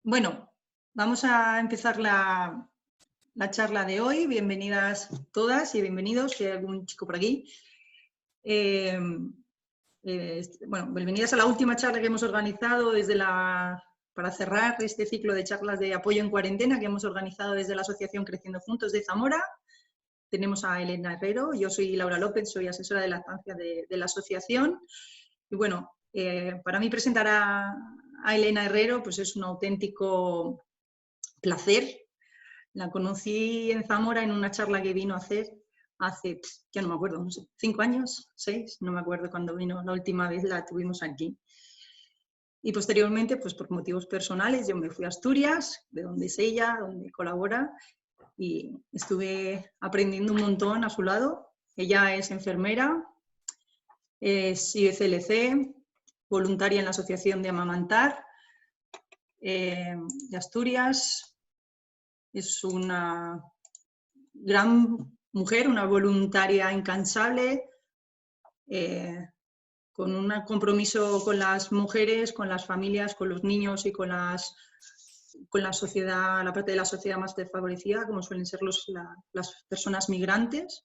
Bueno, vamos a empezar la charla de hoy. Bienvenidas todas y bienvenidos, si hay algún chico por aquí. Bueno, bienvenidas a la última charla que hemos organizado para cerrar este ciclo de charlas de apoyo en cuarentena que hemos organizado desde la Asociación Creciendo Juntos de Zamora. Tenemos a Elena Herrero, yo soy Laura López, soy asesora de lactancia de la asociación. Y bueno, para mí presentar a Elena Herrero pues es un auténtico placer. La conocí en Zamora en una charla que vino a hacer hace, ya no me acuerdo, no sé, 5 años, 6, no me acuerdo cuándo vino, la última vez la tuvimos aquí. Y posteriormente, pues por motivos personales, yo me fui a Asturias, de donde es ella, donde colabora, y estuve aprendiendo un montón a su lado. Ella es enfermera, es IECLC, voluntaria en la Asociación de Amamantar de Asturias. Es una gran mujer, una voluntaria incansable, con un compromiso con las mujeres, con las familias, con los niños y con la sociedad, la parte de la sociedad más desfavorecida, como suelen ser las personas migrantes.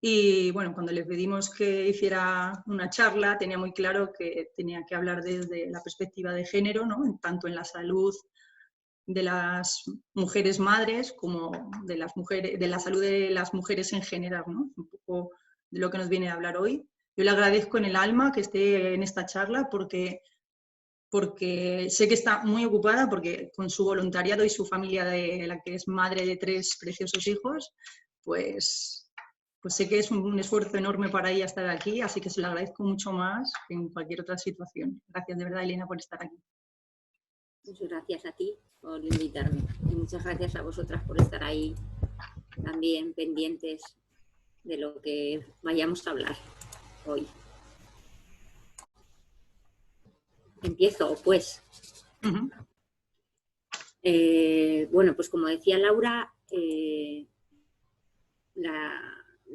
Y bueno, cuando le pedimos que hiciera una charla, tenía muy claro que tenía que hablar desde la perspectiva de género, ¿no? Tanto en la salud de las mujeres madres como de la salud de las mujeres en general, ¿no? Un poco de lo que nos viene a hablar hoy. Yo le agradezco en el alma que esté en esta charla porque sé que está muy ocupada, porque con su voluntariado y su familia, de la que es madre de 3 preciosos hijos, pues sé que es un esfuerzo enorme para ella estar aquí, así que se lo agradezco mucho más que en cualquier otra situación. Gracias de verdad, Elena, por estar aquí. Muchas gracias a ti por invitarme y muchas gracias a vosotras por estar ahí también pendientes de lo que vayamos a hablar hoy. Empiezo, pues. Bueno, pues como decía Laura,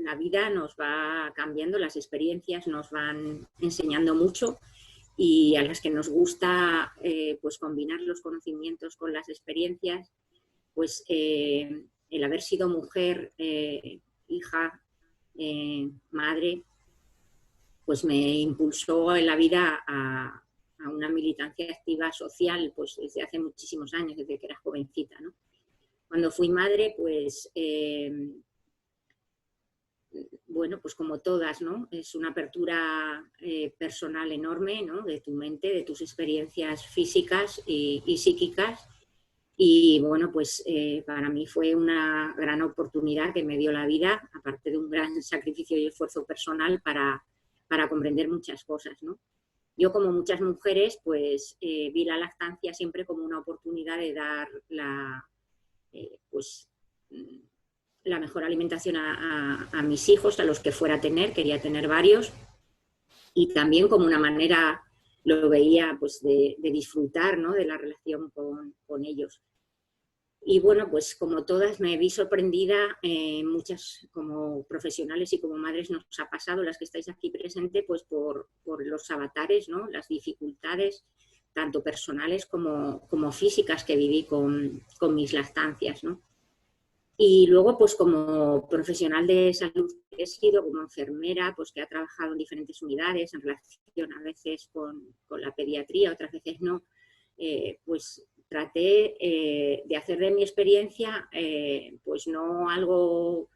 la vida nos va cambiando, las experiencias nos van enseñando mucho, y a las que nos gusta pues combinar los conocimientos con las experiencias, pues el haber sido mujer, hija, madre, pues me impulsó en la vida a una militancia activa social, pues desde hace muchísimos años, desde que era jovencita, ¿no? Cuando fui madre, pues bueno, pues como todas, ¿no? Es una apertura personal enorme, ¿no? De tu mente, de tus experiencias físicas y psíquicas. Y bueno, pues para mí fue una gran oportunidad que me dio la vida, aparte de un gran sacrificio y esfuerzo personal para comprender muchas cosas, ¿no? Yo, como muchas mujeres, pues vi la lactancia siempre como una oportunidad de dar pues la mejor alimentación a mis hijos, a los que fuera a tener, quería tener varios, y también como una manera, lo veía, pues de disfrutar, ¿no? De la relación con ellos. Y bueno, pues como todas me vi sorprendida, muchas como profesionales y como madres nos ha pasado, las que estáis aquí presentes, pues por los avatares, ¿no? Las dificultades, tanto personales como físicas, que viví con mis lactancias, ¿no? Y luego, pues como profesional de salud que he sido, como enfermera, pues que ha trabajado en diferentes unidades en relación a veces con la pediatría, otras veces no, pues traté de hacer de mi experiencia pues no algo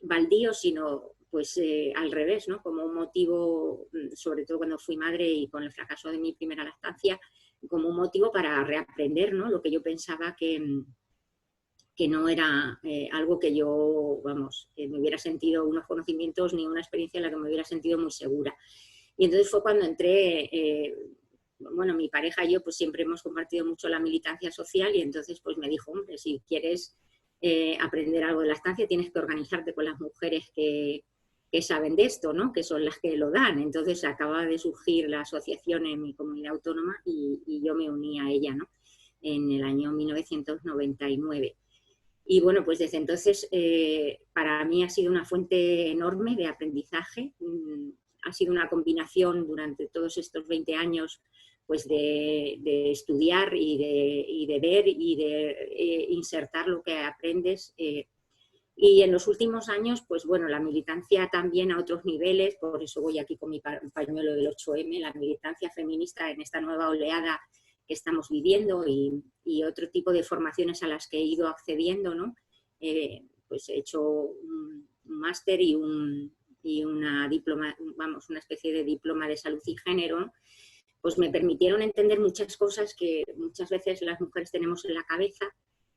baldío, sino pues al revés, ¿no? Como un motivo, sobre todo cuando fui madre y con el fracaso de mi primera lactancia, como un motivo para reaprender, ¿no? Lo que yo pensaba que no era algo que yo, vamos, me hubiera sentido unos conocimientos ni una experiencia en la que me hubiera sentido muy segura. Y entonces fue cuando entré, bueno, mi pareja y yo pues siempre hemos compartido mucho la militancia social, y entonces pues me dijo, hombre, si quieres aprender algo de lactancia tienes que organizarte con las mujeres que saben de esto, ¿no? Que son las que lo dan. Entonces acababa de surgir la asociación en mi comunidad autónoma y yo me uní a ella, ¿no? En el año 1999. Y bueno, pues desde entonces para mí ha sido una fuente enorme de aprendizaje. Ha sido una combinación durante todos estos 20 años pues de estudiar y de ver y de insertar lo que aprendes. Y en los últimos años, pues bueno, la militancia también a otros niveles, por eso voy aquí con mi pañuelo del 8M, la militancia feminista en esta nueva oleada que estamos viviendo y otro tipo de formaciones a las que he ido accediendo, ¿no? Pues he hecho un máster y una diploma, vamos, una especie de diploma de salud y género, ¿no? Pues me permitieron entender muchas cosas que muchas veces las mujeres tenemos en la cabeza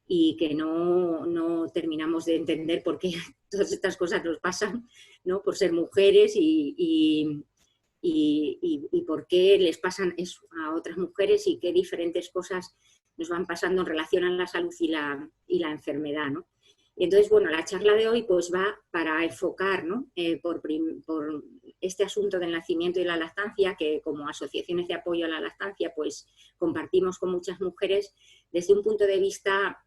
y que no terminamos de entender por qué todas estas cosas nos pasan, ¿no? Por ser mujeres y por qué les pasan eso a otras mujeres y qué diferentes cosas nos van pasando en relación a la salud y la enfermedad, ¿no? Y entonces, bueno, la charla de hoy pues va para enfocar, ¿no? por este asunto del nacimiento y la lactancia, que como asociaciones de apoyo a la lactancia pues compartimos con muchas mujeres desde un punto de vista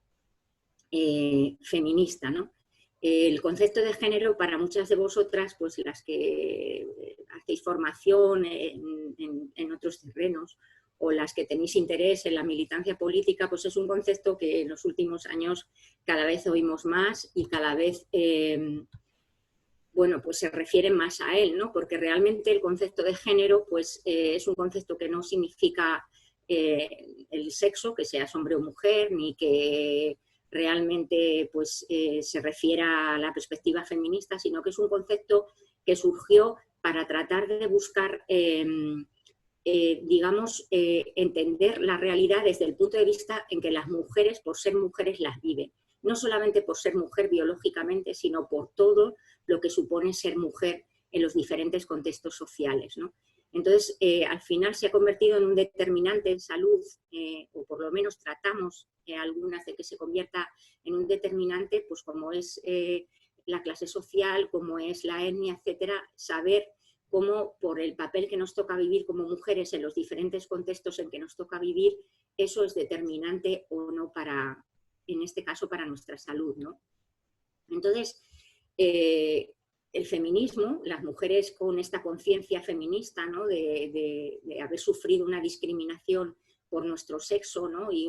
feminista, ¿no? El concepto de género para muchas de vosotras, pues las que hacéis formación en otros terrenos o las que tenéis interés en la militancia política, pues es un concepto que en los últimos años cada vez oímos más y cada vez, bueno, pues se refieren más a él, ¿no? Porque realmente el concepto de género, pues es un concepto que no significa el sexo, que seas hombre o mujer, ni que realmente pues, se refiera a la perspectiva feminista, sino que es un concepto que surgió para tratar de buscar, digamos, entender la realidad desde el punto de vista en que las mujeres, por ser mujeres, las viven. No solamente por ser mujer biológicamente, sino por todo lo que supone ser mujer en los diferentes contextos sociales, ¿no? Entonces, al final se ha convertido en un determinante en salud, o por lo menos tratamos algunas de que se convierta en un determinante, pues como es la clase social, como es la etnia, etcétera, saber cómo por el papel que nos toca vivir como mujeres en los diferentes contextos en que nos toca vivir, eso es determinante o no para, en este caso, para nuestra salud, ¿no? Entonces, el feminismo, las mujeres con esta conciencia feminista, ¿no? de haber sufrido una discriminación por nuestro sexo, ¿no? y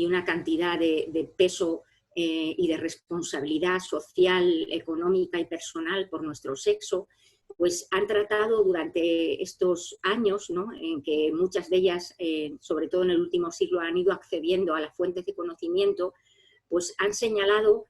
una cantidad de peso y de responsabilidad social, económica y personal por nuestro sexo, pues han tratado durante estos años, ¿no? en que muchas de ellas, sobre todo en el último siglo, han ido accediendo a las fuentes de conocimiento, pues han señalado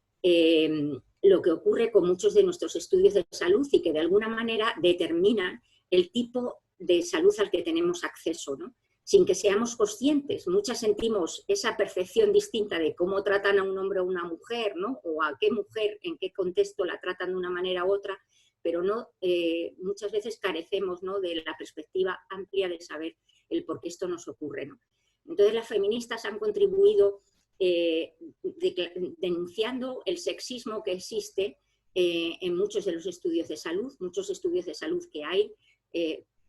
lo que ocurre con muchos de nuestros estudios de salud y que de alguna manera determinan el tipo de salud al que tenemos acceso, ¿no? Sin que seamos conscientes. Muchas sentimos esa percepción distinta de cómo tratan a un hombre o una mujer, ¿no? O a qué mujer, en qué contexto la tratan de una manera u otra, pero no, muchas veces carecemos, ¿no? de la perspectiva amplia de saber el por qué esto nos ocurre, ¿no? Entonces las feministas han contribuido denunciando el sexismo que existe en muchos de los estudios de salud que hay,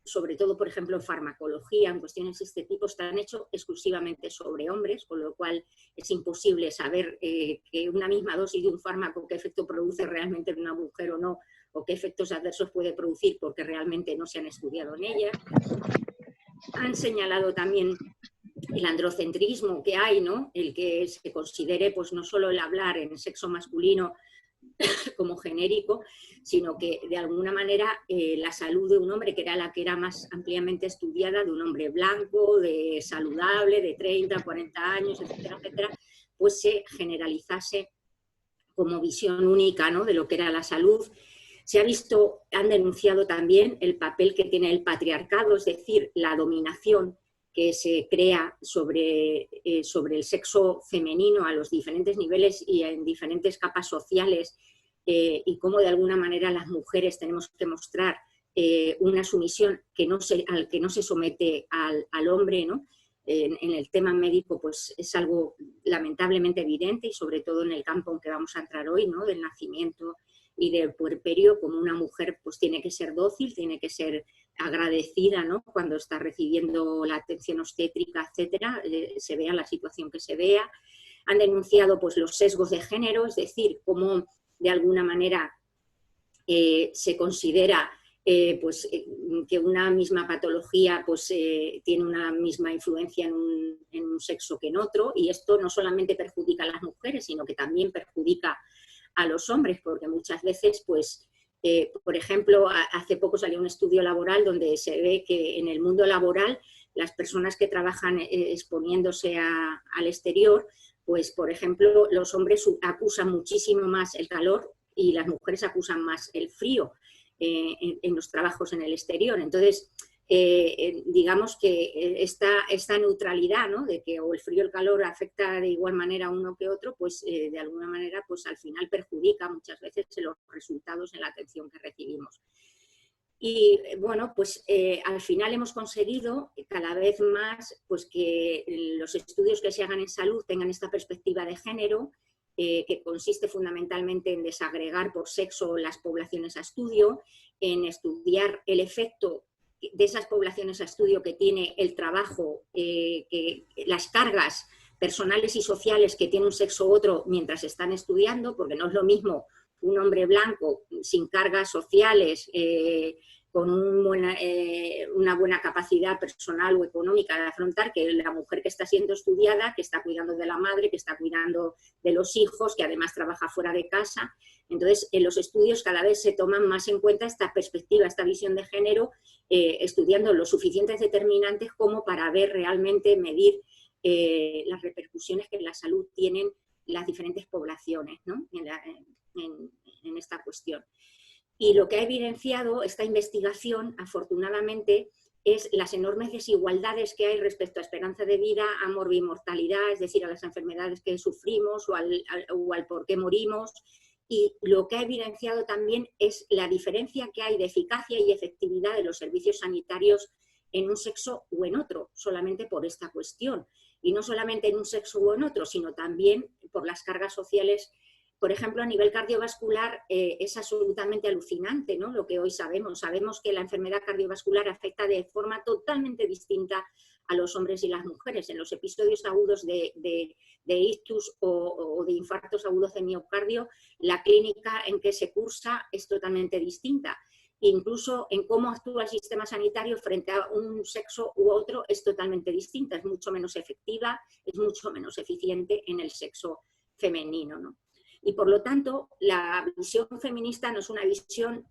sobre todo, por ejemplo, en farmacología, en cuestiones de este tipo, están hechos exclusivamente sobre hombres, con lo cual es imposible saber que una misma dosis de un fármaco qué efecto produce realmente en una mujer o no, o qué efectos adversos puede producir porque realmente no se han estudiado en ella. Han señalado también el androcentrismo que hay, ¿no? El que se considere pues, no solo el hablar en sexo masculino como genérico, sino que de alguna manera la salud de un hombre, que era la que era más ampliamente estudiada, de un hombre blanco, de saludable, de 30, 40 años, etcétera, etcétera, pues se generalizase como visión única, ¿no? de lo que era la salud. Se ha visto, han denunciado también el papel que tiene el patriarcado, es decir, la dominación que se crea sobre el sexo femenino a los diferentes niveles y en diferentes capas sociales, y cómo de alguna manera las mujeres tenemos que mostrar una sumisión al que no se somete al hombre, ¿no? En el tema médico pues es algo lamentablemente evidente y sobre todo en el campo en que vamos a entrar hoy, ¿no? del nacimiento y del puerperio, como una mujer pues tiene que ser dócil, tiene que ser agradecida, ¿no? cuando está recibiendo la atención obstétrica, etcétera, se vea la situación que se vea. Han denunciado pues los sesgos de género, es decir, cómo de alguna manera se considera que una misma patología pues, tiene una misma influencia en un sexo que en otro, y esto no solamente perjudica a las mujeres, sino que también perjudica a los hombres, porque muchas veces, pues, por ejemplo, hace poco salió un estudio laboral donde se ve que en el mundo laboral las personas que trabajan exponiéndose al exterior, pues, por ejemplo, los hombres acusan muchísimo más el calor y las mujeres acusan más el frío en los trabajos en el exterior. Entonces, digamos que esta neutralidad, ¿no?, de que o el frío o el calor afecta de igual manera a uno que otro, pues de alguna manera pues al final perjudica muchas veces los resultados en la atención que recibimos. Y bueno, pues al final hemos conseguido cada vez más pues, que los estudios que se hagan en salud tengan esta perspectiva de género, que consiste fundamentalmente en desagregar por sexo las poblaciones a estudio, en estudiar el efecto de esas poblaciones a estudio que tiene el trabajo, las cargas personales y sociales que tiene un sexo u otro mientras están estudiando, porque no es lo mismo un hombre blanco sin cargas sociales, con una buena capacidad personal o económica de afrontar, que la mujer que está siendo estudiada, que está cuidando de la madre, que está cuidando de los hijos, que además trabaja fuera de casa. Entonces, en los estudios cada vez se toman más en cuenta esta perspectiva, esta visión de género, estudiando los suficientes determinantes como para ver realmente, medir las repercusiones que en la salud tienen las diferentes poblaciones, ¿no?, en esta cuestión. Y lo que ha evidenciado esta investigación, afortunadamente, es las enormes desigualdades que hay respecto a esperanza de vida, a morbimortalidad, es decir, a las enfermedades que sufrimos o al por qué morimos. Y lo que ha evidenciado también es la diferencia que hay de eficacia y efectividad de los servicios sanitarios en un sexo o en otro, solamente por esta cuestión. Y no solamente en un sexo o en otro, sino también por las cargas sociales. Por ejemplo, a nivel cardiovascular es absolutamente alucinante, ¿no?, lo que hoy sabemos. Sabemos que la enfermedad cardiovascular afecta de forma totalmente distinta a los hombres y las mujeres. En los episodios agudos de ictus o de infartos agudos de miocardio, la clínica en que se cursa es totalmente distinta. Incluso en cómo actúa el sistema sanitario frente a un sexo u otro es totalmente distinta. Es mucho menos efectiva, es mucho menos eficiente en el sexo femenino, ¿no? Y por lo tanto, la visión feminista no es una visión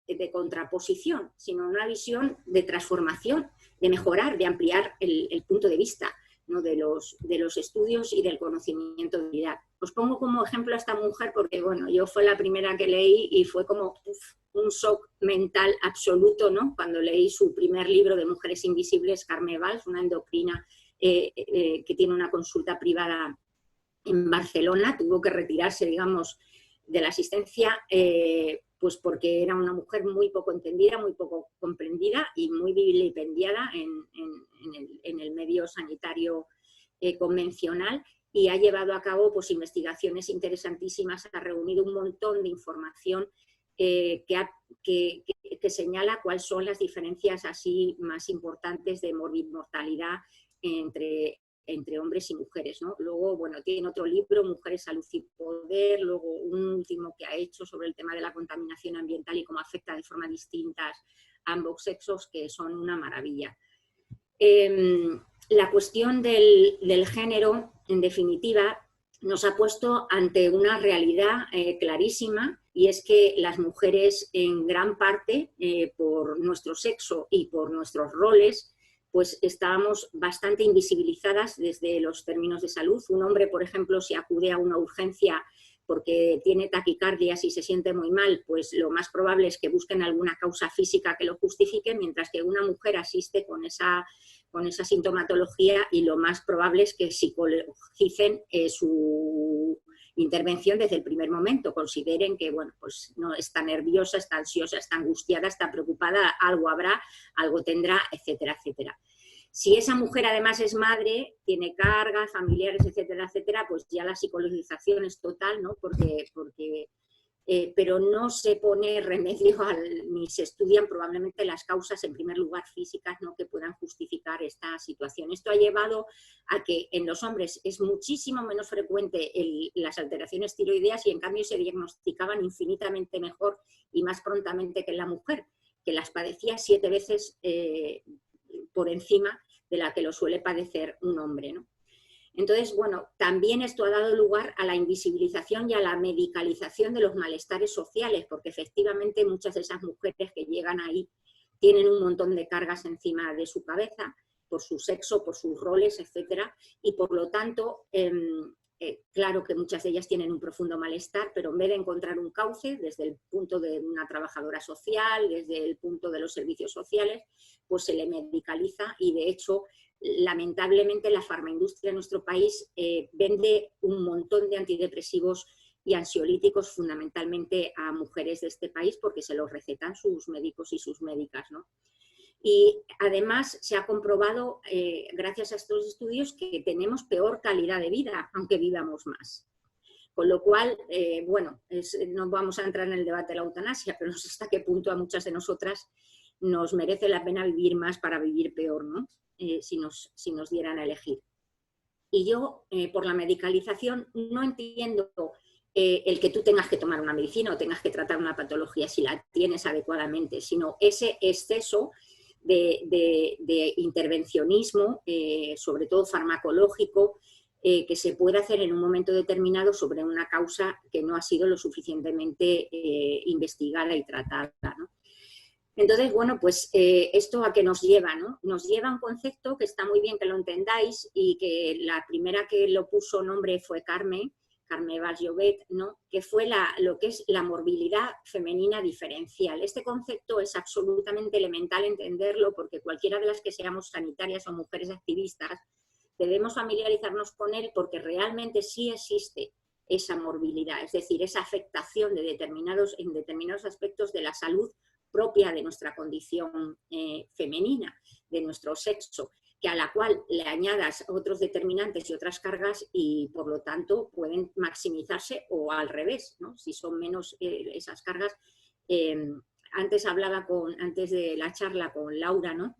de contraposición, sino una visión de transformación, de mejorar, de ampliar el punto de vista, ¿no?, de los estudios y del conocimiento de vida. Os pongo como ejemplo a esta mujer porque, bueno, yo fue la primera que leí y fue como un shock mental absoluto, ¿no?, cuando leí su primer libro de Mujeres Invisibles, Carme Valls, una endocrina que tiene una consulta privada en Barcelona. Tuvo que retirarse, digamos, de la asistencia, pues porque era una mujer muy poco entendida, muy poco comprendida y muy vilipendiada en el medio sanitario convencional, y ha llevado a cabo pues, investigaciones interesantísimas, ha reunido un montón de información que señala cuáles son las diferencias así más importantes de morbimortalidad entre hombres y mujeres, ¿no? Luego, bueno, tiene otro libro, Mujeres, Salud y Poder, luego un último que ha hecho sobre el tema de la contaminación ambiental y cómo afecta de forma distinta a ambos sexos, que son una maravilla. La cuestión del género, en definitiva, nos ha puesto ante una realidad clarísima, y es que las mujeres, en gran parte, por nuestro sexo y por nuestros roles, pues estábamos bastante invisibilizadas desde los términos de salud. Un hombre, por ejemplo, si acude a una urgencia porque tiene taquicardias y se siente muy mal, pues lo más probable es que busquen alguna causa física que lo justifique, mientras que una mujer asiste con esa sintomatología y lo más probable es que psicologicen su intervención desde el primer momento, consideren que, bueno, pues no está nerviosa, está ansiosa, está angustiada, está preocupada, algo habrá, algo tendrá, etcétera, etcétera. Si esa mujer además es madre, tiene cargas familiares, etcétera, etcétera, pues ya la psicologización es total, ¿no? Pero no se pone remedio ni se estudian probablemente las causas, en primer lugar físicas, ¿no?, que puedan justificar esta situación. Esto ha llevado a que en los hombres es muchísimo menos frecuente las alteraciones tiroideas, y en cambio se diagnosticaban infinitamente mejor y más prontamente que en la mujer, que las padecía 7 veces por encima de la que lo suele padecer un hombre, ¿no? Entonces, bueno, también esto ha dado lugar a la invisibilización y a la medicalización de los malestares sociales, porque efectivamente muchas de esas mujeres que llegan ahí tienen un montón de cargas encima de su cabeza, por su sexo, por sus roles, etcétera, y por lo tanto, claro que muchas de ellas tienen un profundo malestar, pero en vez de encontrar un cauce desde el punto de una trabajadora social, desde el punto de los servicios sociales, pues se le medicaliza y de hecho, lamentablemente la farmaindustria en nuestro país vende un montón de antidepresivos y ansiolíticos fundamentalmente a mujeres de este país porque se los recetan sus médicos y sus médicas, ¿no? Y además se ha comprobado, gracias a estos estudios, que tenemos peor calidad de vida, aunque vivamos más. Con lo cual, bueno, no vamos a entrar en el debate de la eutanasia, pero no sé hasta qué punto a muchas de nosotras nos merece la pena vivir más para vivir peor, ¿no? Si nos dieran a elegir. Y yo, por la medicalización, no entiendo el que tú tengas que tomar una medicina o tengas que tratar una patología si la tienes adecuadamente, sino ese exceso de intervencionismo, sobre todo farmacológico, que se puede hacer en un momento determinado sobre una causa que no ha sido lo suficientemente investigada y tratada, ¿no? Entonces, bueno, pues esto a qué nos lleva, ¿no? Nos lleva a un concepto que está muy bien que lo entendáis y que la primera que lo puso nombre fue Carme Vall-Llobet, ¿no? Que fue lo que es la morbilidad femenina diferencial. Este concepto es absolutamente elemental entenderlo porque cualquiera de las que seamos sanitarias o mujeres activistas debemos familiarizarnos con él porque realmente sí existe esa morbilidad, es decir, esa afectación en determinados aspectos de la salud propia de nuestra condición femenina, de nuestro sexo, que a la cual le añadas otros determinantes y otras cargas y por lo tanto pueden maximizarse o al revés, ¿no? Si son menos esas cargas. Antes de la charla con Laura, ¿no?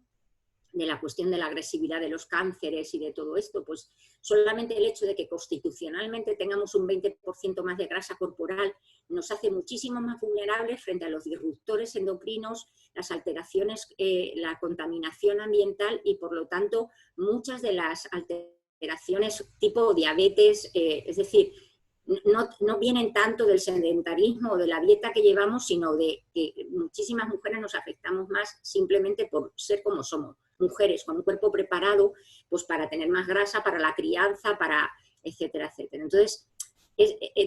De la cuestión de la agresividad de los cánceres y de todo esto, pues solamente el hecho de que constitucionalmente tengamos un 20% más de grasa corporal nos hace muchísimo más vulnerables frente a los disruptores endocrinos, las alteraciones, la contaminación ambiental y por lo tanto muchas de las alteraciones tipo diabetes, es decir, no vienen tanto del sedentarismo o de la dieta que llevamos, sino de que muchísimas mujeres nos afectamos más simplemente por ser como somos, mujeres con un cuerpo preparado pues para tener más grasa, para la crianza, para etcétera, etcétera. Entonces,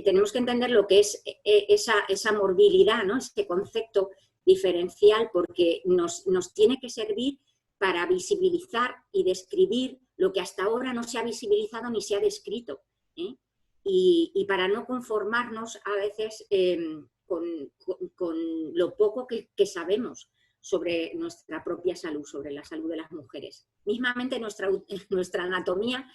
tenemos que entender lo que es esa morbilidad, ¿no? Este concepto diferencial porque nos tiene que servir para visibilizar y describir lo que hasta ahora no se ha visibilizado ni se ha descrito, ¿eh? Y para no conformarnos a veces con lo poco que sabemos sobre nuestra propia salud, sobre la salud de las mujeres. Mismamente nuestra anatomía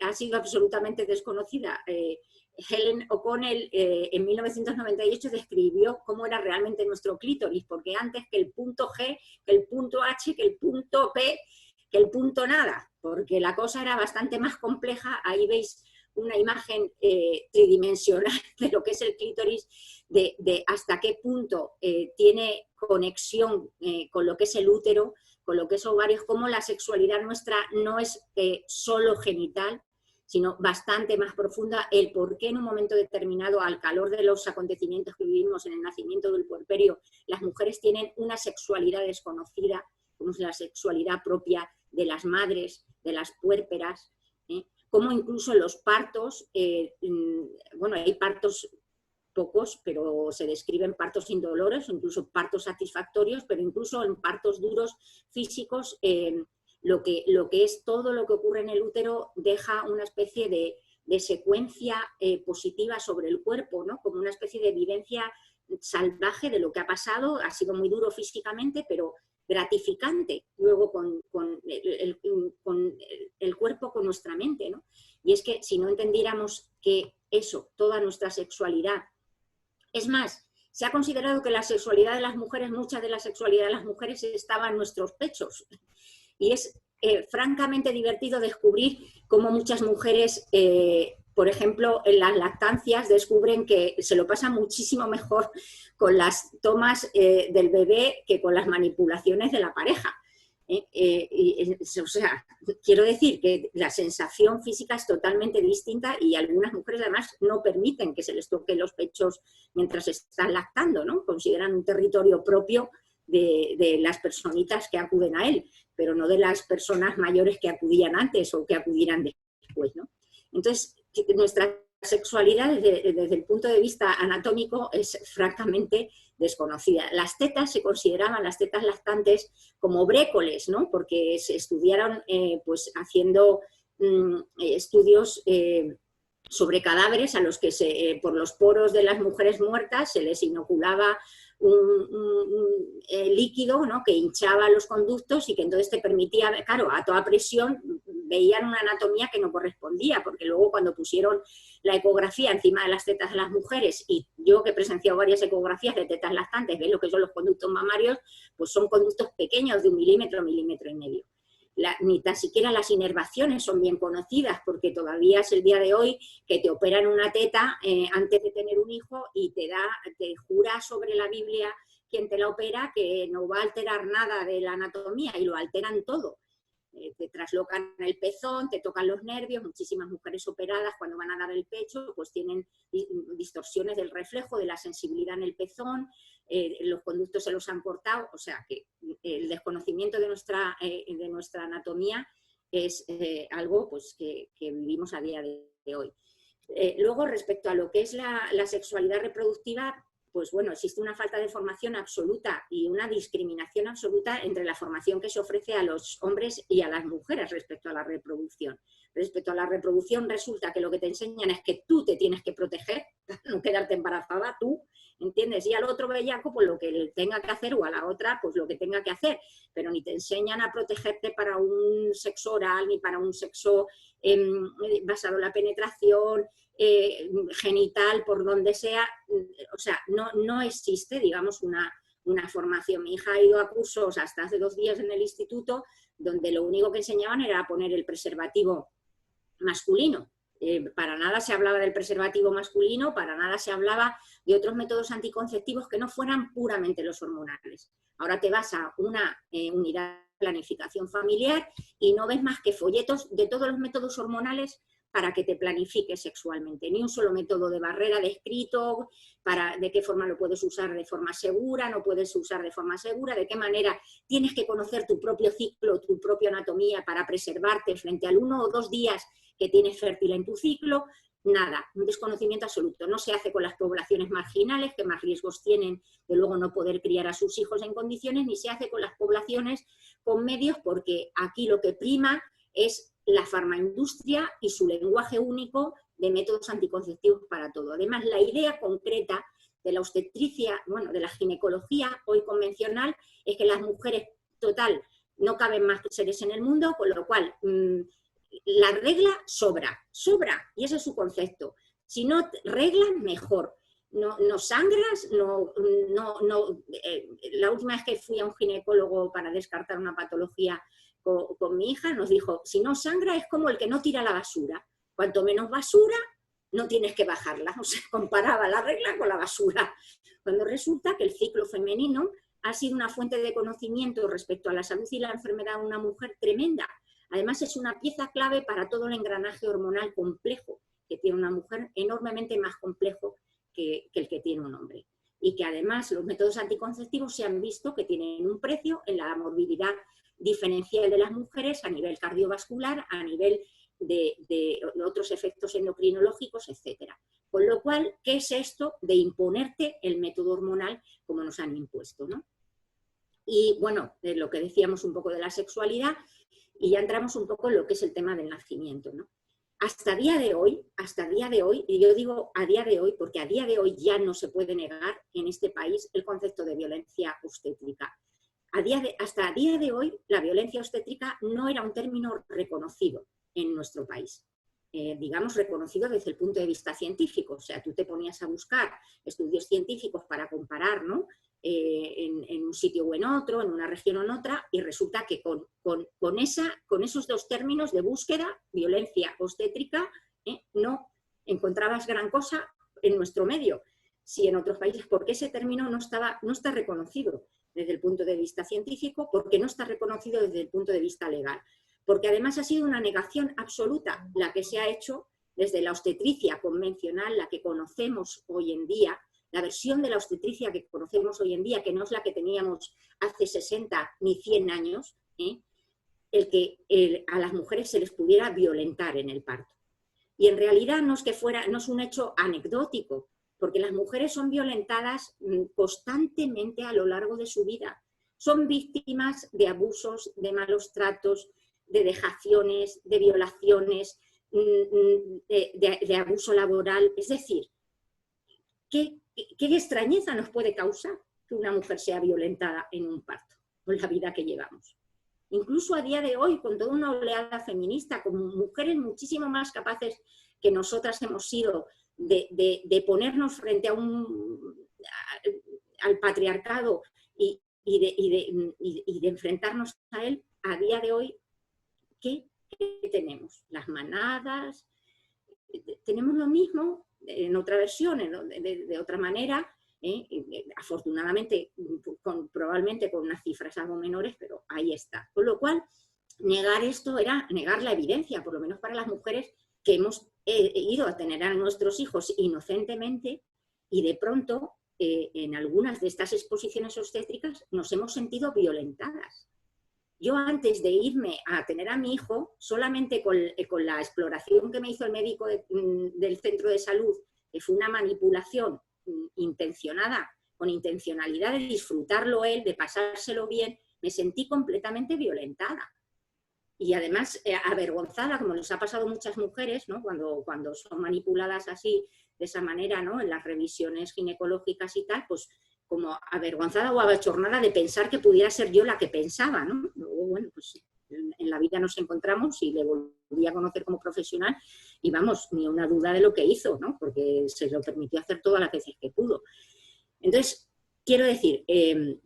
ha sido absolutamente desconocida. Helen O'Connell en 1998 describió cómo era realmente nuestro clítoris, porque antes que el punto G, que el punto H, que el punto P, que el punto nada, porque la cosa era bastante más compleja. Ahí veis una imagen tridimensional de lo que es el clítoris, de hasta qué punto tiene conexión con lo que es el útero, con lo que es ovarios, cómo la sexualidad nuestra no es solo genital, sino bastante más profunda, el por qué en un momento determinado, al calor de los acontecimientos que vivimos en el nacimiento del puerperio, las mujeres tienen una sexualidad desconocida, como es la sexualidad propia de las madres, de las puérperas, como incluso los partos, bueno, hay partos pocos, pero se describen partos indoloros, incluso partos satisfactorios, pero incluso en partos duros físicos, lo que es todo lo que ocurre en el útero deja una especie de secuencia positiva sobre el cuerpo, ¿no? Como una especie de vivencia salvaje de lo que ha pasado, ha sido muy duro físicamente, pero gratificante luego con el cuerpo, con nuestra mente, ¿no? Y es que si no entendiéramos que eso, toda nuestra sexualidad, es más, se ha considerado que la sexualidad de las mujeres, mucha de la sexualidad de las mujeres estaba en nuestros pechos. Y es francamente divertido descubrir cómo muchas mujeres, por ejemplo, en las lactancias descubren que se lo pasa muchísimo mejor con las tomas del bebé que con las manipulaciones de la pareja. O sea, quiero decir que la sensación física es totalmente distinta y algunas mujeres además no permiten que se les toque los pechos mientras están lactando, ¿no? Consideran un territorio propio de las personitas que acuden a él, pero no de las personas mayores que acudían antes o que acudieran después, ¿no? Entonces, nuestra sexualidad desde el punto de vista anatómico es francamente desconocida. Las tetas se consideraban, las tetas lactantes, como brécoles, ¿no? Porque se estudiaron pues haciendo estudios sobre cadáveres a los que por los poros de las mujeres muertas se les inoculaba un líquido, ¿no? Que hinchaba los conductos y que entonces te permitía, claro, a toda presión veían una anatomía que no correspondía, porque luego cuando pusieron la ecografía encima de las tetas de las mujeres, y yo que he presenciado varias ecografías de tetas lactantes, ves lo que son los conductos mamarios, pues son conductos pequeños de 1 milímetro, 1,5 milímetros. Ni tan siquiera las inervaciones son bien conocidas, porque todavía es el día de hoy que te operan una teta antes de tener un hijo y te jura sobre la Biblia quien te la opera que no va a alterar nada de la anatomía, y lo alteran todo. Te traslocan el pezón, te tocan los nervios. Muchísimas mujeres operadas cuando van a dar el pecho pues tienen distorsiones del reflejo, de la sensibilidad en el pezón, los conductos se los han cortado, o sea que el desconocimiento de nuestra anatomía es algo pues, que vivimos a día de hoy. Luego, respecto a lo que es la sexualidad reproductiva, pues bueno, existe una falta de formación absoluta y una discriminación absoluta entre la formación que se ofrece a los hombres y a las mujeres respecto a la reproducción. Respecto a la reproducción, resulta que lo que te enseñan es que tú te tienes que proteger, no quedarte embarazada tú, ¿entiendes? Y al otro bellaco, pues lo que él tenga que hacer, o a la otra, pues lo que tenga que hacer, pero ni te enseñan a protegerte para un sexo oral, ni para un sexo basado en la penetración, genital, por donde sea. O sea, no existe, digamos, una formación. Mi hija ha ido a cursos hasta hace 2 días en el instituto, donde lo único que enseñaban era poner el preservativo masculino. Para nada se hablaba del preservativo masculino, para nada se hablaba de otros métodos anticonceptivos que no fueran puramente los hormonales. Ahora te vas a una unidad de planificación familiar y no ves más que folletos de todos los métodos hormonales para que te planifiques sexualmente. Ni un solo método de barrera descrito, de qué forma lo puedes usar de forma segura, no puedes usar de forma segura, de qué manera tienes que conocer tu propio ciclo, tu propia anatomía para preservarte frente al 1 o 2 días que tienes fértil en tu ciclo. Nada, un desconocimiento absoluto. No se hace con las poblaciones marginales, que más riesgos tienen de luego no poder criar a sus hijos en condiciones, ni se hace con las poblaciones con medios, porque aquí lo que prima es la farmaindustria y su lenguaje único de métodos anticonceptivos para todo. Además, la idea concreta de la obstetricia, bueno, de la ginecología hoy convencional, es que las mujeres, total, no caben más seres en el mundo, con lo cual la regla sobra, y ese es su concepto. Si no reglas, mejor. No sangras, la última vez que fui a un ginecólogo para descartar una patología con mi hija, nos dijo, si no sangra es como el que no tira la basura. Cuanto menos basura, no tienes que bajarla. O sea, comparaba la regla con la basura. Cuando resulta que el ciclo femenino ha sido una fuente de conocimiento respecto a la salud y la enfermedad de una mujer tremenda. Además, es una pieza clave para todo el engranaje hormonal complejo que tiene una mujer, enormemente más complejo que el que tiene un hombre. Y que además los métodos anticonceptivos se han visto que tienen un precio en la morbilidad diferencial de las mujeres a nivel cardiovascular, a nivel de otros efectos endocrinológicos, etc. Con lo cual, ¿qué es esto de imponerte el método hormonal como nos han impuesto, ¿no? Y bueno, de lo que decíamos un poco de la sexualidad, y ya entramos un poco en lo que es el tema del nacimiento, ¿no? Hasta día de hoy, y yo digo a día de hoy porque a día de hoy ya no se puede negar en este país el concepto de violencia obstétrica. Hasta a día de hoy, la violencia obstétrica no era un término reconocido en nuestro país. Digamos, reconocido desde el punto de vista científico. O sea, tú te ponías a buscar estudios científicos para comparar, ¿no? en un sitio o en otro, en una región o en otra, y resulta que con esos dos términos de búsqueda, violencia obstétrica, no encontrabas gran cosa en nuestro medio. Sí, en otros países, porque ese término no está reconocido desde el punto de vista científico, porque no está reconocido desde el punto de vista legal. Porque además ha sido una negación absoluta la que se ha hecho desde la obstetricia convencional, la que conocemos hoy en día, la versión de la obstetricia que conocemos hoy en día, que no es la que teníamos hace 60 ni 100 años, el que a las mujeres se les pudiera violentar en el parto. Y en realidad no es un hecho anecdótico, porque las mujeres son violentadas constantemente a lo largo de su vida. Son víctimas de abusos, de malos tratos, de dejaciones, de violaciones, de abuso laboral. Es decir, ¿qué extrañeza nos puede causar que una mujer sea violentada en un parto con la vida que llevamos? Incluso a día de hoy, con toda una oleada feminista, con mujeres muchísimo más capaces que nosotras hemos sido de ponernos frente al patriarcado y de enfrentarnos a él, a día de hoy, ¿qué tenemos? Las manadas, tenemos lo mismo en otra versión, de otra manera, afortunadamente, probablemente con unas cifras algo menores, pero ahí está. Con lo cual, negar esto era negar la evidencia, por lo menos para las mujeres que hemos ido a tener a nuestros hijos inocentemente y de pronto en algunas de estas exposiciones obstétricas nos hemos sentido violentadas. Yo antes de irme a tener a mi hijo, solamente con la exploración que me hizo el médico del centro de salud, que fue una manipulación intencionada, con intencionalidad de disfrutarlo él, de pasárselo bien, me sentí completamente violentada. Y además avergonzada, como nos ha pasado a muchas mujeres, ¿no? Cuando son manipuladas así, de esa manera, ¿no? En las revisiones ginecológicas y tal, pues como avergonzada o abachornada de pensar que pudiera ser yo la que pensaba, ¿no? Luego, bueno, pues en la vida nos encontramos y le volví a conocer como profesional y vamos, ni una duda de lo que hizo, ¿no? Porque se lo permitió hacer todas las veces que pudo. Entonces, quiero decir que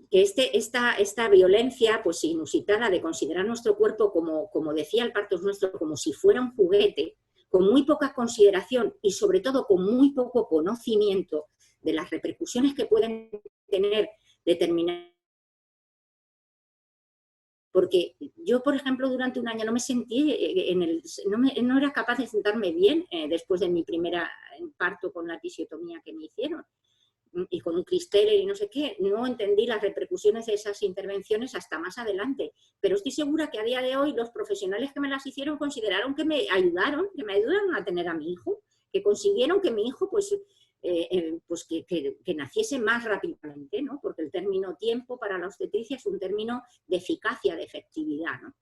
esta violencia pues, inusitada de considerar nuestro cuerpo, como decía el Parto es Nuestro, como si fuera un juguete, con muy poca consideración y sobre todo con muy poco conocimiento de las repercusiones que pueden tener determinadas. Porque yo, por ejemplo, durante un año no me sentí, no era capaz de sentarme bien después de mi primera parto con la episiotomía que me hicieron. Y con un Christeller y no sé qué, no entendí las repercusiones de esas intervenciones hasta más adelante. Pero estoy segura que a día de hoy los profesionales que me las hicieron consideraron que me ayudaron a tener a mi hijo, que consiguieron que mi hijo pues que naciese más rápidamente, ¿no? Porque el término tiempo para la obstetricia es un término de eficacia, de efectividad, ¿no?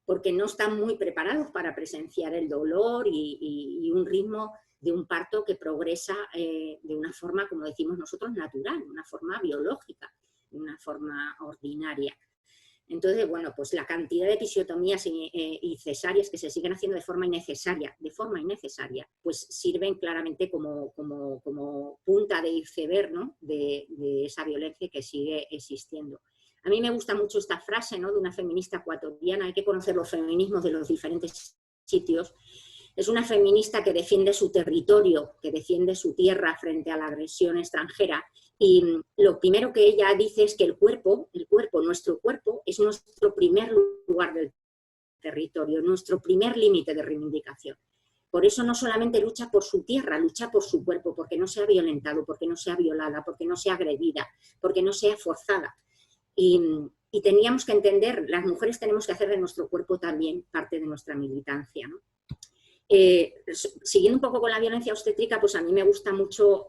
Porque no están muy preparados para presenciar el dolor y un ritmo de un parto que progresa de una forma, como decimos nosotros, natural, una forma biológica, una forma ordinaria. Entonces, bueno, pues la cantidad de episiotomías y cesáreas que se siguen haciendo de forma innecesaria, pues sirven claramente como punta de iceberg, ¿no? de esa violencia que sigue existiendo. A mí me gusta mucho esta frase, ¿no? De una feminista ecuatoriana, hay que conocer los feminismos de los diferentes sitios. Es una feminista que defiende su territorio, que defiende su tierra frente a la agresión extranjera. Y lo primero que ella dice es que nuestro cuerpo, es nuestro primer lugar del territorio, nuestro primer límite de reivindicación. Por eso no solamente lucha por su tierra, lucha por su cuerpo, porque no sea violentado, porque no sea violada, porque no sea agredida, porque no sea forzada. Y teníamos que entender, las mujeres tenemos que hacer de nuestro cuerpo también parte de nuestra militancia, ¿no? Siguiendo un poco con la violencia obstétrica, pues a mí me gusta mucho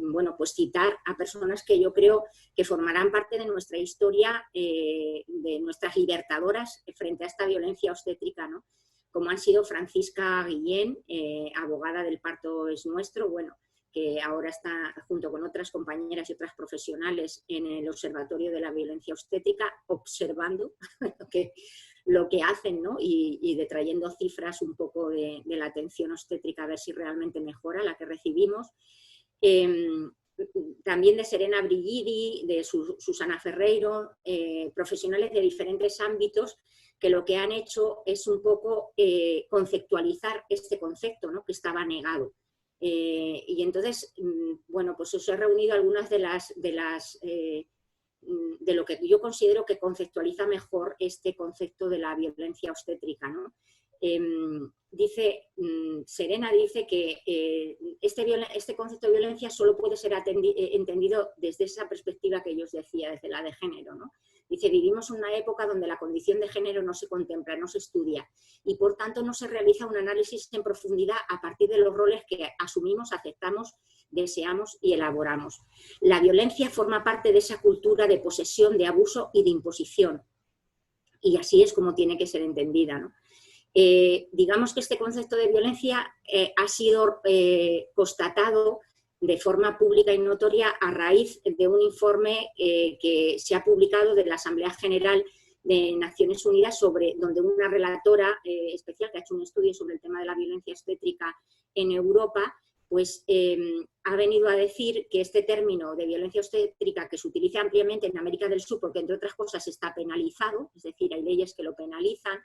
bueno, pues citar a personas que yo creo que formarán parte de nuestra historia, de nuestras libertadoras frente a esta violencia obstétrica, ¿no? Como han sido Francisca Guillén, abogada del Parto es Nuestro, bueno, que ahora está junto con otras compañeras y otras profesionales en el Observatorio de la Violencia Obstétrica, observando lo que hacen, ¿no? y trayendo cifras un poco de la atención obstétrica a ver si realmente mejora la que recibimos. también de Serena Brigidi, de Susana Ferreiro, profesionales de diferentes ámbitos que lo que han hecho es un poco conceptualizar este concepto, ¿no?, que estaba negado. Y entonces, bueno, pues os he reunido algunas de lo que yo considero que conceptualiza mejor este concepto de la violencia obstétrica, ¿no? Serena dice que este concepto de violencia solo puede ser entendido desde esa perspectiva que yo os decía, desde la de género, ¿no? Dice, vivimos en una época donde la condición de género no se contempla, no se estudia y por tanto no se realiza un análisis en profundidad a partir de los roles que asumimos, aceptamos, deseamos y elaboramos. La violencia forma parte de esa cultura de posesión, de abuso y de imposición, y así es como tiene que ser entendida, ¿no? Digamos que este concepto de violencia ha sido constatado de forma pública y notoria a raíz de un informe que se ha publicado de la Asamblea General de Naciones Unidas, donde una relatora especial que ha hecho un estudio sobre el tema de la violencia obstétrica en Europa, pues ha venido a decir que este término de violencia obstétrica, que se utiliza ampliamente en América del Sur porque entre otras cosas está penalizado, es decir, hay leyes que lo penalizan,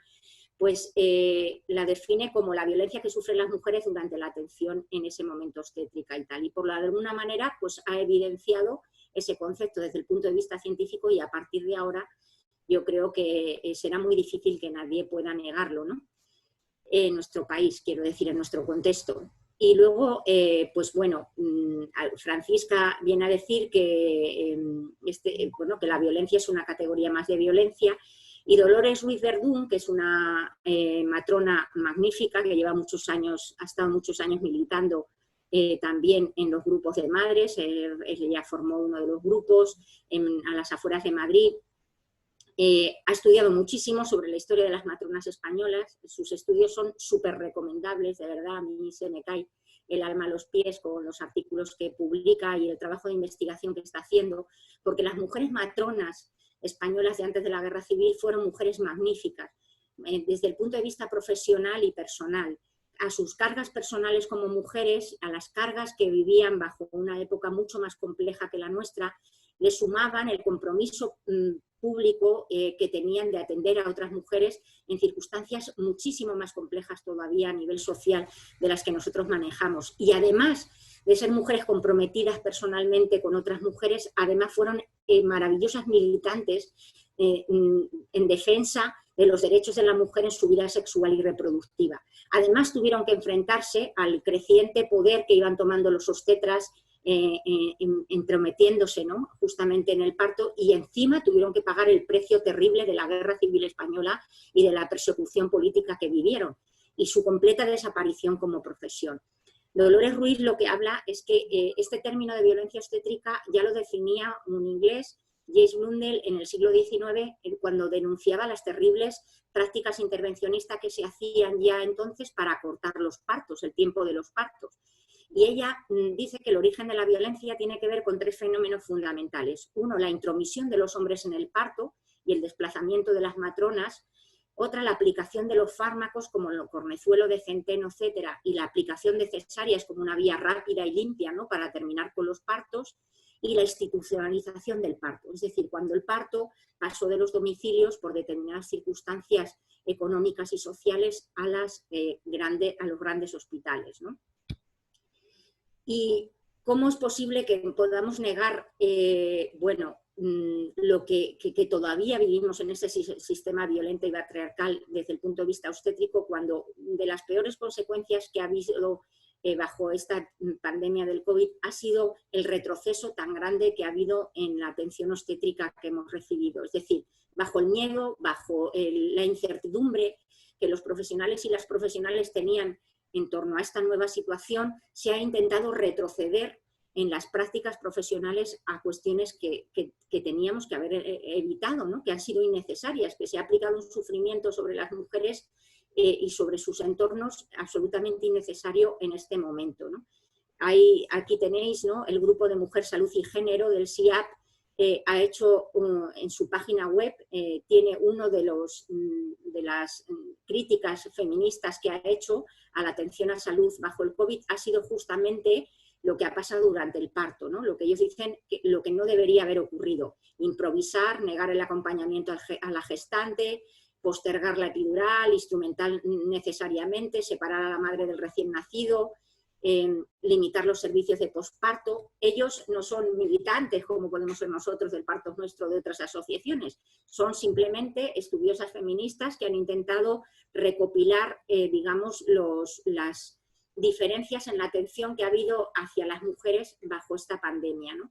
pues la define como la violencia que sufren las mujeres durante la atención en ese momento obstétrica y tal. Y por alguna manera pues ha evidenciado ese concepto desde el punto de vista científico y a partir de ahora yo creo que será muy difícil que nadie pueda negarlo, ¿no? En nuestro país, quiero decir, en nuestro contexto. Y luego, pues bueno, Francisca viene a decir que, que la violencia es una categoría más de violencia. Y Dolores Ruiz Verdún, que es una matrona magnífica que lleva muchos años, ha estado muchos años militando también en los grupos de madres, ella formó uno de los grupos a las afueras de Madrid, ha estudiado muchísimo sobre la historia de las matronas españolas, sus estudios son súper recomendables, de verdad, a mí se me cae el alma a los pies con los artículos que publica y el trabajo de investigación que está haciendo, porque las mujeres matronas españolas de antes de la Guerra Civil fueron mujeres magníficas, desde el punto de vista profesional y personal, a sus cargas personales como mujeres, a las cargas que vivían bajo una época mucho más compleja que la nuestra, le sumaban el compromiso público que tenían de atender a otras mujeres en circunstancias muchísimo más complejas todavía a nivel social de las que nosotros manejamos. Y además de ser mujeres comprometidas personalmente con otras mujeres, además fueron maravillosas militantes en defensa de los derechos de la mujer en su vida sexual y reproductiva. Además tuvieron que enfrentarse al creciente poder que iban tomando los obstetras entrometiéndose, ¿no?, justamente en el parto, y encima tuvieron que pagar el precio terrible de la Guerra Civil Española y de la persecución política que vivieron y su completa desaparición como profesión. Dolores Ruiz lo que habla es que este término de violencia obstétrica ya lo definía un inglés, James Blundell, en el siglo XIX, cuando denunciaba las terribles prácticas intervencionistas que se hacían ya entonces para acortar los partos, el tiempo de los partos. Y ella dice que el origen de la violencia tiene que ver con tres fenómenos fundamentales. Uno, la intromisión de los hombres en el parto y el desplazamiento de las matronas. Otra, la aplicación de los fármacos como el cornezuelo de centeno, etcétera, y la aplicación de cesáreas como una vía rápida y limpia, ¿no?, para terminar con los partos. Y la institucionalización del parto, es decir, cuando el parto pasó de los domicilios por determinadas circunstancias económicas y sociales a los grandes hospitales, ¿no? ¿Y cómo es posible que podamos negar lo que todavía vivimos en ese sistema violento y patriarcal desde el punto de vista obstétrico, cuando de las peores consecuencias que ha habido bajo esta pandemia del COVID ha sido el retroceso tan grande que ha habido en la atención obstétrica que hemos recibido? Es decir, bajo el miedo, bajo la incertidumbre que los profesionales y las profesionales tenían en torno a esta nueva situación, se ha intentado retroceder en las prácticas profesionales a cuestiones que teníamos que haber evitado, ¿no?, que han sido innecesarias, que se ha aplicado un sufrimiento sobre las mujeres y sobre sus entornos absolutamente innecesario en este momento, ¿no? Aquí tenéis, ¿no?, el grupo de Mujer, Salud y Género del SIAP, ha hecho en su página web, tiene uno de las críticas feministas que ha hecho a la atención a salud bajo el COVID, ha sido justamente lo que ha pasado durante el parto, ¿no? Lo que ellos dicen, lo que no debería haber ocurrido. Improvisar, negar el acompañamiento a la gestante, postergar la epidural, instrumental necesariamente, separar a la madre del recién nacido, limitar los servicios de posparto. Ellos no son militantes como podemos ser nosotros del Parto Nuestro de otras asociaciones, son simplemente estudiosas feministas que han intentado recopilar, digamos, las diferencias en la atención que ha habido hacia las mujeres bajo esta pandemia, ¿no?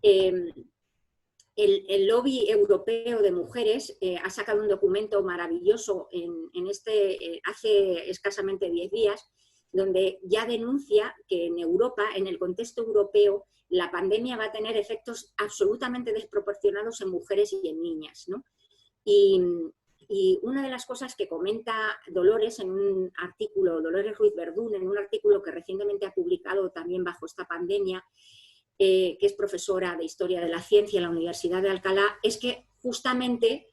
El lobby europeo de mujeres ha sacado un documento maravilloso hace escasamente 10 días, donde ya denuncia que en Europa, en el contexto europeo, la pandemia va a tener efectos absolutamente desproporcionados en mujeres y en niñas, ¿no? Y una de las cosas que comenta Dolores en un artículo, Dolores Ruiz Verdún, en un artículo que recientemente ha publicado también bajo esta pandemia, que es profesora de Historia de la Ciencia en la Universidad de Alcalá, es que justamente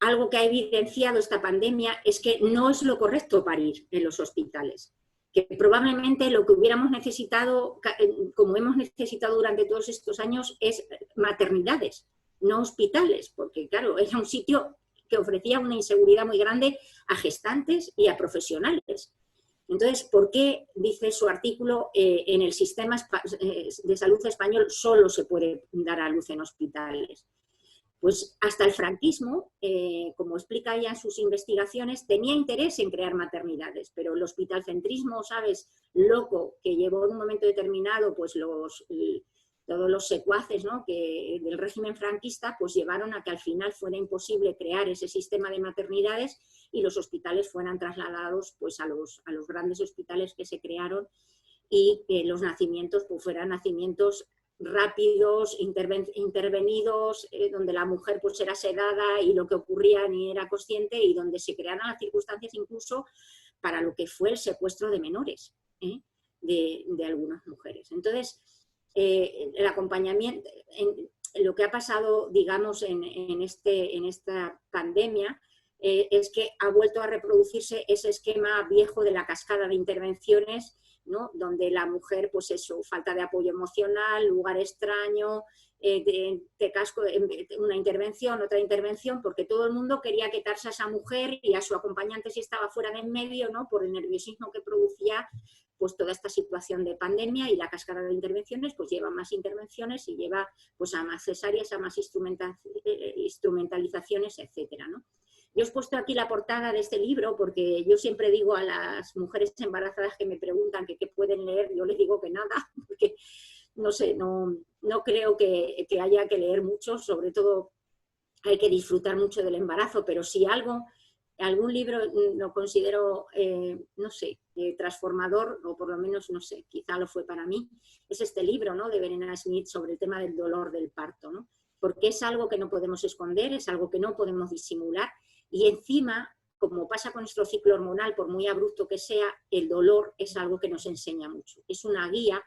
algo que ha evidenciado esta pandemia es que no es lo correcto parir en los hospitales, que probablemente lo que hubiéramos necesitado, como hemos necesitado durante todos estos años, es maternidades, no hospitales, porque claro, era un sitio que ofrecía una inseguridad muy grande a gestantes y a profesionales. Entonces, ¿por qué, dice su artículo, en el sistema de salud español solo se puede dar a luz en hospitales? Pues hasta el franquismo, como explica ella en sus investigaciones, tenía interés en crear maternidades, pero el hospitalcentrismo, ¿sabes?, loco, que llevó en un momento determinado pues todos los secuaces, ¿no?, del régimen franquista, pues llevaron a que al final fuera imposible crear ese sistema de maternidades y los hospitales fueran trasladados pues a los grandes hospitales que se crearon y los nacimientos pues fueran nacimientos rápidos, intervenidos, donde la mujer pues era sedada y lo que ocurría ni era consciente y donde se crearan las circunstancias incluso para lo que fue el secuestro de menores de algunas mujeres. Entonces, el acompañamiento, lo que ha pasado, digamos, en esta pandemia, es que ha vuelto a reproducirse ese esquema viejo de la cascada de intervenciones, ¿no?, donde la mujer, pues eso, falta de apoyo emocional, lugar extraño, te casco una intervención, otra intervención, porque todo el mundo quería quitarse a esa mujer y a su acompañante si estaba fuera de en medio, ¿no?, por el nerviosismo que producía pues toda esta situación de pandemia, y la cascada de intervenciones pues lleva más intervenciones y lleva pues a más cesáreas, a más instrumentalizaciones, etcétera, ¿no? Yo os he puesto aquí la portada de este libro porque yo siempre digo a las mujeres embarazadas que me preguntan que qué pueden leer, yo les digo que nada, porque no sé, no creo que haya que leer mucho, sobre todo hay que disfrutar mucho del embarazo, pero si algún libro lo considero, no sé, transformador, o por lo menos, no sé, quizá lo fue para mí, es este libro, ¿no?, de Verena Smith sobre el tema del dolor del parto, ¿no?, porque es algo que no podemos esconder, es algo que no podemos disimular. Y encima, como pasa con nuestro ciclo hormonal, por muy abrupto que sea, el dolor es algo que nos enseña mucho. Es una guía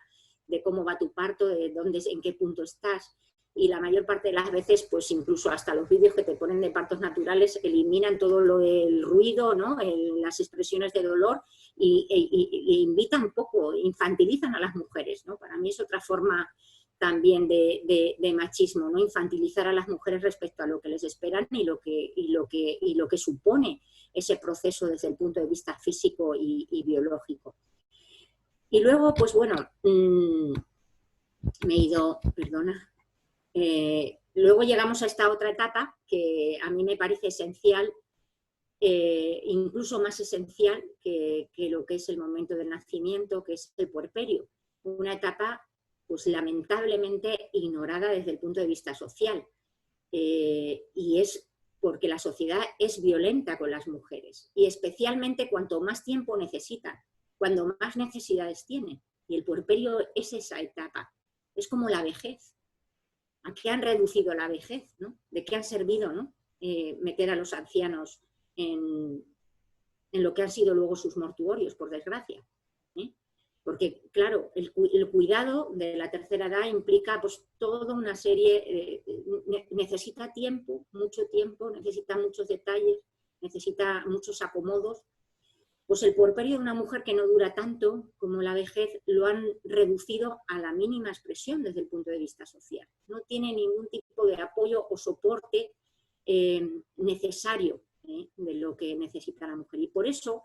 de cómo va tu parto, de dónde, en qué punto estás. Y la mayor parte de las veces, pues incluso hasta los vídeos que te ponen de partos naturales eliminan todo lo del ruido, ¿no?, las expresiones de dolor y invitan un poco, infantilizan a las mujeres, ¿no? Para mí es otra forma también de machismo, ¿no?, infantilizar a las mujeres respecto a lo que les esperan y lo que supone ese proceso desde el punto de vista físico y biológico. Y luego, pues bueno, me he ido, perdona. Luego llegamos a esta otra etapa que a mí me parece esencial, incluso más esencial que lo que es el momento del nacimiento, que es el puerperio. Una etapa pues lamentablemente ignorada desde el punto de vista social, y es porque la sociedad es violenta con las mujeres, y especialmente cuanto más tiempo necesitan, cuando más necesidades tienen, y el puerperio es esa etapa, es como la vejez. ¿A qué han reducido la vejez, ¿no? ¿De qué han servido, ¿no?, meter a los ancianos en lo que han sido luego sus mortuorios, por desgracia? Porque, claro, el cuidado de la tercera edad implica pues toda una serie, necesita tiempo, mucho tiempo, necesita muchos detalles, necesita muchos acomodos, pues el puerperio de una mujer que no dura tanto como la vejez lo han reducido a la mínima expresión desde el punto de vista social. No tiene ningún tipo de apoyo o soporte necesario de lo que necesita la mujer. Y por eso,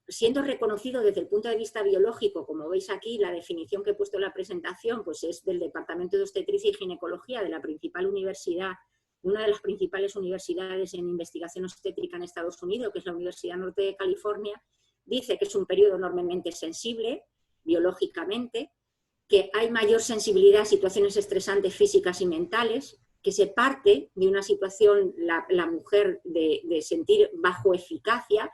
siendo reconocido desde el punto de vista biológico, como veis aquí, la definición que he puesto en la presentación pues es del Departamento de Obstetricia y Ginecología de la principal universidad, una de las principales universidades en investigación obstétrica en Estados Unidos, que es la Universidad Norte de California, dice que es un periodo enormemente sensible, biológicamente, que hay mayor sensibilidad a situaciones estresantes físicas y mentales, que se parte de una situación, la mujer, de sentir bajo eficacia,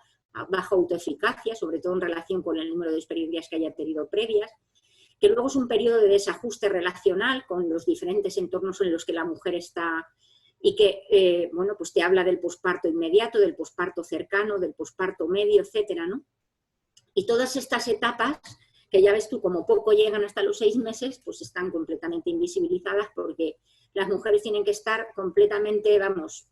bajo autoeficacia, sobre todo en relación con el número de experiencias que haya tenido previas, que luego es un periodo de desajuste relacional con los diferentes entornos en los que la mujer está, y que, bueno, pues te habla del posparto inmediato, del posparto cercano, del posparto medio, etcétera, ¿no? Y todas estas etapas, que ya ves tú, como poco llegan hasta los 6 meses, pues están completamente invisibilizadas porque las mujeres tienen que estar completamente, vamos,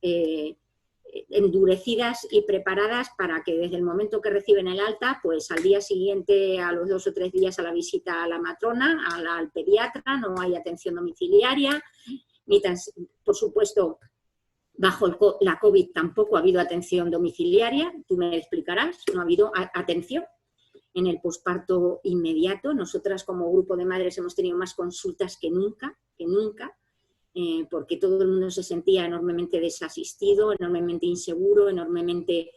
endurecidas y preparadas para que desde el momento que reciben el alta, pues al día siguiente, a los 2 o 3 días a la visita a la matrona, al pediatra, no hay atención domiciliaria, ni tan, por supuesto, bajo la COVID tampoco ha habido atención domiciliaria, tú me explicarás, no ha habido atención en el posparto inmediato. Nosotras como grupo de madres hemos tenido más consultas que nunca, porque todo el mundo se sentía enormemente desasistido, enormemente inseguro, enormemente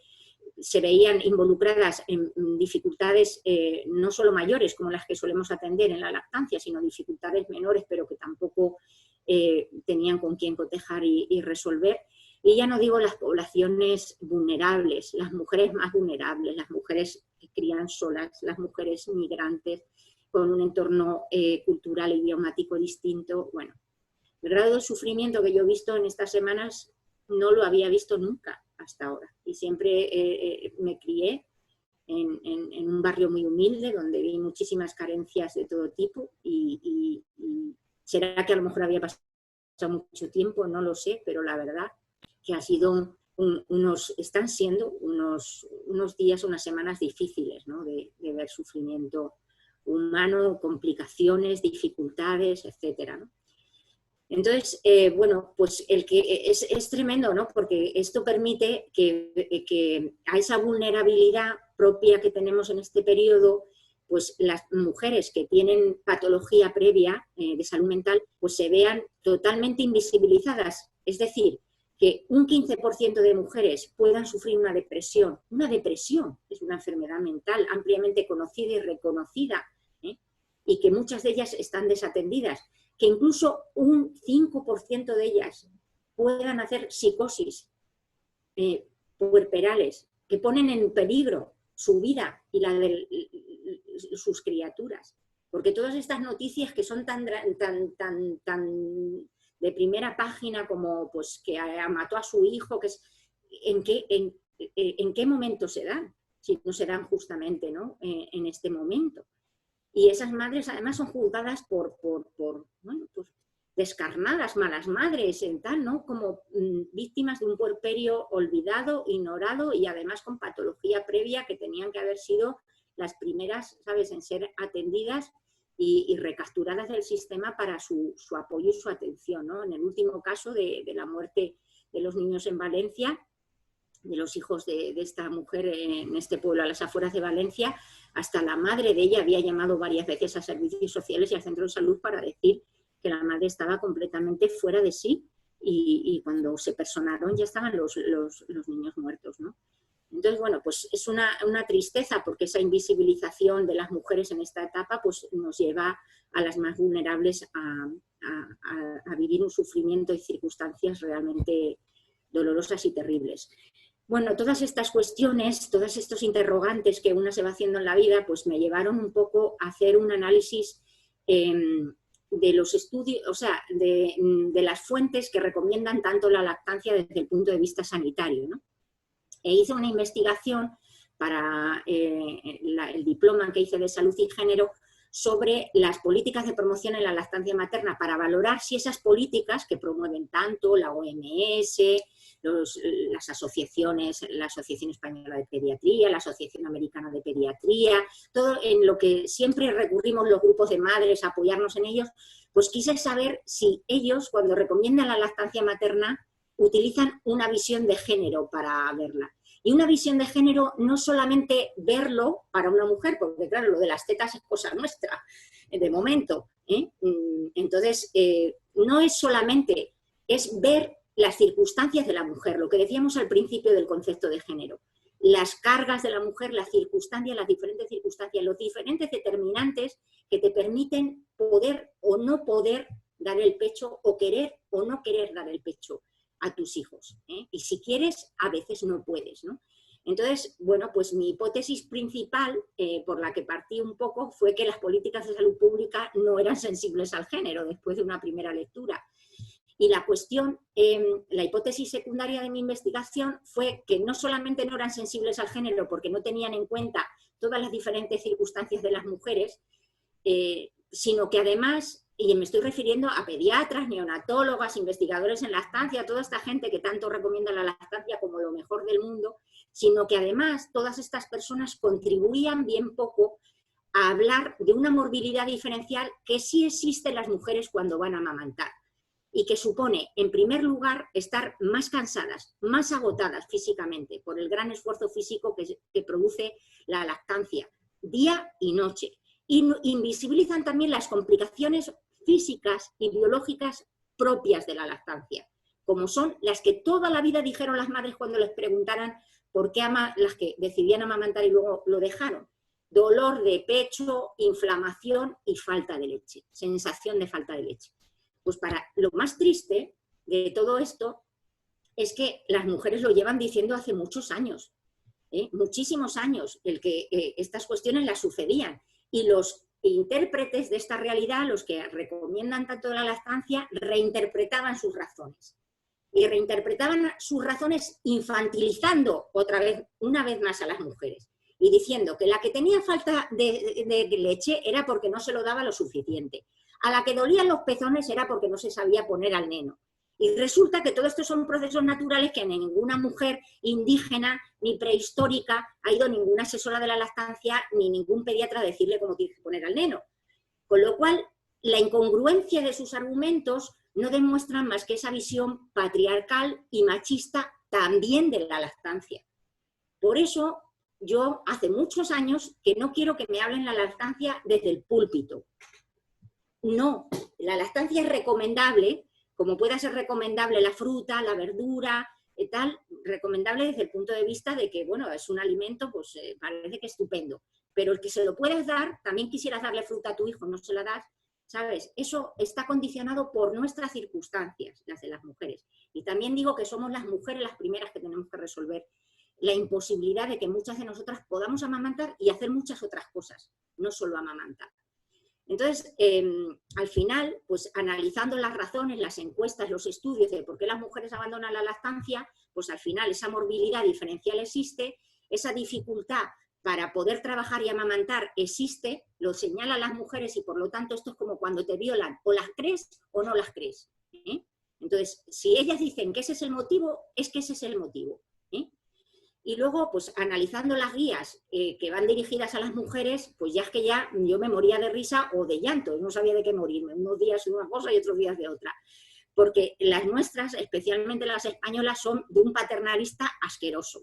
se veían involucradas en dificultades no solo mayores como las que solemos atender en la lactancia, sino dificultades menores, pero que tampoco tenían con quién cotejar y resolver. Y ya no digo las poblaciones vulnerables, las mujeres más vulnerables, las mujeres que crían solas, las mujeres migrantes con un entorno cultural e idiomático distinto. Bueno, el grado de sufrimiento que yo he visto en estas semanas no lo había visto nunca hasta ahora. Y siempre me crié en un barrio muy humilde, donde vi muchísimas carencias de todo tipo y será que a lo mejor había pasado mucho tiempo, no lo sé, pero la verdad que ha sido están siendo unos días, unas semanas difíciles, ¿no? de ver sufrimiento humano, complicaciones, dificultades, etcétera, ¿no? Entonces, bueno, pues es tremendo, ¿no? Porque esto permite que a esa vulnerabilidad propia que tenemos en este periodo, pues las mujeres que tienen patología previa de salud mental, pues se vean totalmente invisibilizadas. Es decir, que un 15% de mujeres puedan sufrir una depresión. Una depresión es una enfermedad mental ampliamente conocida y reconocida, y que muchas de ellas están desatendidas. Que incluso un 5% de ellas puedan hacer psicosis puerperales, que ponen en peligro su vida y la de sus criaturas. Porque todas estas noticias que son tan de primera página como pues, que mató a su hijo, que es, ¿en qué momento se dan? Si no se dan justamente, ¿no? En este momento. Y esas madres además son juzgadas por bueno, pues descarnadas, malas madres, en tal, ¿no? Como víctimas de un puerperio olvidado, ignorado y además con patología previa que tenían que haber sido las primeras, ¿sabes?, en ser atendidas y recapturadas del sistema para su apoyo y su atención, ¿no? En el último caso de la muerte de los niños en Valencia, de los hijos de esta mujer en este pueblo a las afueras de Valencia, hasta la madre de ella había llamado varias veces a servicios sociales y al centro de salud para decir que la madre estaba completamente fuera de sí y cuando se personaron ya estaban los niños muertos, ¿no? Entonces, bueno, pues es una tristeza porque esa invisibilización de las mujeres en esta etapa pues nos lleva a las más vulnerables a vivir un sufrimiento y circunstancias realmente dolorosas y terribles. Bueno, todas estas cuestiones, todos estos interrogantes que una se va haciendo en la vida, pues me llevaron un poco a hacer un análisis de los estudios, o sea, de las fuentes que recomiendan tanto la lactancia desde el punto de vista sanitario, ¿no? E hice una investigación para el diploma que hice de salud y género sobre las políticas de promoción en la lactancia materna para valorar si esas políticas que promueven tanto la OMS, las asociaciones, la Asociación Española de Pediatría, la Asociación Americana de Pediatría, todo en lo que siempre recurrimos los grupos de madres a apoyarnos en ellos, pues quise saber si ellos, cuando recomiendan la lactancia materna, utilizan una visión de género para verla. Y una visión de género no solamente verlo para una mujer, porque claro, lo de las tetas es cosa nuestra, de momento, ¿eh? Entonces, no es solamente, es ver las circunstancias de la mujer, lo que decíamos al principio del concepto de género, las cargas de la mujer, las circunstancias, las diferentes circunstancias, los diferentes determinantes que te permiten poder o no poder dar el pecho, o querer o no querer dar el pecho a tus hijos, ¿eh? Y si quieres, a veces no puedes, ¿no? Entonces, bueno, pues mi hipótesis principal, por la que partí un poco, fue que las políticas de salud pública no eran sensibles al género, después de una primera lectura. Y la cuestión, la hipótesis secundaria de mi investigación fue que no solamente no eran sensibles al género porque no tenían en cuenta todas las diferentes circunstancias de las mujeres, sino que además, y me estoy refiriendo a pediatras, neonatólogas, investigadores en lactancia, toda esta gente que tanto recomienda la lactancia como lo mejor del mundo, sino que además todas estas personas contribuían bien poco a hablar de una morbilidad diferencial que sí existe en las mujeres cuando van a amamantar, y que supone, en primer lugar, estar más cansadas, más agotadas físicamente por el gran esfuerzo físico que produce la lactancia, día y noche. Y invisibilizan también las complicaciones físicas y biológicas propias de la lactancia, como son las que toda la vida dijeron las madres cuando les preguntaran por qué las que decidían amamantar y luego lo dejaron. Dolor de pecho, inflamación y falta de leche, sensación de falta de leche. Pues lo más triste de todo esto es que las mujeres lo llevan diciendo hace muchos años, muchísimos años, el que estas cuestiones las sucedían. Y los intérpretes de esta realidad, los que recomiendan tanto la lactancia, reinterpretaban sus razones. Y reinterpretaban sus razones infantilizando una vez más a las mujeres. Y diciendo que la que tenía falta de leche era porque no se lo daba lo suficiente. A la que dolían los pezones era porque no se sabía poner al neno. Y resulta que todo esto son procesos naturales que ninguna mujer indígena ni prehistórica ha ido ninguna asesora de la lactancia ni ningún pediatra a decirle cómo tiene que poner al neno. Con lo cual, la incongruencia de sus argumentos no demuestra más que esa visión patriarcal y machista también de la lactancia. Por eso, yo hace muchos años que no quiero que me hablen la lactancia desde el púlpito. No, la lactancia es recomendable, como pueda ser recomendable la fruta, la verdura, tal, recomendable desde el punto de vista de que, bueno, es un alimento, pues parece que estupendo. Pero el que se lo puedes dar, también quisieras darle fruta a tu hijo, no se la das, ¿sabes? Eso está condicionado por nuestras circunstancias, las de las mujeres. Y también digo que somos las mujeres las primeras que tenemos que resolver la imposibilidad de que muchas de nosotras podamos amamantar y hacer muchas otras cosas, no solo amamantar. Entonces, al final, pues analizando las razones, las encuestas, los estudios de por qué las mujeres abandonan la lactancia, pues al final esa morbilidad diferencial existe, esa dificultad para poder trabajar y amamantar existe, lo señalan las mujeres y por lo tanto esto es como cuando te violan, o las crees o no las crees, ¿eh? Entonces, si ellas dicen que ese es el motivo, es que ese es el motivo, ¿eh? Y luego, pues analizando las guías que van dirigidas a las mujeres, pues ya es que ya yo me moría de risa o de llanto, no sabía de qué morirme, unos días de una cosa y otros días de otra. Porque las nuestras, especialmente las españolas, son de un paternalista asqueroso.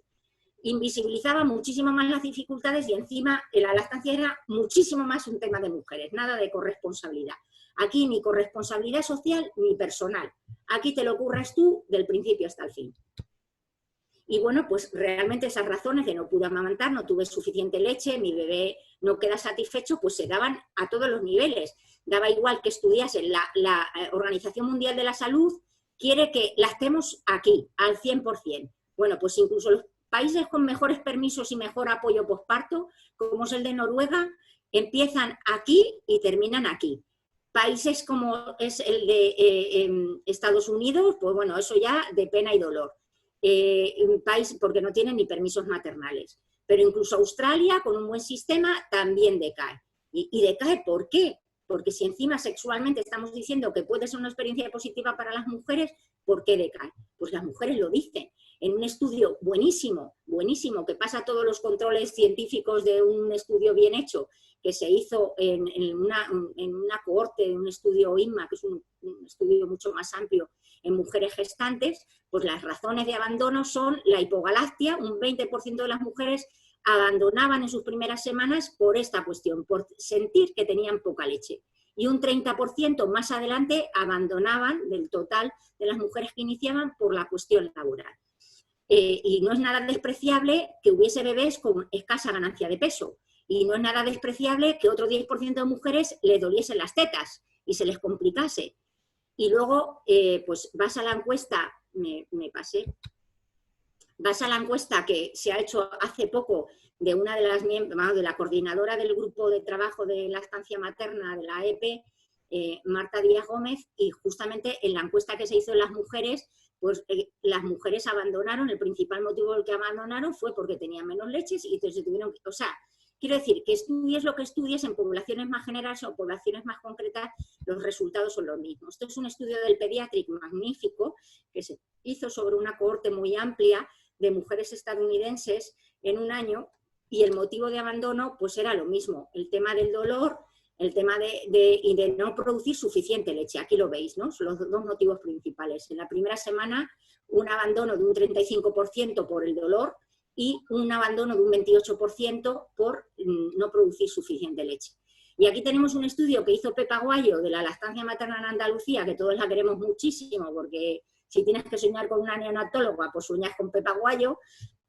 Invisibilizaba muchísimo más las dificultades y encima la lactancia era muchísimo más un tema de mujeres, nada de corresponsabilidad. Aquí ni corresponsabilidad social ni personal. Aquí te lo curras tú del principio hasta el fin. Y bueno, pues realmente esas razones de no pude amamantar, no tuve suficiente leche, mi bebé no queda satisfecho, pues se daban a todos los niveles. Daba igual que estudiasen, la Organización Mundial de la Salud quiere que lactemos aquí, al 100%. Bueno, pues incluso los países con mejores permisos y mejor apoyo posparto, como es el de Noruega, empiezan aquí y terminan aquí. Países como es el de Estados Unidos, pues bueno, eso ya de pena y dolor. Un país porque no tienen ni permisos maternales. Pero incluso Australia, con un buen sistema, también decae. ¿Y decae por qué? Porque si encima sexualmente estamos diciendo que puede ser una experiencia positiva para las mujeres, ¿por qué decae? Pues las mujeres lo dicen. En un estudio buenísimo, buenísimo, que pasa todos los controles científicos de un estudio bien hecho, que se hizo en una cohorte, en un estudio INMA, que es un estudio mucho más amplio, en mujeres gestantes, pues las razones de abandono son la hipogalactia. Un 20% de las mujeres abandonaban en sus primeras semanas por esta cuestión, por sentir que tenían poca leche. Y un 30% más adelante abandonaban del total de las mujeres que iniciaban por la cuestión laboral. Y no es nada despreciable que hubiese bebés con escasa ganancia de peso. Y no es nada despreciable que otro 10% de mujeres les doliesen las tetas y se les complicase. Y luego, pues vas a la encuesta, vas a la encuesta que se ha hecho hace poco de una de las miembros, de la coordinadora del grupo de trabajo de lactancia materna de la AEP, Marta Díaz Gómez, y justamente en la encuesta que se hizo en las mujeres, pues las mujeres abandonaron, el principal motivo por el que abandonaron fue porque tenían menos leches y entonces tuvieron que, o sea, quiero decir, que estudies lo que estudies en poblaciones más generales o poblaciones más concretas, los resultados son los mismos. Esto es un estudio del Pediatric magnífico que se hizo sobre una cohorte muy amplia de mujeres estadounidenses en un año, y el motivo de abandono pues era lo mismo, el tema del dolor, el tema de no producir suficiente leche. Aquí lo veis, ¿no? Son los dos motivos principales. En la primera semana, un abandono de un 35% por el dolor y un abandono de un 28% por no producir suficiente leche. Y aquí tenemos un estudio que hizo Pepa Guayo de la lactancia materna en Andalucía, que todos la queremos muchísimo, porque si tienes que soñar con una neonatóloga, pues sueñas con Pepa Guayo,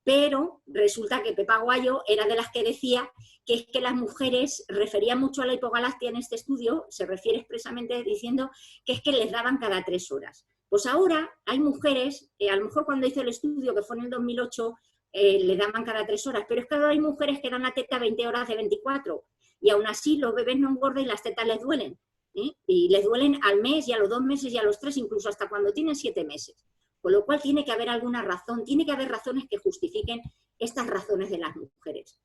pero resulta que Pepa Guayo era de las que decía que es que las mujeres, refería mucho a la hipogalactia en este estudio, se refiere expresamente diciendo que es que les daban cada 3 horas. Pues ahora hay mujeres, a lo mejor cuando hizo el estudio, que fue en el 2008, le daban cada 3 horas, pero es que ahora hay mujeres que dan la teta 20 horas de 24, y aún así los bebés no engordan y las tetas les duelen, ¿eh? Y les duelen al mes y a los 2 meses y a los 3, incluso hasta cuando tienen 7 meses. Con lo cual tiene que haber alguna razón, tiene que haber razones que justifiquen estas razones de las mujeres.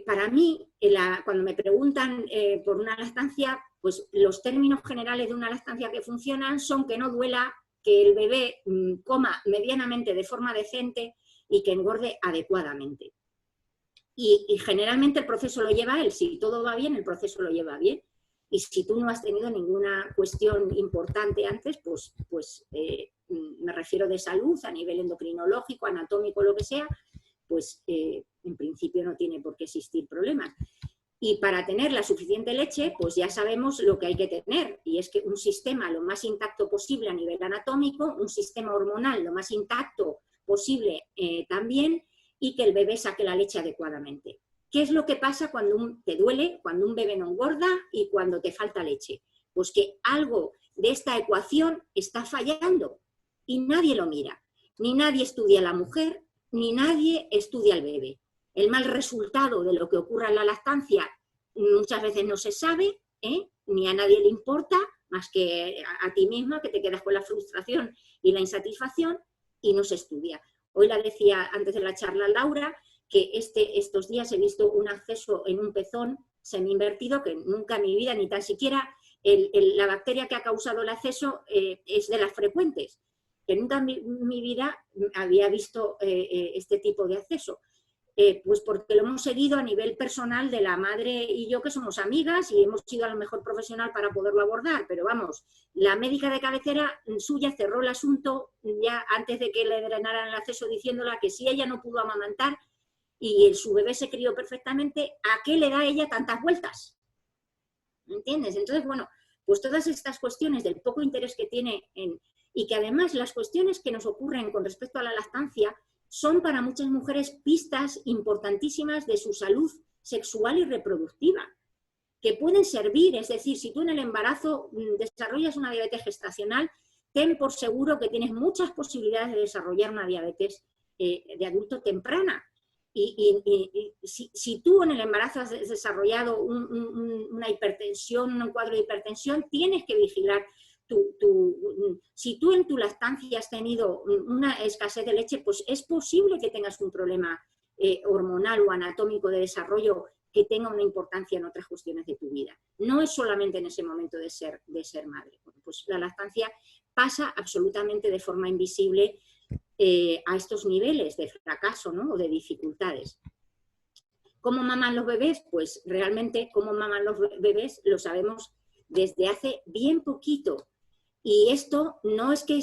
Para mí, cuando me preguntan por una lactancia, pues los términos generales de una lactancia que funcionan son que no duela, que el bebé coma medianamente de forma decente y que engorde adecuadamente. Y generalmente el proceso lo lleva él. Si todo va bien, el proceso lo lleva bien. Y si tú no has tenido ninguna cuestión importante antes, pues me refiero de salud, a nivel endocrinológico, anatómico, lo que sea, pues en principio no tiene por qué existir problemas. Y para tener la suficiente leche, pues ya sabemos lo que hay que tener, y es que un sistema lo más intacto posible a nivel anatómico, un sistema hormonal lo más intacto posible también, y que el bebé saque la leche adecuadamente. ¿Qué es lo que pasa cuando te duele, cuando un bebé no engorda y cuando te falta leche? Pues que algo de esta ecuación está fallando y nadie lo mira. Ni nadie estudia a la mujer, ni nadie estudia al bebé. El mal resultado de lo que ocurra en la lactancia muchas veces no se sabe, ni a nadie le importa, más que a ti misma, que te quedas con la frustración y la insatisfacción, y no se estudia. Hoy la decía antes de la charla Laura, que estos días he visto un acceso en un pezón semi-invertido que nunca en mi vida, ni tan siquiera la bacteria que ha causado el acceso es de las frecuentes, que nunca en mi vida había visto este tipo de acceso. Pues porque lo hemos seguido a nivel personal de la madre y yo, que somos amigas, y hemos ido a lo mejor profesional para poderlo abordar, pero vamos, la médica de cabecera suya cerró el asunto ya antes de que le drenaran el acceso, diciéndola que si ella no pudo amamantar y su bebé se crió perfectamente, ¿a qué le da ella tantas vueltas? ¿Me entiendes? Entonces, bueno, pues todas estas cuestiones del poco interés que tiene y que además las cuestiones que nos ocurren con respecto a la lactancia son para muchas mujeres pistas importantísimas de su salud sexual y reproductiva, que pueden servir. Es decir, si tú en el embarazo desarrollas una diabetes gestacional, ten por seguro que tienes muchas posibilidades de desarrollar una diabetes de adulto temprana. Y si tú en el embarazo has desarrollado una hipertensión, un cuadro de hipertensión, tienes que vigilar. Si tú en tu lactancia has tenido una escasez de leche, pues es posible que tengas un problema hormonal o anatómico de desarrollo que tenga una importancia en otras cuestiones de tu vida. No es solamente en ese momento de ser madre. Bueno, pues la lactancia pasa absolutamente de forma invisible a estos niveles de fracaso, ¿no? O de dificultades. ¿Cómo maman los bebés? Pues realmente cómo maman los bebés lo sabemos desde hace bien poquito. Y esto no es que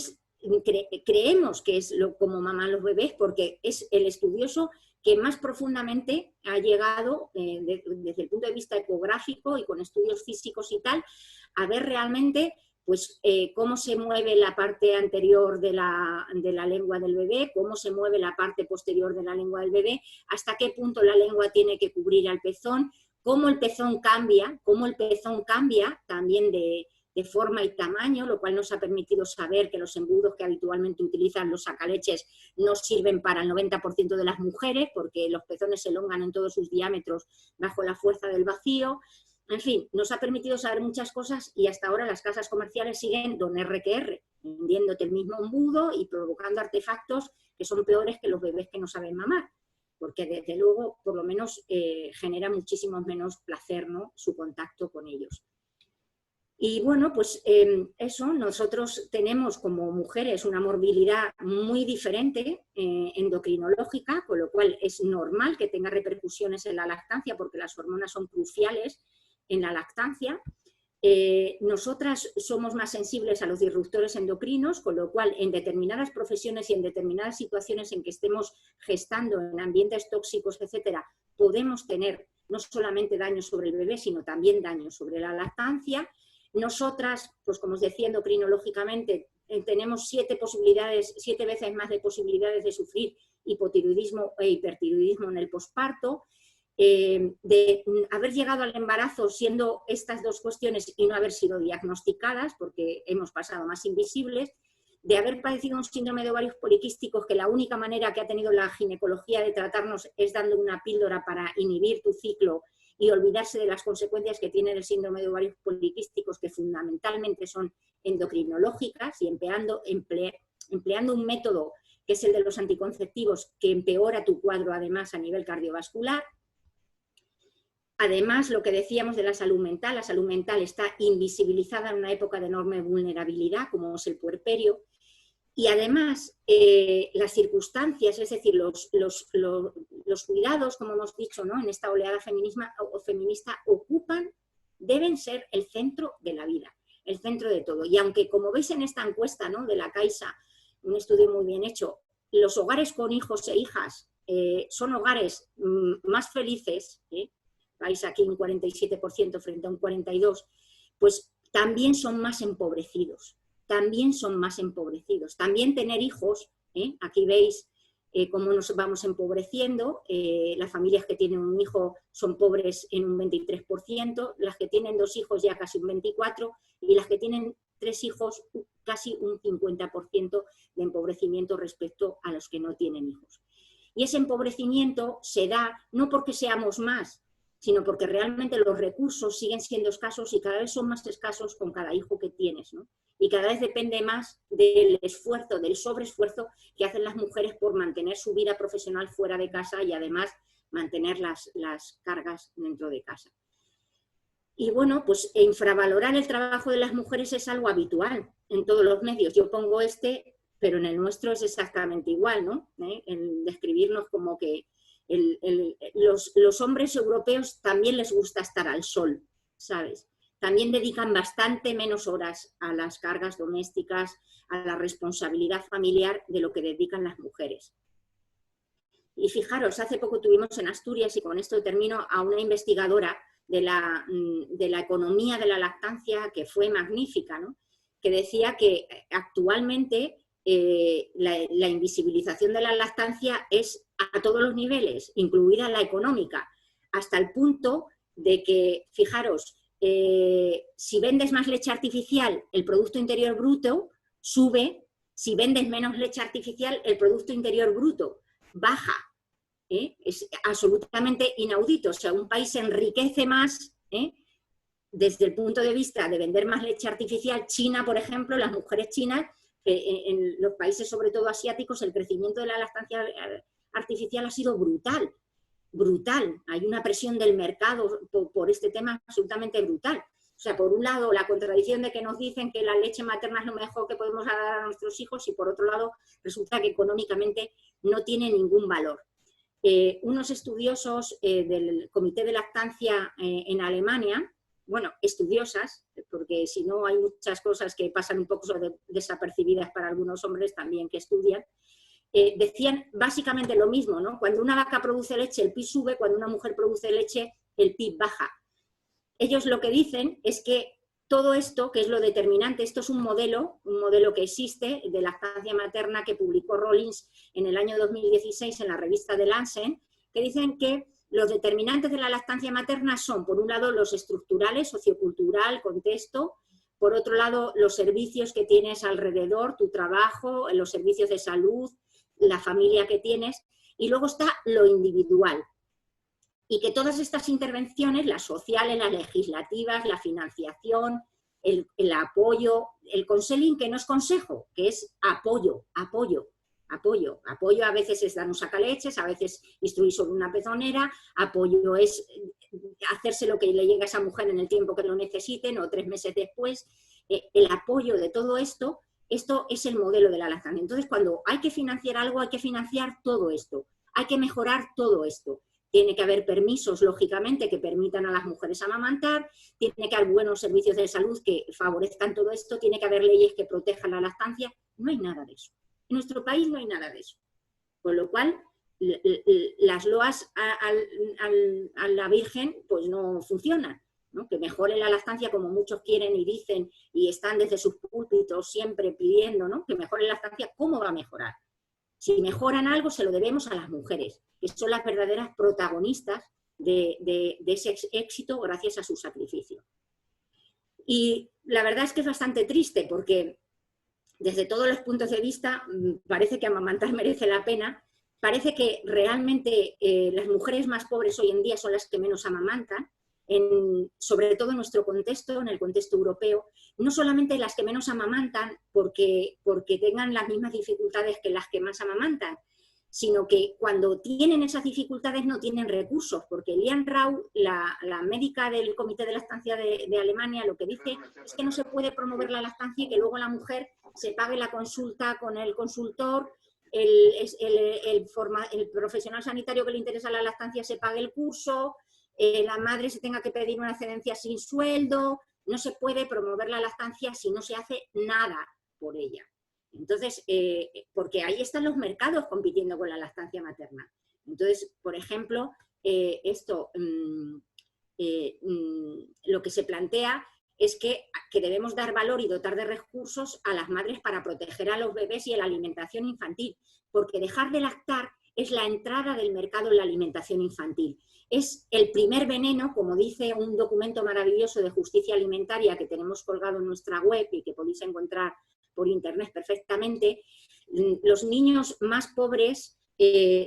creemos que es como maman los bebés, porque es el estudioso que más profundamente ha llegado, desde el punto de vista ecográfico y con estudios físicos y tal, a ver realmente pues, cómo se mueve la parte anterior de la lengua del bebé, cómo se mueve la parte posterior de la lengua del bebé, hasta qué punto la lengua tiene que cubrir al pezón, cómo el pezón cambia también de forma y tamaño, lo cual nos ha permitido saber que los embudos que habitualmente utilizan los sacaleches no sirven para el 90% de las mujeres, porque los pezones se elongan en todos sus diámetros bajo la fuerza del vacío. En fin, nos ha permitido saber muchas cosas y hasta ahora las casas comerciales siguen don R que R, vendiéndote el mismo embudo y provocando artefactos que son peores que los bebés que no saben mamar, porque desde luego, por lo menos, genera muchísimo menos placer, ¿no?, su contacto con ellos. Y bueno, pues eso, nosotros tenemos como mujeres una morbilidad muy diferente endocrinológica, con lo cual es normal que tenga repercusiones en la lactancia porque las hormonas son cruciales en la lactancia. Nosotras somos más sensibles a los disruptores endocrinos, con lo cual en determinadas profesiones y en determinadas situaciones en que estemos gestando en ambientes tóxicos, etcétera, podemos tener no solamente daños sobre el bebé, sino también daños sobre la lactancia. Nosotras, pues como os decía, endocrinológicamente tenemos 7 veces más de posibilidades de sufrir hipotiroidismo e hipertiroidismo en el posparto, de haber llegado al embarazo siendo estas dos cuestiones y no haber sido diagnosticadas, porque hemos pasado más invisibles, de haber padecido un síndrome de ovarios poliquísticos, que la única manera que ha tenido la ginecología de tratarnos es dando una píldora para inhibir tu ciclo y olvidarse de las consecuencias que tiene el síndrome de ovarios poliquísticos, que fundamentalmente son endocrinológicas, y empleando un método que es el de los anticonceptivos, que empeora tu cuadro además a nivel cardiovascular. Además, lo que decíamos de la salud mental está invisibilizada en una época de enorme vulnerabilidad, como es el puerperio. Y además, las circunstancias, es decir, los cuidados, como hemos dicho, ¿no?, en esta oleada feminista, deben ser el centro de la vida, el centro de todo. Y aunque, como veis en esta encuesta, ¿no?, de la Caixa, un estudio muy bien hecho, los hogares con hijos e hijas son hogares más felices, vais aquí un 47% frente a un 42%, pues también son más empobrecidos. También tener hijos, aquí veis cómo nos vamos empobreciendo, las familias que tienen un hijo son pobres en un 23%, las que tienen 2 hijos ya casi un 24%, y las que tienen 3 hijos casi un 50% de empobrecimiento respecto a los que no tienen hijos. Y ese empobrecimiento se da no porque seamos más, sino porque realmente los recursos siguen siendo escasos y cada vez son más escasos con cada hijo que tienes, ¿no? Y cada vez depende más del esfuerzo, del sobreesfuerzo que hacen las mujeres por mantener su vida profesional fuera de casa y además mantener las cargas dentro de casa. Y bueno, pues infravalorar el trabajo de las mujeres es algo habitual en todos los medios. Yo pongo pero en el nuestro es exactamente igual, ¿no? En describirnos como que los hombres europeos también les gusta estar al sol, ¿sabes? También dedican bastante menos horas a las cargas domésticas, a la responsabilidad familiar de lo que dedican las mujeres. Y fijaros, hace poco tuvimos en Asturias, y con esto termino, a una investigadora de la economía de la lactancia que fue magnífica, ¿no?, que decía que actualmente la invisibilización de la lactancia es a todos los niveles, incluida la económica, hasta el punto de que, fijaros, si vendes más leche artificial, el Producto Interior Bruto sube; si vendes menos leche artificial, el Producto Interior Bruto baja. Es absolutamente inaudito. O sea, un país se enriquece más desde el punto de vista de vender más leche artificial. China, por ejemplo, las mujeres chinas, en los países sobre todo asiáticos, el crecimiento de la lactancia artificial ha sido brutal. brutal, hay una presión del mercado por este tema absolutamente brutal. O sea, por un lado, la contradicción de que nos dicen que la leche materna es lo mejor que podemos dar a nuestros hijos y por otro lado, resulta que económicamente no tiene ningún valor. Unos estudiosos del Comité de Lactancia en Alemania, bueno, estudiosas, porque si no hay muchas cosas que pasan un poco desapercibidas para algunos hombres también que estudian, decían básicamente lo mismo, ¿no? Cuando una vaca produce leche, el PIB sube, cuando una mujer produce leche, el PIB baja. Ellos lo que dicen es que todo esto, que es lo determinante, esto es un modelo que existe de lactancia materna que publicó Rollins en el año 2016 en la revista The Lancet, que dicen que los determinantes de la lactancia materna son, por un lado, los estructurales, sociocultural, contexto, por otro lado, los servicios que tienes alrededor, tu trabajo, los servicios de salud, la familia que tienes, y luego está lo individual. Y que todas estas intervenciones, las sociales, las legislativas, la financiación, el apoyo, el counseling, que no es consejo, que es apoyo, a veces es dar un sacaleches, a veces instruir sobre una pezonera, apoyo es hacerse lo que le llegue a esa mujer en el tiempo que lo necesiten o 3 meses después, el apoyo de todo esto, esto es el modelo de la lactancia. Entonces, cuando hay que financiar algo, hay que financiar todo esto, hay que mejorar todo esto. Tiene que haber permisos, lógicamente, que permitan a las mujeres amamantar, tiene que haber buenos servicios de salud que favorezcan todo esto, tiene que haber leyes que protejan la lactancia. No hay nada de eso. En nuestro país no hay nada de eso. Con lo cual, las loas a la Virgen pues no funcionan, ¿no? Que mejore la lactancia como muchos quieren y dicen y están desde sus púlpitos siempre pidiendo, ¿no? Que mejore la lactancia. ¿Cómo va a mejorar? Si mejoran algo, se lo debemos a las mujeres, que son las verdaderas protagonistas de ese éxito gracias a su sacrificio. Y la verdad es que es bastante triste porque desde todos los puntos de vista parece que amamantar merece la pena, parece que realmente las mujeres más pobres hoy en día son las que menos amamantan, sobre todo en nuestro contexto, en el contexto europeo, no solamente las que menos amamantan porque tengan las mismas dificultades que las que más amamantan, sino que cuando tienen esas dificultades no tienen recursos, porque Lian Rau, la médica del Comité de Lactancia de Alemania, lo que dice es que no se puede promover la lactancia y que luego la mujer se pague la consulta con el consultor, el profesional sanitario que le interesa la lactancia se pague el curso, la madre se tenga que pedir una excedencia sin sueldo. No se puede promover la lactancia si no se hace nada por ella. Entonces, porque ahí están los mercados compitiendo con la lactancia materna. Entonces, por ejemplo, lo que se plantea es que debemos dar valor y dotar de recursos a las madres para proteger a los bebés y a la alimentación infantil, porque dejar de lactar es la entrada del mercado en la alimentación infantil. Es el primer veneno, como dice un documento maravilloso de justicia alimentaria que tenemos colgado en nuestra web y que podéis encontrar por internet perfectamente. Los niños más pobres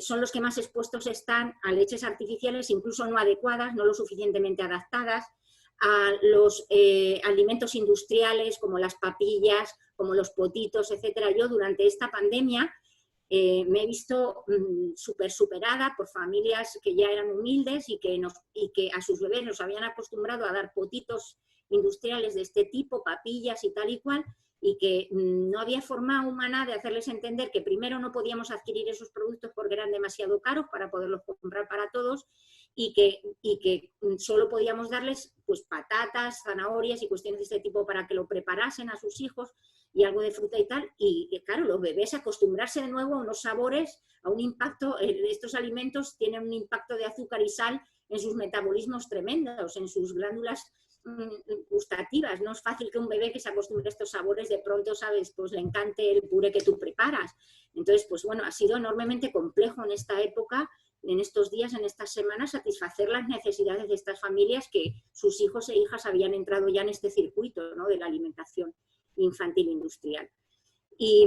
son los que más expuestos están a leches artificiales, incluso no adecuadas, no lo suficientemente adaptadas, a los alimentos industriales como las papillas, como los potitos, etcétera. Yo durante esta pandemia me he visto súper superada por familias que ya eran humildes y que a sus bebés los habían acostumbrado a dar potitos industriales de este tipo, papillas y tal y cual, y que no había forma humana de hacerles entender que primero no podíamos adquirir esos productos porque eran demasiado caros para poderlos comprar para todos y que solo podíamos darles pues patatas, zanahorias y cuestiones de este tipo para que lo preparasen a sus hijos y algo de fruta y tal, y claro, los bebés acostumbrarse de nuevo a unos sabores, a un impacto, estos alimentos tienen un impacto de azúcar y sal en sus metabolismos tremendos, en sus glándulas gustativas. No es fácil que un bebé que se acostumbre a estos sabores de pronto, ¿sabes?, pues le encante el puré que tú preparas. Entonces, pues bueno, ha sido enormemente complejo en esta época, en estos días, en estas semanas, satisfacer las necesidades de estas familias que sus hijos e hijas habían entrado ya en este circuito, ¿no?, de la alimentación infantil industrial. Y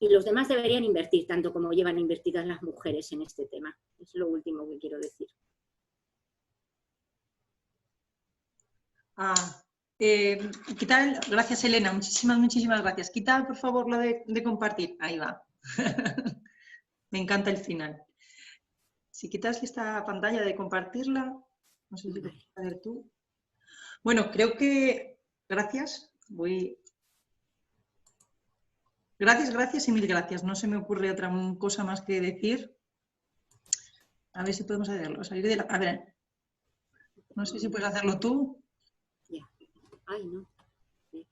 los demás deberían invertir tanto como llevan invertidas las mujeres en este tema. Es lo último que quiero decir. ¿Qué tal? Gracias, Elena. Muchísimas gracias. Quita, por favor, lo de compartir. Ahí va. Me encanta el final. Si quitas esta pantalla de compartirla, no sé si lo puedes hacer tú. Bueno, creo que... Gracias. Gracias y mil gracias. No se me ocurre otra cosa más que decir. A ver si podemos hacerlo. Salir de la... A ver, no sé si puedes hacerlo tú. Ya. Ay, no. Sí.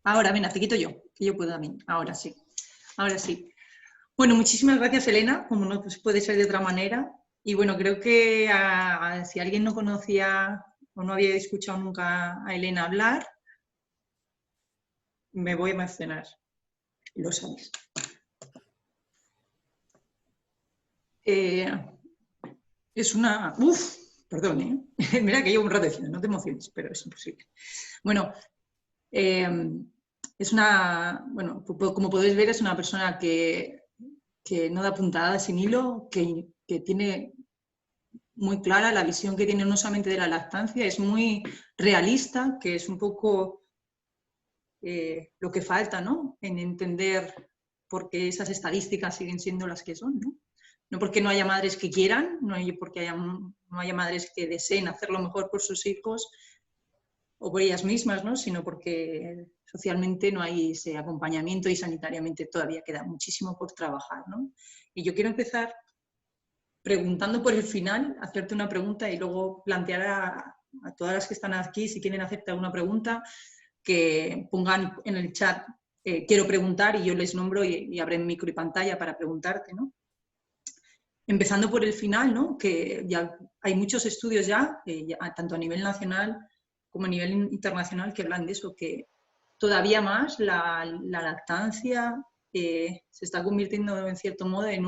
Ahora, venga, te quito yo, que yo puedo también. Ahora sí. Ahora sí. Bueno, muchísimas gracias, Elena, como no pues puede ser de otra manera. Y bueno, creo que si alguien no conocía o no había escuchado nunca a Elena hablar, me voy a emocionar. Lo sabes. Es una... Uf, perdón, ¿eh? Mira que llevo un rato diciendo, no te emociones, pero es imposible. Bueno, es una... Bueno, como podéis ver, es una persona que no da puntada sin hilo, que tiene muy clara la visión que tiene no solamente de la lactancia, es muy realista, que es un poco lo que falta, ¿no? En entender por qué esas estadísticas siguen siendo las que son, ¿no? No porque no haya madres que quieran, no porque no haya madres que deseen hacer lo mejor por sus hijos o por ellas mismas, ¿no? Sino porque socialmente no hay ese acompañamiento y sanitariamente todavía queda muchísimo por trabajar, ¿no? Y yo quiero empezar preguntando por el final, hacerte una pregunta y luego plantear a todas las que están aquí, si quieren hacerte alguna pregunta, que pongan en el chat quiero preguntar y yo les nombro y abren micro y pantalla para preguntarte, ¿no? Empezando por el final, ¿no? Que ya hay muchos estudios ya, tanto a nivel nacional como a nivel internacional, que hablan de eso, que todavía más la lactancia se está convirtiendo en cierto modo en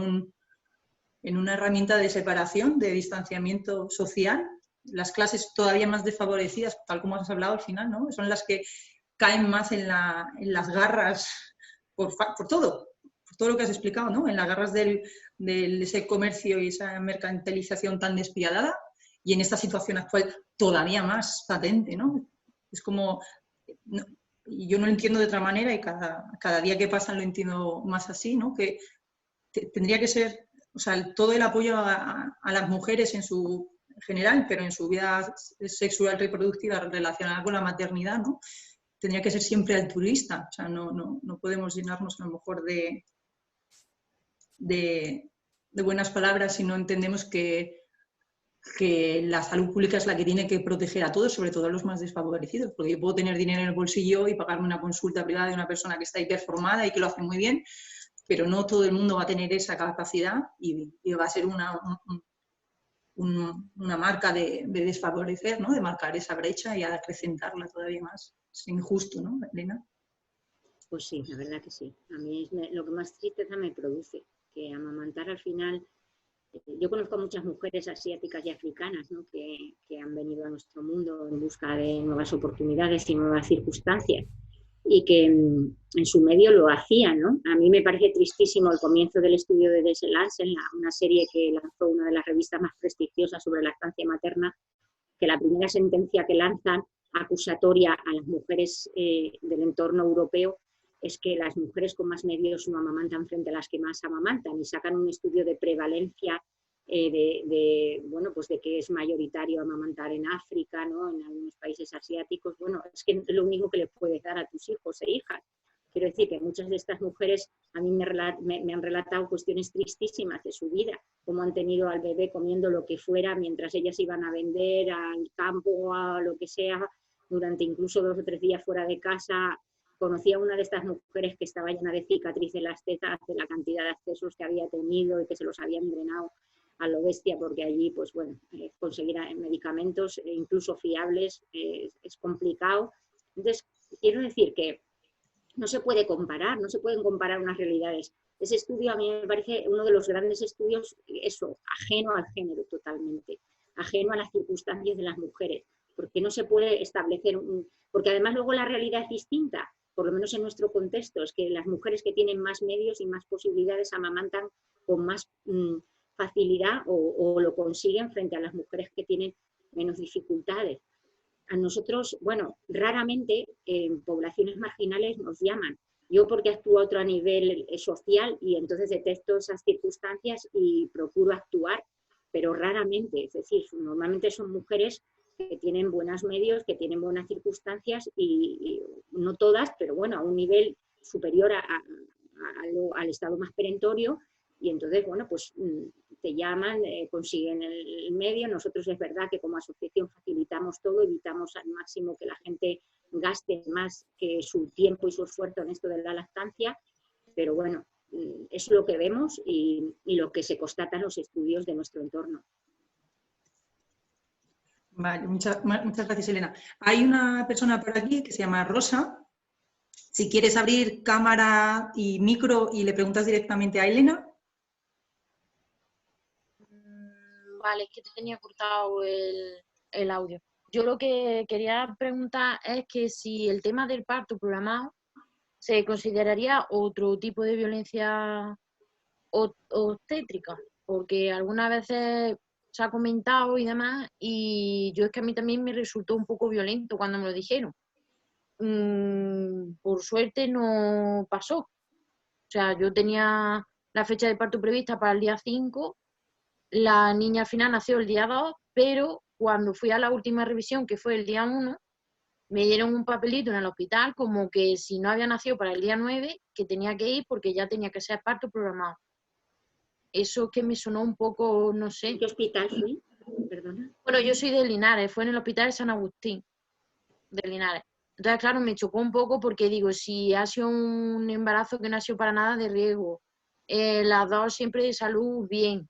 una herramienta de separación, de distanciamiento social. Las clases todavía más desfavorecidas, tal como has hablado al final, ¿no? Son las que caen más en las garras por todo lo que has explicado, ¿no? En las garras de ese comercio y esa mercantilización tan despiadada, y en esta situación actual todavía más patente, ¿no? Es como... yo no lo entiendo de otra manera y cada día que pasa lo entiendo más así, ¿no? Que tendría que ser... O sea, todo el apoyo a las mujeres en general, pero en su vida sexual reproductiva relacionada con la maternidad, ¿no? Tendría que ser siempre altruista. O sea, no podemos llenarnos a lo mejor de buenas palabras si no entendemos que la salud pública es la que tiene que proteger a todos, sobre todo a los más desfavorecidos, porque yo puedo tener dinero en el bolsillo y pagarme una consulta privada de una persona que está hiperformada y que lo hace muy bien, pero no todo el mundo va a tener esa capacidad y va a ser una marca de desfavorecer, ¿no? De marcar esa brecha y acrecentarla todavía más. Es injusto, ¿no, Elena? Pues sí, la verdad que sí. A mí lo que más tristeza me produce, que amamantar al final... Yo conozco a muchas mujeres asiáticas y africanas, ¿no? que han venido a nuestro mundo en busca de nuevas oportunidades y nuevas circunstancias, y que en su medio lo hacían, ¿no? A mí me parece tristísimo el comienzo del estudio de Deselance, una serie que lanzó una de las revistas más prestigiosas sobre lactancia materna, que la primera sentencia que lanzan acusatoria a las mujeres del entorno europeo es que las mujeres con más medios no amamantan frente a las que más amamantan, y sacan un estudio de prevalencia bueno, pues de que es mayoritario amamantar en África, ¿no? En algunos países asiáticos. Bueno, es que es lo único que le puedes dar a tus hijos e hijas. Quiero decir que muchas de estas mujeres a mí me han relatado cuestiones tristísimas de su vida, cómo han tenido al bebé comiendo lo que fuera mientras ellas iban a vender al campo o a lo que sea, durante incluso 2 o 3 días fuera de casa. Conocí a una de estas mujeres que estaba llena de cicatrices en las tetas de la cantidad de accesos que había tenido y que se los habían drenado a lo bestia, porque allí, pues bueno, conseguir medicamentos incluso fiables es complicado. Entonces, quiero decir que no se pueden comparar unas realidades. Ese estudio a mí me parece uno de los grandes estudios, eso, ajeno al género totalmente, ajeno a las circunstancias de las mujeres, porque no se puede establecer, porque además luego la realidad es distinta, por lo menos en nuestro contexto, es que las mujeres que tienen más medios y más posibilidades amamantan con más facilidad o lo consiguen frente a las mujeres que tienen menos dificultades. A nosotros, bueno, raramente en poblaciones marginales nos llaman. Yo porque actúo a otro nivel social y entonces detecto esas circunstancias y procuro actuar pero raramente, es decir, normalmente son mujeres que tienen buenos medios, que tienen buenas circunstancias y no todas, pero bueno, a un nivel superior al estado más perentorio, y entonces, bueno, pues te llaman, consiguen el medio. Nosotros es verdad que como asociación facilitamos todo, evitamos al máximo que la gente gaste más que su tiempo y su esfuerzo en esto de la lactancia, pero bueno, es lo que vemos y lo que se constata en los estudios de nuestro entorno. Vale, muchas gracias, Elena. Hay una persona por aquí que se llama Rosa. Si quieres abrir cámara y micro y le preguntas directamente a Elena. Vale, es que tenía cortado el audio. Yo lo que quería preguntar es que si el tema del parto programado se consideraría otro tipo de violencia obstétrica, porque algunas veces se ha comentado y demás, y yo es que a mí también me resultó un poco violento cuando me lo dijeron. Por suerte no pasó. O sea, yo tenía la fecha de parto prevista para el día 5, la niña al final nació el día 2, pero cuando fui a la última revisión, que fue el día 1, me dieron un papelito en el hospital como que si no había nacido para el día 9, que tenía que ir porque ya tenía que ser parto programado. Eso que me sonó un poco, no sé. ¿En qué hospital fui? Perdona. Bueno, yo soy de Linares, fue en el hospital de San Agustín, de Linares. Entonces, claro, me chocó un poco porque digo, si ha sido un embarazo que no ha sido para nada de riesgo, las dos siempre de salud bien,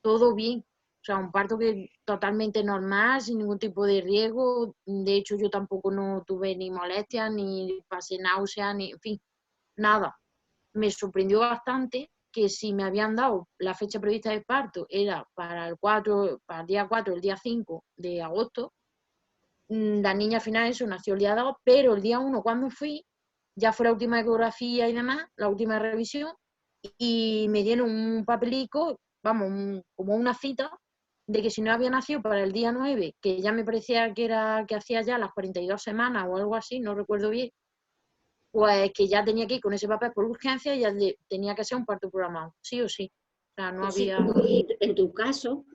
todo bien. O sea, un parto que totalmente normal, sin ningún tipo de riesgo. De hecho, yo tampoco no tuve ni molestias, ni pasé náuseas, ni, en fin, nada. Me sorprendió bastante que si me habían dado la fecha prevista de parto era para el día 4, el día 5 de agosto, la niña al final eso nació el día 2, pero el día 1 cuando fui, ya fue la última ecografía y demás, la última revisión, y me dieron un papelico, vamos, como una cita, de que si no había nacido para el día 9, que ya me parecía que hacía ya las 42 semanas o algo así, no recuerdo bien, pues que ya tenía que ir con ese papel por urgencia y ya tenía que ser un parto programado, sí o sí. O sea, no Sí, había... en tu caso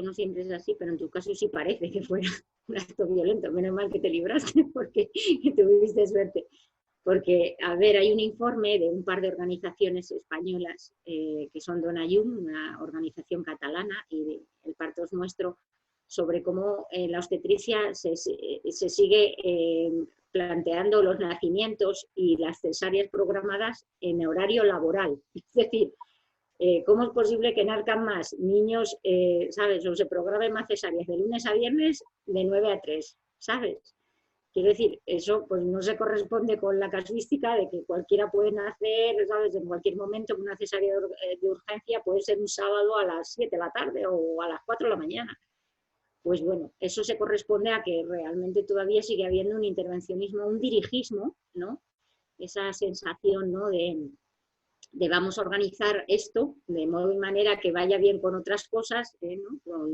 no siempre es así, pero en tu caso sí parece que fuera un acto violento. Menos mal que te libraste porque tuviste suerte. Porque, a ver, hay un informe de un par de organizaciones españolas que son Donayum, una organización catalana, y El parto es nuestro, sobre cómo en la obstetricia se sigue planteando los nacimientos y las cesáreas programadas en horario laboral. Es decir, ¿cómo es posible que nazcan más niños, ¿sabes? O se programen más cesáreas de lunes a viernes de 9 a 3, ¿sabes? Quiero decir, eso pues no se corresponde con la casuística de que cualquiera puede nacer, ¿sabes? En cualquier momento una cesárea de urgencia puede ser un sábado a las 7 de la tarde o a las 4 de la mañana. Pues bueno, eso se corresponde a que realmente todavía sigue habiendo un intervencionismo, un dirigismo, ¿no? Esa sensación, ¿no? de vamos a organizar esto de modo y manera que vaya bien con otras cosas, ¿no?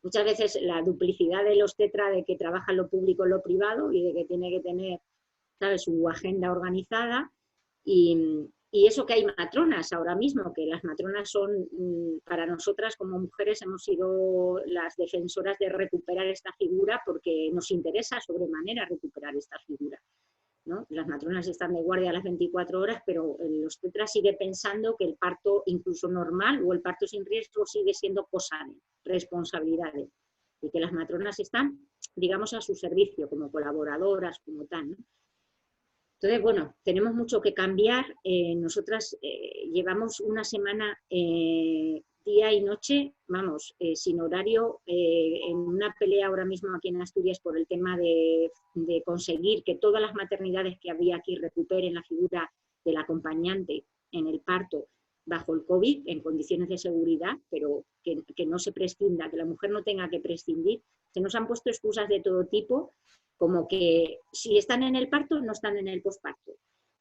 Muchas veces la duplicidad de los tetra de que trabaja en lo público en lo privado y de que tiene que tener, ¿sabes?, su agenda organizada, y eso que hay matronas ahora mismo, que las matronas son, para nosotras como mujeres hemos sido las defensoras de recuperar esta figura porque nos interesa sobremanera recuperar esta figura, ¿no? Las matronas están de guardia a las 24 horas, pero el obstetra sigue pensando que el parto incluso normal o el parto sin riesgo sigue siendo cosa de responsabilidades y que las matronas están, digamos, a su servicio como colaboradoras, como tal, ¿no? Entonces, bueno, tenemos mucho que cambiar. Nosotras llevamos una semana día y noche, vamos, sin horario, en una pelea ahora mismo aquí en Asturias por el tema de conseguir que todas las maternidades que había aquí recuperen la figura del acompañante en el parto bajo el COVID, en condiciones de seguridad, pero que no se prescinda, que la mujer no tenga que prescindir. Se nos han puesto excusas de todo tipo, como que si están en el parto, no están en el posparto.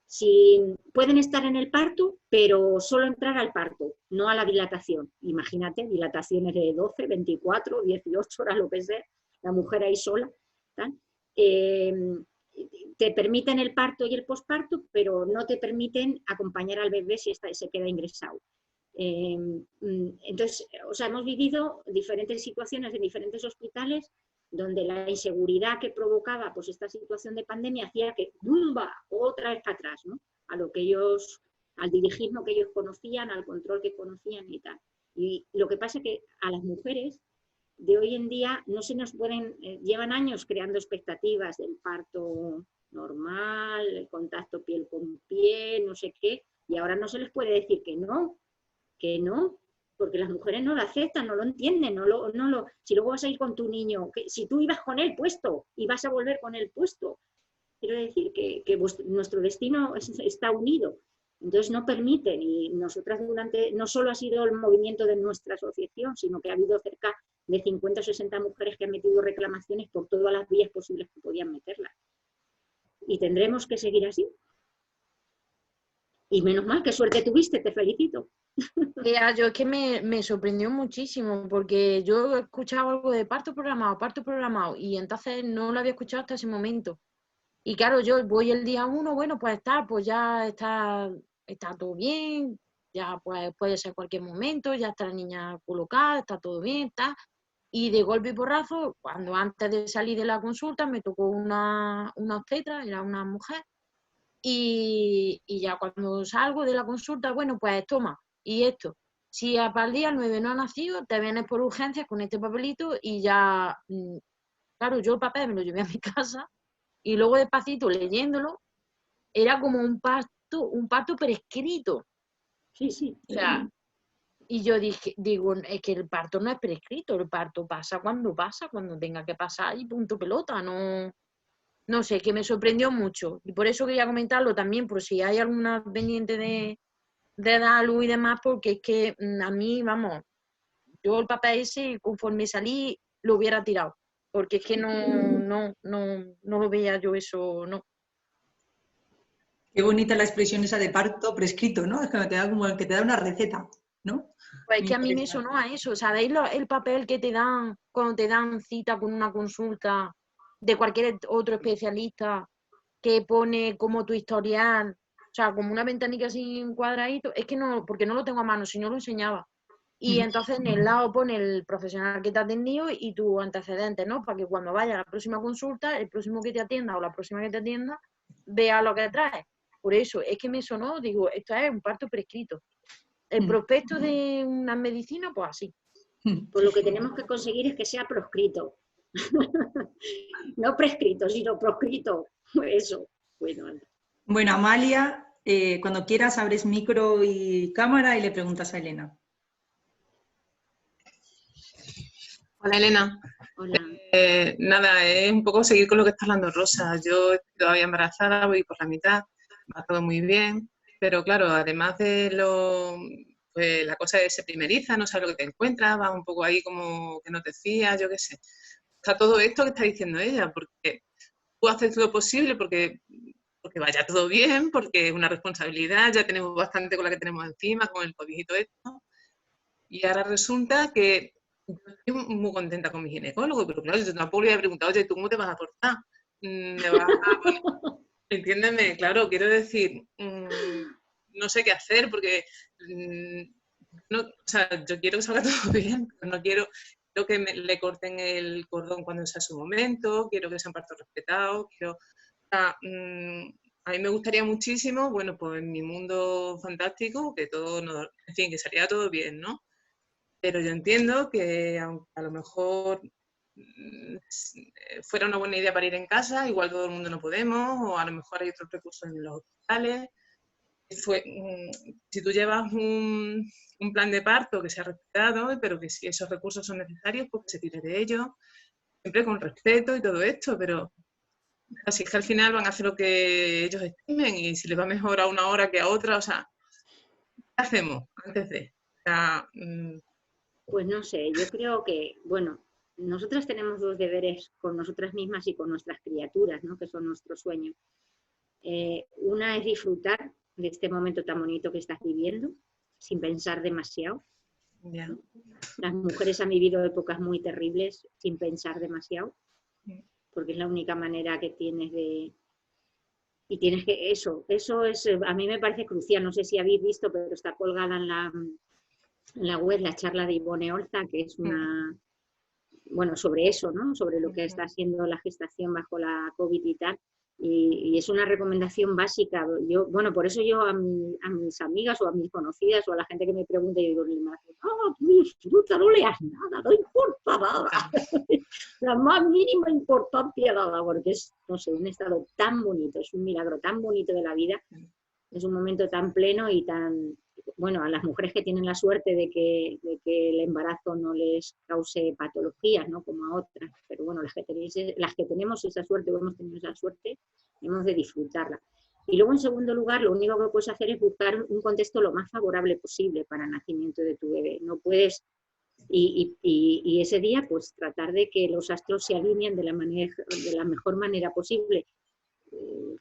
Si pueden estar en el parto, pero solo entrar al parto, no a la dilatación. Imagínate, dilataciones de 12, 24, 18 horas, lo que sea, la mujer ahí sola. Te permiten el parto y el posparto, pero no te permiten acompañar al bebé si se queda ingresado. Entonces, o sea, hemos vivido diferentes situaciones en diferentes hospitales donde la inseguridad que provocaba pues esta situación de pandemia hacía que ¡bumba! Otra vez para atrás, ¿no? A lo que ellos, al dirigismo que ellos conocían, al control que conocían y tal. Y lo que pasa es que a las mujeres de hoy en día no se nos pueden, llevan años creando expectativas del parto normal, el contacto piel con piel, no sé qué, y ahora no se les puede decir que no, porque las mujeres no lo aceptan, no lo entienden, si luego vas a ir con tu niño, si tú ibas con él puesto y vas a volver con él puesto, quiero decir que nuestro destino está unido. Entonces no permiten, y nosotras no solo ha sido el movimiento de nuestra asociación, sino que ha habido cerca de 50 o 60 mujeres que han metido reclamaciones por todas las vías posibles que podían meterlas. Y tendremos que seguir así. Y menos mal, qué suerte tuviste, te felicito. Yo es que me sorprendió muchísimo, porque yo he escuchado algo de parto programado, y entonces no lo había escuchado hasta ese momento. Y claro, yo voy el día 1, bueno, pues ya está todo bien, ya pues puede ser cualquier momento, ya está la niña colocada, está todo bien, está. Y de golpe y porrazo, cuando antes de salir de la consulta me tocó una obstetra, era una mujer, y ya cuando salgo de la consulta, bueno, pues toma, y esto. Si para el día 9 no ha nacido, te vienes por urgencias con este papelito y ya, claro, yo el papel me lo llevé a mi casa y luego despacito leyéndolo, era como un parto prescrito. Sí, sí. O sea, y yo digo, es que el parto no es prescrito, el parto pasa, cuando tenga que pasar y punto pelota, no sé, que me sorprendió mucho. Y por eso quería comentarlo también, por si hay alguna pendiente de dar luz y demás, porque es que a mí, vamos, yo el papel ese, conforme salí, lo hubiera tirado, porque es que no lo veía yo eso, no. Qué bonita la expresión esa de parto prescrito, ¿no? Es que te da como el que te da una receta, ¿no? Pues es Muy que a mí me interesante. sonó a eso. ¿Sabéis el papel que te dan cuando te dan cita con una consulta de cualquier otro especialista que pone como tu historial? O sea, como una ventanita así, un cuadradito. Es que no, porque no lo tengo a mano, si no lo enseñaba. Y entonces en el lado pone el profesional que te ha atendido y tu antecedente, ¿no? Para que cuando vaya a la próxima consulta, el próximo que te atienda o la próxima que te atienda, vea lo que trae. Por eso, es que me sonó, digo, esto es un parto prescrito. El prospecto de una medicina, pues así. Pues lo que tenemos que conseguir es que sea proscrito. No prescrito, sino proscrito. Eso. Bueno, anda. Bueno, Amalia, cuando quieras abres micro y cámara y le preguntas a Elena. Hola, Elena. Hola. Nada, es un poco seguir con lo que está hablando Rosa. Yo estoy todavía embarazada, voy por la mitad, va todo muy bien, pero claro, además de pues la cosa se primeriza, no sabes lo que te encuentras, vas un poco ahí como que no te fías, yo qué sé. Está todo esto que está diciendo ella, porque tú haces lo posible porque vaya todo bien, porque es una responsabilidad, ya tenemos bastante con la que tenemos encima, con el COVID y todo esto, y ahora resulta que yo estoy muy contenta con mi ginecólogo, pero claro, yo tampoco le había preguntado, oye, ¿tú cómo te vas a portar? ¿Me vas a poner? Entiéndeme, claro, quiero decir, no sé qué hacer porque, no, o sea, yo quiero que salga todo bien, pero no quiero que le corten el cordón cuando sea su momento, quiero que sea un parto respetado, quiero, o sea, a mí me gustaría muchísimo, bueno, pues en mi mundo fantástico, que todo, en fin, que saliera todo bien, ¿no? Pero yo entiendo que aunque a lo mejor fuera una buena idea para ir en casa, igual todo el mundo no podemos, o a lo mejor hay otros recursos en los hospitales. Si tú llevas un plan de parto que sea respetado, pero que si esos recursos son necesarios, pues que se tire de ellos, siempre con respeto y todo esto, pero así es que al final van a hacer lo que ellos estimen y si les va mejor a una hora que a otra, o sea, ¿qué hacemos antes de? O sea, Pues no sé, yo creo que, bueno, nosotras tenemos dos deberes con nosotras mismas y con nuestras criaturas, ¿no? Que son nuestro sueño. Una es disfrutar de este momento tan bonito que estás viviendo, sin pensar demasiado. ya. ¿No? Las mujeres han vivido épocas muy terribles sin pensar demasiado, porque es la única manera que tienes de... Y tienes que... Eso es, a mí me parece crucial, no sé si habéis visto, pero está colgada en la web la charla de Ivone Olza, que es una, bueno, sobre eso, ¿no? Sobre lo que está haciendo la gestación bajo la COVID y tal. Y es una recomendación básica. Yo, bueno, por eso yo a mis amigas o a mis conocidas o a la gente que me pregunta, yo digo, tú disfruta, no leas nada, no importa nada. La más mínima importancia nada, porque es, no sé, un estado tan bonito, es un milagro tan bonito de la vida, es un momento tan pleno y tan, bueno, a las mujeres que tienen la suerte de que el embarazo no les cause patologías, ¿no? Como a otras, pero bueno, las que tenemos esa suerte o hemos tenido esa suerte, hemos de disfrutarla. Y luego, en segundo lugar, lo único que puedes hacer es buscar un contexto lo más favorable posible para el nacimiento de tu bebé. No puedes, y ese día, pues tratar de que los astros se alineen de la mejor manera posible.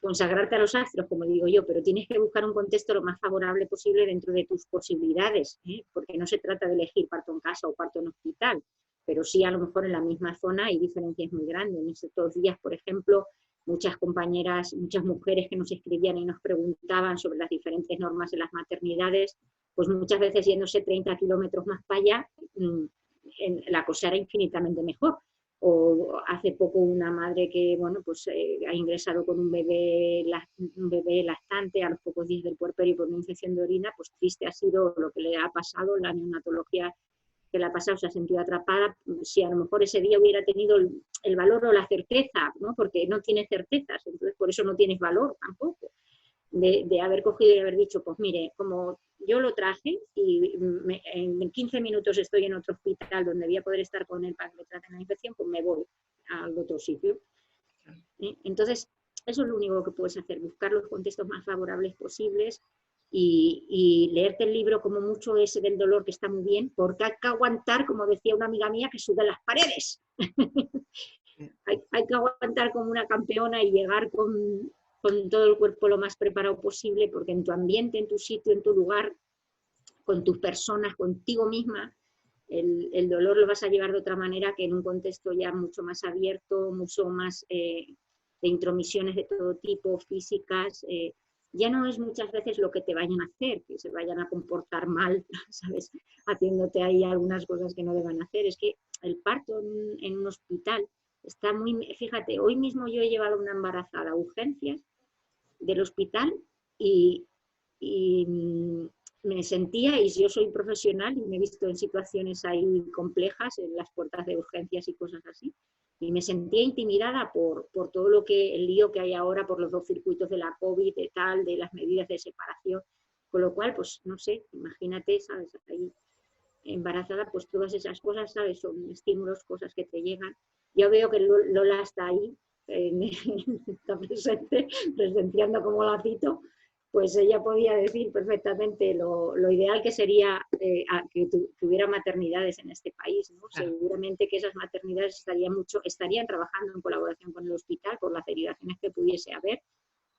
Consagrarte a los astros, como digo yo, pero tienes que buscar un contexto lo más favorable posible dentro de tus posibilidades, porque no se trata de elegir parto en casa o parto en hospital, pero sí a lo mejor en la misma zona hay diferencias muy grandes. En estos días, por ejemplo, muchas compañeras, muchas mujeres que nos escribían y nos preguntaban sobre las diferentes normas en las maternidades, pues muchas veces yéndose 30 kilómetros más para allá, la cosa era infinitamente mejor. O hace poco una madre que, bueno, pues ha ingresado con un bebé lactante a los pocos días del puerperio por una infección de orina, pues triste ha sido lo que le ha pasado, la neonatología que le ha pasado, se ha sentido atrapada. Si a lo mejor ese día hubiera tenido el valor o la certeza, ¿no? Porque no tienes certezas, entonces por eso no tienes valor tampoco, de haber cogido y haber dicho, pues mire, como yo lo traje y en 15 minutos estoy en otro hospital donde voy a poder estar con él para que le traten la infección, pues me voy al otro sitio. Entonces, eso es lo único que puedes hacer, buscar los contextos más favorables posibles y leerte el libro como mucho ese del dolor, que está muy bien, porque hay que aguantar, como decía una amiga mía, que suben las paredes. hay que aguantar como una campeona y llegar con todo el cuerpo lo más preparado posible, porque en tu ambiente, en tu sitio, en tu lugar, con tus personas, contigo misma, el dolor lo vas a llevar de otra manera que en un contexto ya mucho más abierto, mucho más de intromisiones de todo tipo, físicas. Ya no es muchas veces lo que te vayan a hacer, que se vayan a comportar mal, ¿sabes? Haciéndote ahí algunas cosas que no deban hacer. Es que el parto en un hospital está muy... Fíjate, hoy mismo yo he llevado una embarazada a urgencias del hospital y me sentía, y yo soy profesional y me he visto en situaciones ahí complejas, en las puertas de urgencias y cosas así, y me sentía intimidada por todo el lío que hay ahora, por los 2 circuitos de la COVID, de las medidas de separación, con lo cual, pues no sé, imagínate, ¿sabes? Ahí embarazada, pues todas esas cosas, ¿sabes? Son estímulos, cosas que te llegan. Yo veo que Lola está ahí, está presente, presenciando como la cito, pues ella podía decir perfectamente lo ideal que sería que hubiera maternidades en este país, ¿no? Claro. Seguramente que esas maternidades estarían trabajando en colaboración con el hospital por las derivaciones que pudiese haber,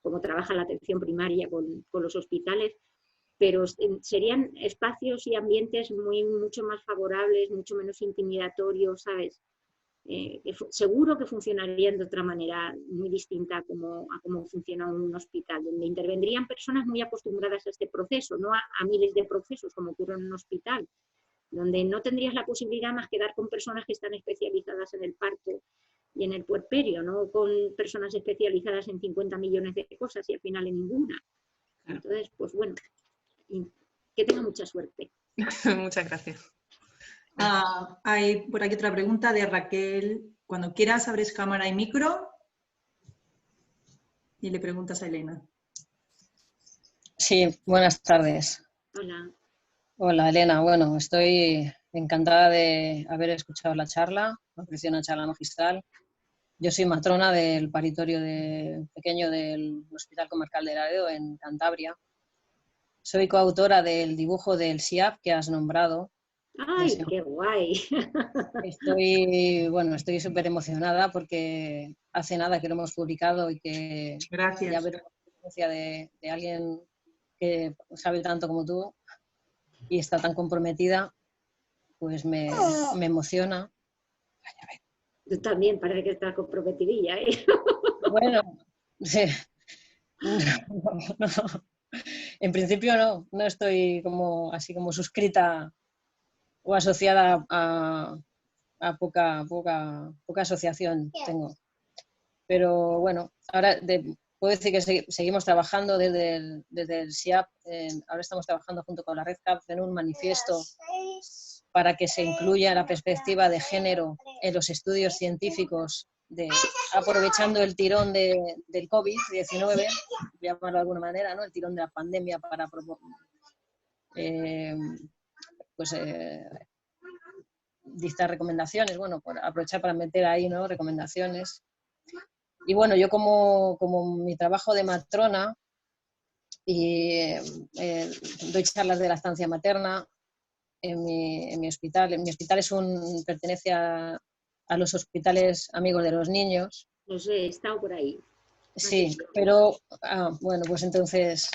como trabaja la atención primaria con los hospitales, pero serían espacios y ambientes mucho más favorables, mucho menos intimidatorios, ¿sabes? Seguro que funcionarían de otra manera muy distinta a cómo funciona un hospital, donde intervendrían personas muy acostumbradas a este proceso, no a miles de procesos como ocurre en un hospital, donde no tendrías la posibilidad más que dar con personas que están especializadas en el parto y en el puerperio, no con personas especializadas en 50 millones de cosas y al final en ninguna. Entonces, pues bueno, que tenga mucha suerte. Muchas gracias. Hay por aquí otra pregunta de Raquel. Cuando quieras abres cámara y micro y le preguntas a Elena. Sí, buenas tardes. Hola. Hola, Elena. Bueno, estoy encantada de haber escuchado la charla. Me ofreció una charla magistral. Yo soy matrona del paritorio pequeño del Hospital Comarcal de Laredo, en Cantabria. Soy coautora del dibujo del SIAP que has nombrado. ¡Ay, qué guay! Estoy súper emocionada porque hace nada que lo hemos publicado y que Gracias. ya ver la presencia de alguien que sabe tanto como tú y está tan comprometida, pues me emociona. Tú también parece que estás comprometidilla, ¿eh? Bueno, sí. No. En principio no estoy así como suscrita o asociada a poca asociación tengo. Pero bueno, ahora puedo decir que seguimos trabajando desde el SIAP, ahora estamos trabajando junto con la Red CAP en un manifiesto para que se incluya la perspectiva de género en los estudios científicos, aprovechando el tirón del COVID-19, llamarlo de alguna manera, ¿no? El tirón de la pandemia para dictar recomendaciones, bueno, por aprovechar para meter ahí, ¿no? Recomendaciones. Y bueno, yo como mi trabajo de matrona y doy charlas de lactancia materna en mi hospital. Mi hospital pertenece a los hospitales amigos de los niños. No sé, he estado por ahí. Sí, pero bueno, pues entonces,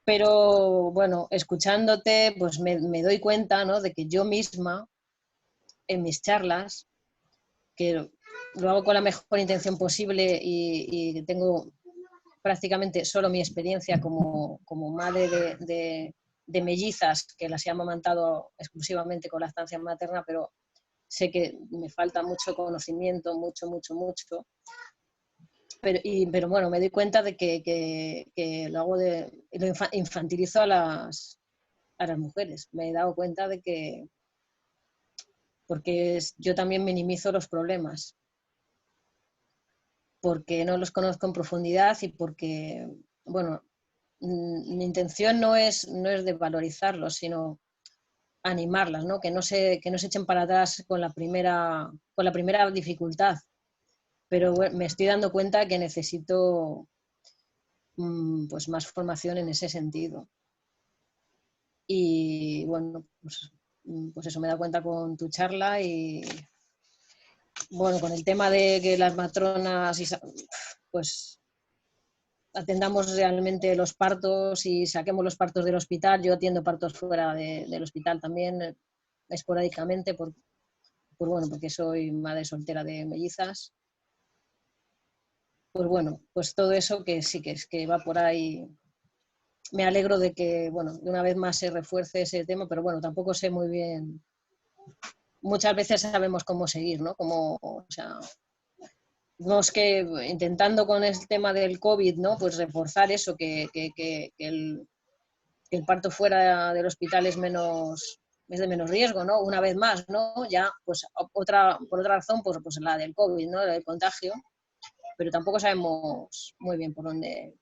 pero bueno, escuchándote, pues me doy cuenta, ¿no? De que yo misma en mis charlas, que lo hago con la mejor intención posible y tengo prácticamente solo mi experiencia como madre de mellizas, que las he amamantado exclusivamente con lactancia materna, pero sé que me falta mucho conocimiento, mucho. Pero bueno, me doy cuenta de que lo hago lo infantilizo a las mujeres. Me he dado cuenta de que porque yo también minimizo los problemas, porque no los conozco en profundidad y porque, bueno, mi intención no es de valorizarlos, sino animarlas, ¿no? Que no se echen para atrás con la primera dificultad. Pero bueno, me estoy dando cuenta que necesito pues más formación en ese sentido. Y bueno, pues eso me he dado cuenta con tu charla y bueno, con el tema de que las matronas pues atendamos realmente los partos y saquemos los partos del hospital. Yo atiendo partos fuera del hospital también, esporádicamente, porque soy madre soltera de mellizas. Pues bueno, pues todo eso que sí que es que va por ahí. Me alegro de que, bueno, de una vez más se refuerce ese tema, pero bueno, tampoco sé muy bien. Muchas veces sabemos cómo seguir, ¿no? O sea, no es que intentando con el tema del COVID, ¿no? Pues reforzar eso, que el parto fuera del hospital es de menos riesgo, ¿no? Una vez más, ¿no? Ya, pues por otra razón, pues la del COVID, ¿no? El contagio, pero tampoco sabemos muy bien por dónde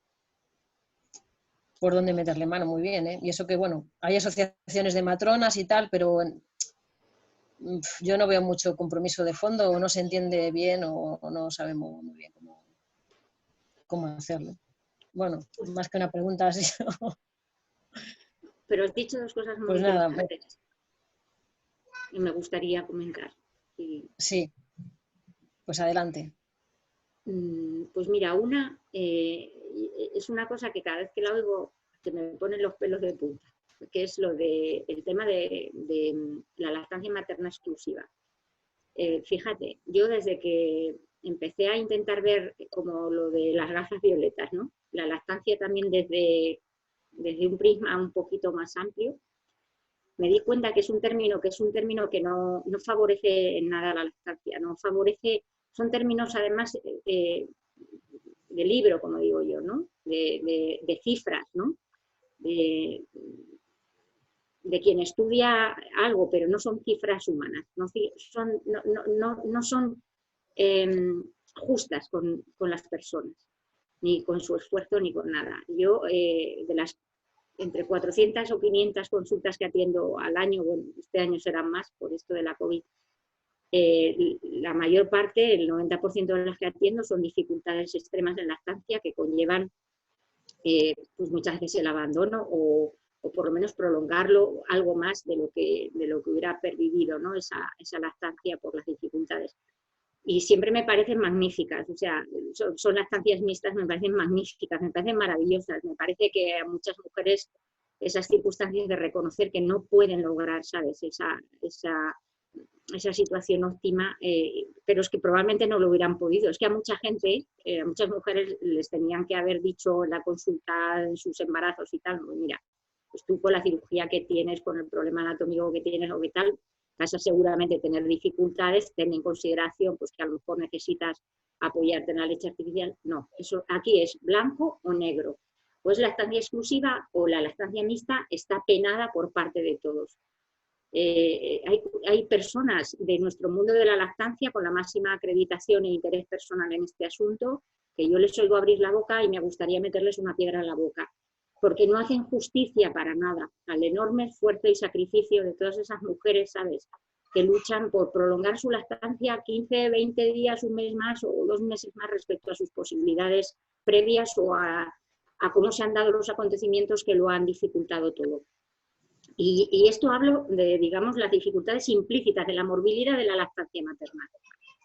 meterle mano muy bien, ¿eh? Y eso que, bueno, hay asociaciones de matronas y tal, pero yo no veo mucho compromiso de fondo, o no se entiende bien o no sabemos muy bien cómo hacerlo. Bueno, más que una pregunta así. Pero has dicho dos cosas muy interesantes y me gustaría comentar. Sí, pues adelante. Pues mira, una es una cosa que cada vez que la oigo que me ponen los pelos de punta, que es el tema de la lactancia materna exclusiva. Fíjate, yo desde que empecé a intentar ver como lo de las gafas violetas, ¿no? La lactancia también desde un prisma un poquito más amplio, me di cuenta que es un término que no favorece en nada la lactancia, no favorece, son términos además de libro, como digo yo, ¿no? De cifras, ¿no? De quien estudia algo, pero no son cifras humanas, no son justas con las personas, ni con su esfuerzo, ni con nada. Yo, de las entre 400 o 500 consultas que atiendo al año, bueno, este año serán más por esto de la COVID, la mayor parte, el 90% de las que atiendo son dificultades extremas en lactancia que conllevan pues muchas veces el abandono o por lo menos prolongarlo algo más de lo que hubiera pervivido, ¿no? esa lactancia por las dificultades. Y siempre me parecen magníficas, o sea, son lactancias mixtas, me parecen magníficas, me parecen maravillosas, me parece que a muchas mujeres esas circunstancias de reconocer que no pueden lograr, ¿sabes?, esa situación óptima, pero es que probablemente no lo hubieran podido. Es que a mucha gente, a muchas mujeres les tenían que haber dicho en la consulta, en sus embarazos y tal, pues mira, pues tú con la cirugía que tienes, con el problema anatómico que tienes o qué tal, vas a seguramente tener dificultades, ten en consideración pues que a lo mejor necesitas apoyarte en la leche artificial. No, eso aquí es blanco o negro. Pues la lactancia exclusiva o la lactancia mixta está penada por parte de todos. Hay personas de nuestro mundo de la lactancia con la máxima acreditación e interés personal en este asunto, que yo les oigo abrir la boca y me gustaría meterles una piedra en la boca, porque no hacen justicia para nada al enorme esfuerzo y sacrificio de todas esas mujeres, ¿sabes?, que luchan por prolongar su lactancia 15, 20 días, un mes más o 2 meses más respecto a sus posibilidades previas o a cómo se han dado los acontecimientos que lo han dificultado todo. Y esto hablo de, digamos, las dificultades implícitas de la morbilidad de la lactancia maternal.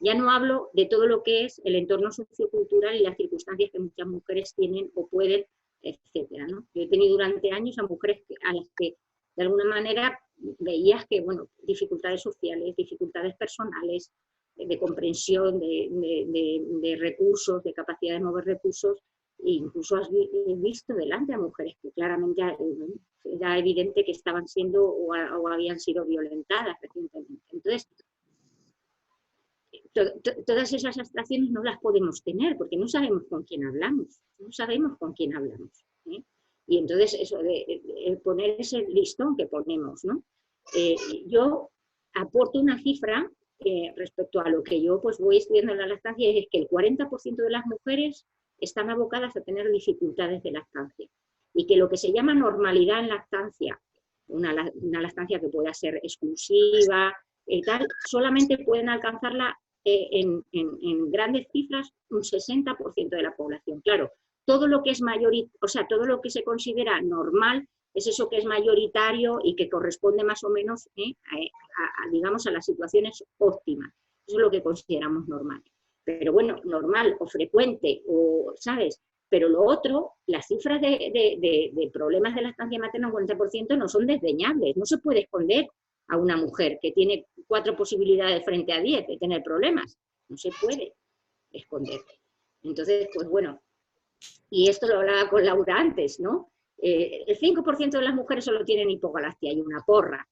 Ya no hablo de todo lo que es el entorno sociocultural y las circunstancias que muchas mujeres tienen o pueden, etcétera, ¿no? Yo he tenido durante años a mujeres a las que, de alguna manera, veías que, bueno, dificultades sociales, dificultades personales, de comprensión, de recursos, de capacidad de mover recursos, e incluso has visto delante a mujeres que claramente era evidente que estaban siendo o habían sido violentadas recientemente. Entonces, todas esas abstracciones no las podemos tener porque no sabemos con quién hablamos, no sabemos con quién hablamos, ¿eh? Y entonces eso de poner ese listón que ponemos, ¿no? Yo aporto una cifra respecto a lo que yo pues voy estudiando en la lactancia, es que el 40% de las mujeres están abocadas a tener dificultades de lactancia y que lo que se llama normalidad en lactancia, una lactancia que pueda ser exclusiva y tal, solamente pueden alcanzarla en grandes cifras un 60% de la población. Claro, todo lo que es o sea, todo lo que se considera normal es eso que es mayoritario y que corresponde más o menos digamos, a las situaciones óptimas. Eso es lo que consideramos normal. Pero bueno, normal o frecuente, o, ¿sabes? Pero lo otro, las cifras de problemas de lactancia materna, un 40%, no son desdeñables. No se puede esconder a una mujer que tiene 4 posibilidades frente a 10 de tener problemas. No se puede esconder. Entonces, pues bueno, y esto lo hablaba con Laura antes, ¿no? El 5% de las mujeres solo tienen hipogalactia y una porra,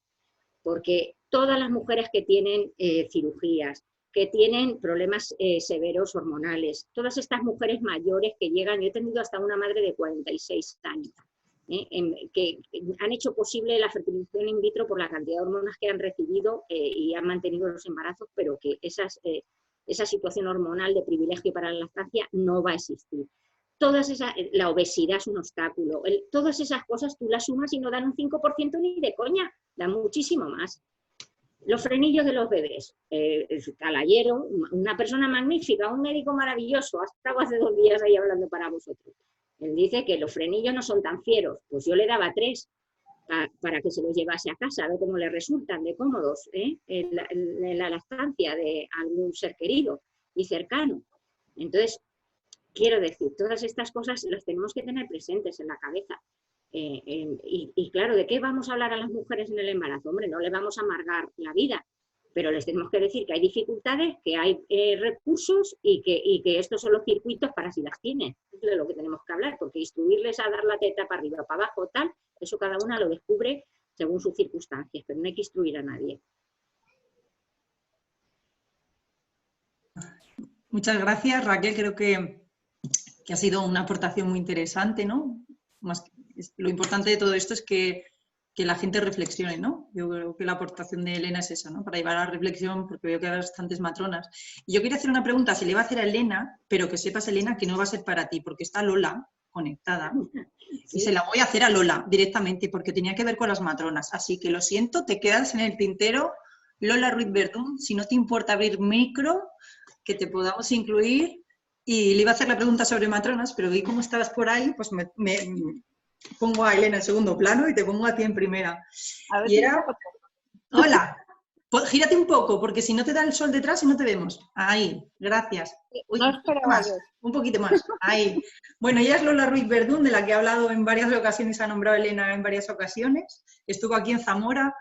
porque todas las mujeres que tienen cirugías, que tienen problemas severos hormonales, todas estas mujeres mayores que llegan, yo he tenido hasta una madre de 46 años, que han hecho posible la fertilización in vitro por la cantidad de hormonas que han recibido y han mantenido los embarazos, pero que esa situación hormonal de privilegio para la lactancia no va a existir. La obesidad es un obstáculo, todas esas cosas tú las sumas y no dan un 5% ni de coña, dan muchísimo más. Los frenillos de los bebés, Calayero, una persona magnífica, un médico maravilloso, ha estado hace 2 días ahí hablando para vosotros. Él dice que los frenillos no son tan fieros, pues yo le daba 3 para que se los llevase a casa, a ver cómo le resultan de cómodos en la lactancia de algún ser querido y cercano. Entonces, quiero decir, todas estas cosas las tenemos que tener presentes en la cabeza. Y claro, ¿de qué vamos a hablar a las mujeres en el embarazo? Hombre, no le vamos a amargar la vida, pero les tenemos que decir que hay dificultades, que hay recursos y que estos son los circuitos para si las tienen. Eso es de lo que tenemos que hablar, porque instruirles a dar la teta para arriba o para abajo, tal, eso cada una lo descubre según sus circunstancias, pero no hay que instruir a nadie. Muchas gracias, Raquel. Creo que ha sido una aportación muy interesante, ¿no? Lo importante de todo esto es que la gente reflexione, ¿no? Yo creo que la aportación de Elena es esa, ¿no? Para llevar a la reflexión, porque veo que hay bastantes matronas. Y yo quería hacer una pregunta, se le va a hacer a Elena, pero que sepas, Elena, que no va a ser para ti, porque está Lola conectada. Y se la voy a hacer a Lola directamente, porque tenía que ver con las matronas. Así que lo siento, te quedas en el tintero. Lola Ruiz Verdún, si no te importa abrir micro, que te podamos incluir. Y le iba a hacer la pregunta sobre matronas, pero vi cómo estabas por ahí, pues me pongo a Elena en segundo plano y te pongo a ti en primera. A ver y era... Hola, gírate un poco, porque si no te da el sol detrás y no te vemos. Ahí, gracias. Uy, no esperaba yo. Un poquito más, ahí. Bueno, ella es Lola Ruiz Verdún, de la que he hablado en varias ocasiones, ha nombrado Elena en varias ocasiones. Estuvo aquí en Zamora,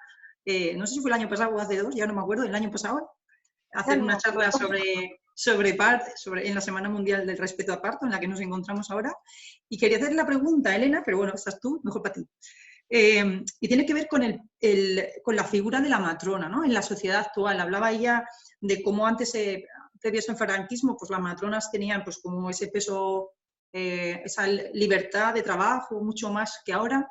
no sé si fue el año pasado o hace 2, ya no me acuerdo, el año pasado, hacer una charla en la Semana Mundial del Respeto a Parto, en la que nos encontramos ahora. Y quería hacer la pregunta, Elena, pero bueno, estás tú, mejor para ti. y tiene que ver con la figura de la matrona, ¿no? En la sociedad actual. Hablaba ella de cómo antes, previos al franquismo, pues las matronas tenían pues como ese peso, esa libertad de trabajo, mucho más que ahora.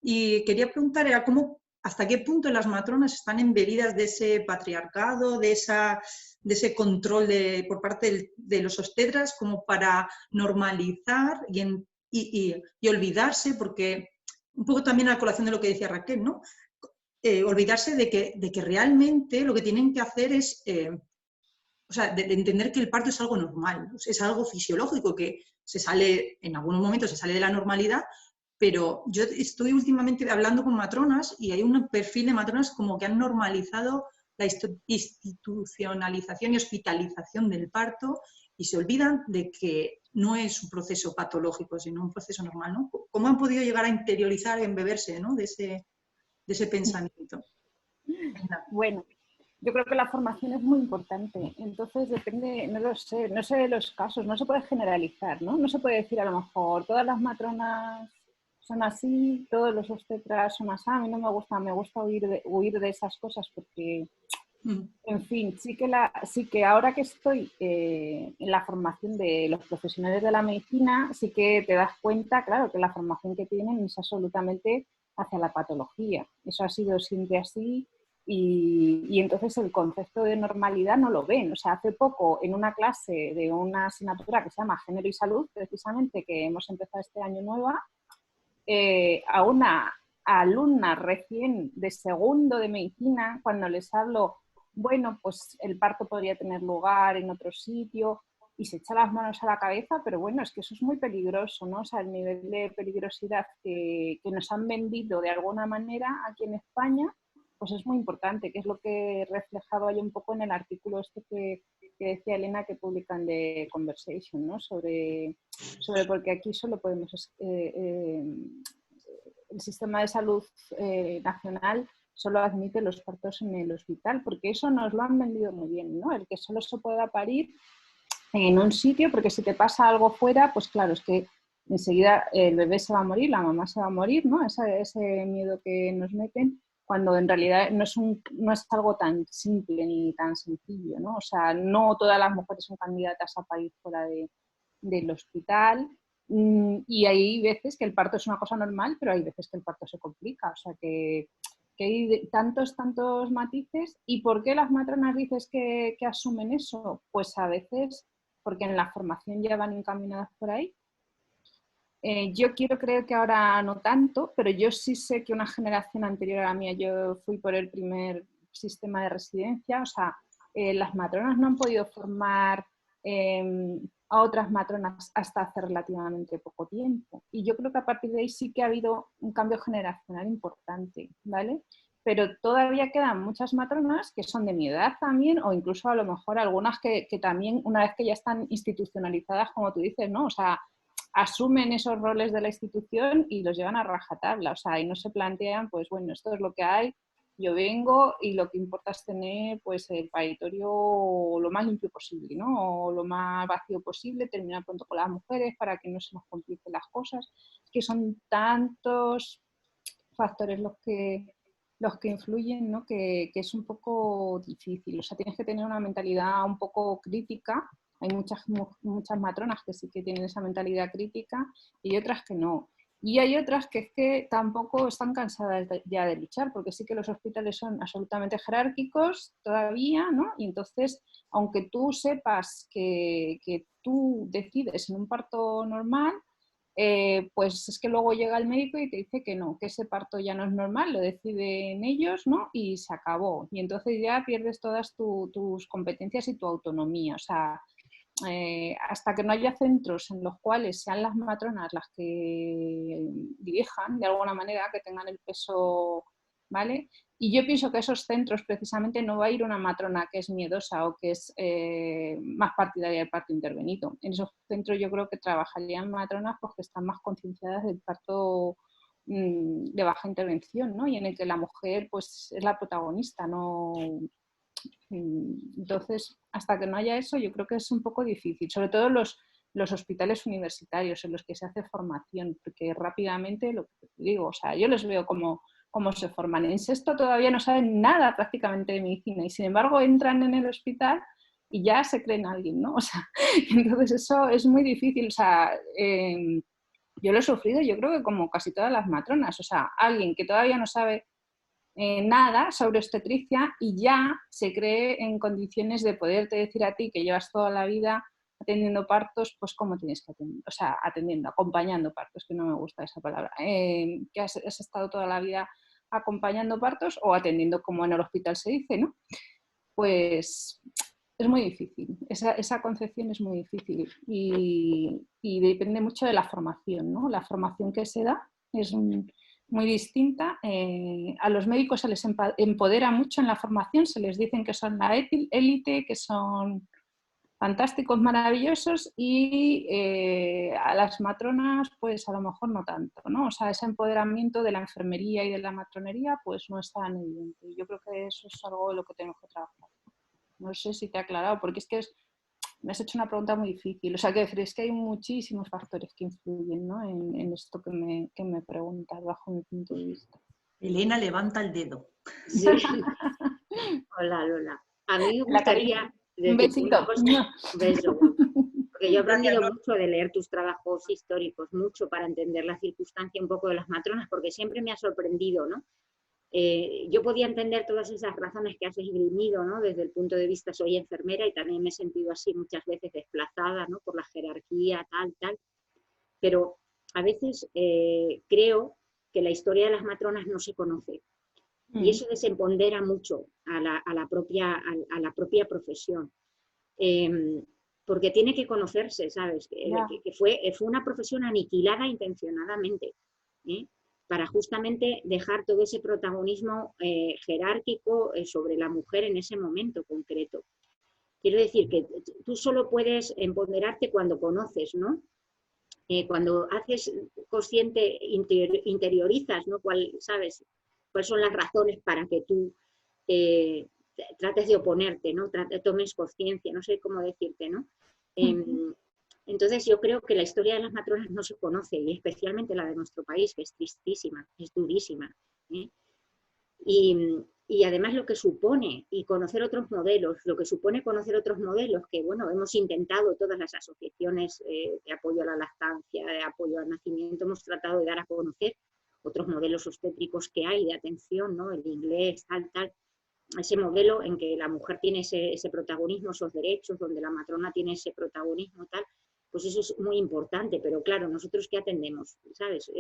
Y quería preguntar, era cómo, hasta qué punto las matronas están embebidas de ese patriarcado, de ese control por parte de los obstetras, como para normalizar y olvidarse, porque un poco también a la colación de lo que decía Raquel, ¿no? Olvidarse de que realmente lo que tienen que hacer es, o sea, de entender que el parto es algo normal, es algo fisiológico, que en algunos momentos se sale de la normalidad, pero yo estoy últimamente hablando con matronas y hay un perfil de matronas como que han normalizado la institucionalización y hospitalización del parto y se olvidan de que no es un proceso patológico, sino un proceso normal, ¿no? ¿Cómo han podido llegar a interiorizar, a embeberse, ¿no? de ese pensamiento? Bueno, yo creo que la formación es muy importante, entonces depende, no lo sé, no sé de los casos, no se puede generalizar, ¿no? No se puede decir a lo mejor todas las matronas son así, todos los obstetras son así, a mí no me gusta huir de esas cosas porque, en fin, sí que ahora que estoy en la formación de los profesionales de la medicina, sí que te das cuenta, claro, que la formación que tienen es absolutamente hacia la patología. Eso ha sido siempre así y entonces el concepto de normalidad no lo ven. O sea, hace poco en una clase de una asignatura que se llama Género y Salud, precisamente, que hemos empezado este año nueva, a una alumna recién de segundo de medicina, cuando les hablo, bueno, pues el parto podría tener lugar en otro sitio, y se echa las manos a la cabeza, pero bueno, es que eso es muy peligroso, ¿no? O sea, el nivel de peligrosidad que nos han vendido de alguna manera aquí en España, pues es muy importante, que es lo que reflejaba yo un poco en el artículo este que decía Elena que publican de Conversation, ¿no? Sobre porque aquí solo podemos... el sistema de salud nacional solo admite los partos en el hospital, porque eso nos lo han vendido muy bien, ¿no? El que solo se pueda parir en un sitio, porque si te pasa algo fuera, pues claro, es que enseguida el bebé se va a morir, la mamá se va a morir, ¿no? Ese miedo que nos meten, cuando en realidad no es algo tan simple ni tan sencillo, ¿no? O sea, no todas las mujeres son candidatas a parir fuera del hospital, y hay veces que el parto es una cosa normal, pero hay veces que el parto se complica, o sea que hay tantos matices. ¿Y por qué las matronas dices que asumen eso? Pues a veces porque en la formación ya van encaminadas por ahí. Yo quiero creer que ahora no tanto, pero yo sí sé que una generación anterior a la mía, yo fui por el primer sistema de residencia, o sea, las matronas no han podido formar a otras matronas hasta hace relativamente poco tiempo. Y yo creo que a partir de ahí sí que ha habido un cambio generacional importante, ¿vale? Pero todavía quedan muchas matronas que son de mi edad también, o incluso a lo mejor algunas que también, una vez que ya están institucionalizadas, como tú dices, ¿no? O sea, asumen esos roles de la institución y los llevan a rajatabla, o sea, y no se plantean, pues bueno, esto es lo que hay, yo vengo y lo que importa es tener pues el paritorio lo más limpio posible, ¿no? O lo más vacío posible, terminar pronto con las mujeres para que no se nos compliquen las cosas. Es que son tantos factores los que influyen, ¿no? Que es un poco difícil. O sea, tienes que tener una mentalidad un poco crítica. Hay muchas matronas que sí que tienen esa mentalidad crítica y otras que no. Y hay otras que es que tampoco están cansadas ya de luchar, porque sí que los hospitales son absolutamente jerárquicos todavía, ¿no? Y entonces, aunque tú sepas que tú decides en un parto normal, pues es que luego llega el médico y te dice que no, que ese parto ya no es normal, lo deciden ellos, ¿no? Y se acabó. Y entonces ya pierdes todas tus competencias y tu autonomía. O sea, hasta que no haya centros en los cuales sean las matronas las que dirijan de alguna manera, que tengan el peso, ¿vale? Y yo pienso que a esos centros precisamente no va a ir una matrona que es miedosa o que es más partidaria del parto intervenido. En esos centros yo creo que trabajarían matronas porque están más concienciadas del parto de baja intervención, ¿no? Y en el que la mujer pues es la protagonista, ¿no? Entonces, hasta que no haya eso, yo creo que es un poco difícil. Sobre todo los los hospitales universitarios en los que se hace formación, porque rápidamente, lo que te digo, o sea, yo les veo cómo se forman. En sexto todavía no saben nada prácticamente de medicina y sin embargo entran en el hospital y ya se creen alguien, ¿no? O sea, entonces eso es muy difícil, o sea, yo lo he sufrido, yo creo que como casi todas las matronas, o sea, alguien que todavía no sabe nada sobre obstetricia y ya se cree en condiciones de poderte decir a ti que llevas toda la vida atendiendo partos, pues cómo tienes que atender, o sea, acompañando partos, que no me gusta esa palabra, que has estado toda la vida acompañando partos o atendiendo como en el hospital se dice, ¿no? Pues es muy difícil, esa concepción es muy difícil y depende mucho de la formación, ¿no? La formación que se da es muy distinta. A los médicos se les empodera mucho en la formación, se les dicen que son la élite, que son fantásticos, maravillosos y a las matronas pues a lo mejor no tanto, ¿no? O sea, ese empoderamiento de la enfermería y de la matronería pues no es tan evidente. Yo creo que eso es algo de lo que tenemos que trabajar. No sé si te he aclarado, porque es que me has hecho una pregunta muy difícil. O sea, que es que hay muchísimos factores que influyen, ¿no? en esto que me preguntas bajo mi punto de vista. Elena levanta el dedo. Sí. Hola, Lola. A mí me gustaría... Un besito. Un beso. Porque yo he aprendido mucho de leer tus trabajos históricos, mucho para entender la circunstancia un poco de las matronas, porque siempre me ha sorprendido, ¿no? Yo podía entender todas esas razones que has esgrimido, ¿no? Desde el punto de vista soy enfermera y también me he sentido así muchas veces desplazada, ¿no? Por la jerarquía, tal, pero a veces creo que la historia de las matronas no se conoce y eso desempodera mucho a la propia profesión, porque tiene que conocerse, ¿sabes? Que fue una profesión aniquilada intencionadamente, para justamente dejar todo ese protagonismo jerárquico sobre la mujer en ese momento concreto. Quiero decir que tú solo puedes empoderarte cuando conoces, ¿no? Cuando haces consciente, interiorizas, ¿no? ¿Sabes? ¿Cuáles son las razones para que tú trates de oponerte, ¿no? Tomes conciencia, no sé cómo decirte, ¿no? Entonces yo creo que la historia de las matronas no se conoce, y especialmente la de nuestro país, que es tristísima, es durísima. Y además lo que supone, y conocer otros modelos, que bueno, hemos intentado todas las asociaciones de apoyo a la lactancia, de apoyo al nacimiento, hemos tratado de dar a conocer otros modelos obstétricos que hay de atención, ¿no? El inglés, tal, ese modelo en que la mujer tiene ese protagonismo, esos derechos, donde la matrona tiene ese protagonismo, tal, pues eso es muy importante, pero claro, nosotros ¿qué atendemos? ¿Sabes?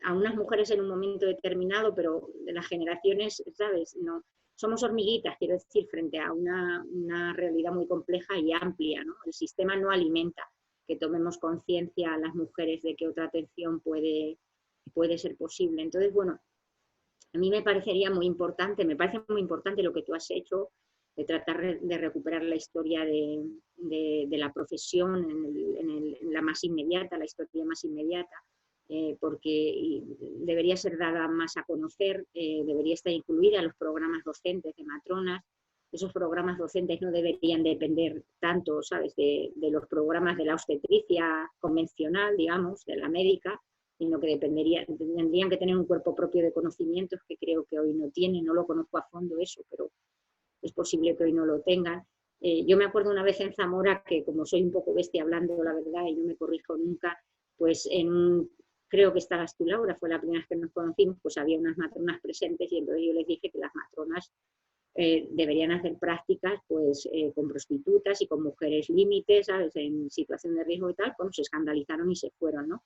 A unas mujeres en un momento determinado, pero de las generaciones, ¿sabes? No, somos hormiguitas, quiero decir, frente a una realidad muy compleja y amplia, ¿no? El sistema no alimenta que tomemos conciencia a las mujeres de que otra atención puede ser posible. Entonces, bueno, a mí me parece muy importante lo que tú has hecho, de tratar de recuperar la historia de la profesión en la más inmediata, la historia más inmediata, porque debería ser dada más a conocer, debería estar incluida en los programas docentes de matronas. Esos programas docentes no deberían depender tanto, ¿sabes?, de los programas de la obstetricia convencional, digamos, de la médica, sino que tendrían que tener un cuerpo propio de conocimientos que creo que hoy no tienen. No lo conozco a fondo eso, pero es posible que hoy no lo tengan. Yo me acuerdo una vez en Zamora que, como soy un poco bestia hablando la verdad y no me corrijo nunca, pues creo que estabas tú, Laura, fue la primera vez que nos conocimos, pues había unas matronas presentes y entonces yo les dije que las matronas deberían hacer prácticas pues con prostitutas y con mujeres límites, ¿sabes?, en situación de riesgo y tal. Bueno, se escandalizaron y se fueron, ¿no?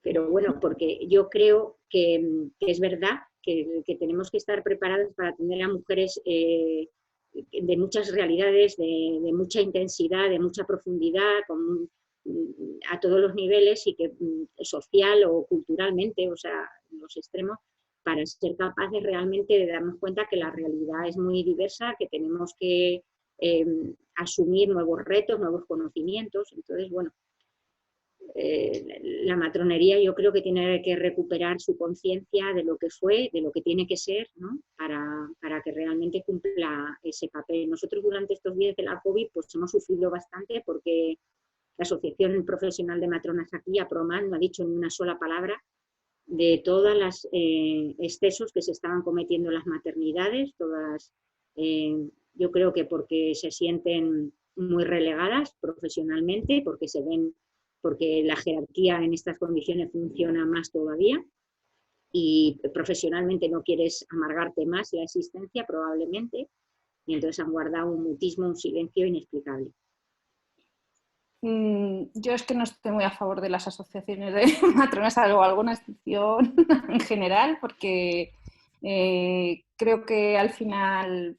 Pero bueno, porque yo creo que es verdad que tenemos que estar preparadas para atender a mujeres de muchas realidades, de mucha intensidad, de mucha profundidad, a todos los niveles, y que social o culturalmente, o sea, en los extremos, para ser capaces realmente de darnos cuenta que la realidad es muy diversa, que tenemos que asumir nuevos retos, nuevos conocimientos. Entonces, bueno, la matronería yo creo que tiene que recuperar su conciencia de lo que fue, de lo que tiene que ser, ¿no?, para que realmente cumpla ese papel. Nosotros durante estos días de la COVID pues hemos sufrido bastante porque la Asociación Profesional de Matronas aquí, APROMAT, no ha dicho ni una sola palabra de todos los excesos que se estaban cometiendo en las maternidades, todas, yo creo que porque se sienten muy relegadas profesionalmente, porque la jerarquía en estas condiciones funciona más todavía, y profesionalmente no quieres amargarte más la existencia probablemente, y entonces han guardado un mutismo, un silencio inexplicable. Yo es que no estoy muy a favor de las asociaciones de matronas, salvo alguna excepción en general, porque creo que al final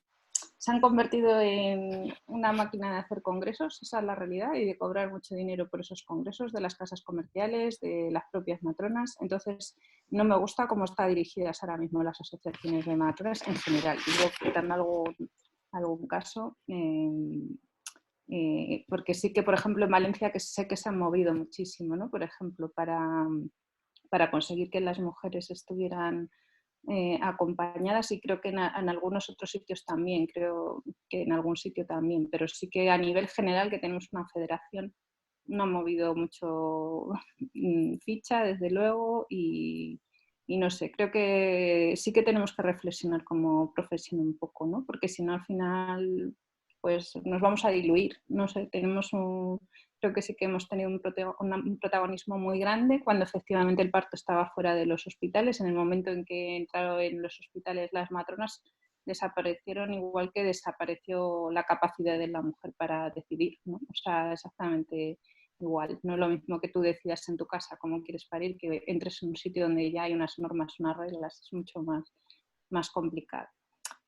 se han convertido en una máquina de hacer congresos, esa es la realidad, y de cobrar mucho dinero por esos congresos, de las casas comerciales, de las propias matronas. Entonces, no me gusta cómo están dirigidas ahora mismo las asociaciones de matronas en general. Digo, quitando algún caso, porque sí que, por ejemplo, en Valencia que sé que se han movido muchísimo, ¿no? Por ejemplo, para conseguir que las mujeres estuvieran acompañadas, y creo que en algunos otros sitios también, creo que en algún sitio también, pero sí que a nivel general, que tenemos una federación, no ha movido mucho ficha, desde luego, y no sé, creo que sí que tenemos que reflexionar como profesión un poco, ¿no? Porque si no, al final, pues nos vamos a diluir, no sé, creo que sí que hemos tenido un protagonismo muy grande cuando efectivamente el parto estaba fuera de los hospitales. En el momento en que entraron en los hospitales las matronas, desaparecieron, igual que desapareció la capacidad de la mujer para decidir, ¿no? O sea, exactamente igual. No es lo mismo que tú decidas en tu casa cómo quieres parir, que entres en un sitio donde ya hay unas normas, unas reglas, es mucho más complicado.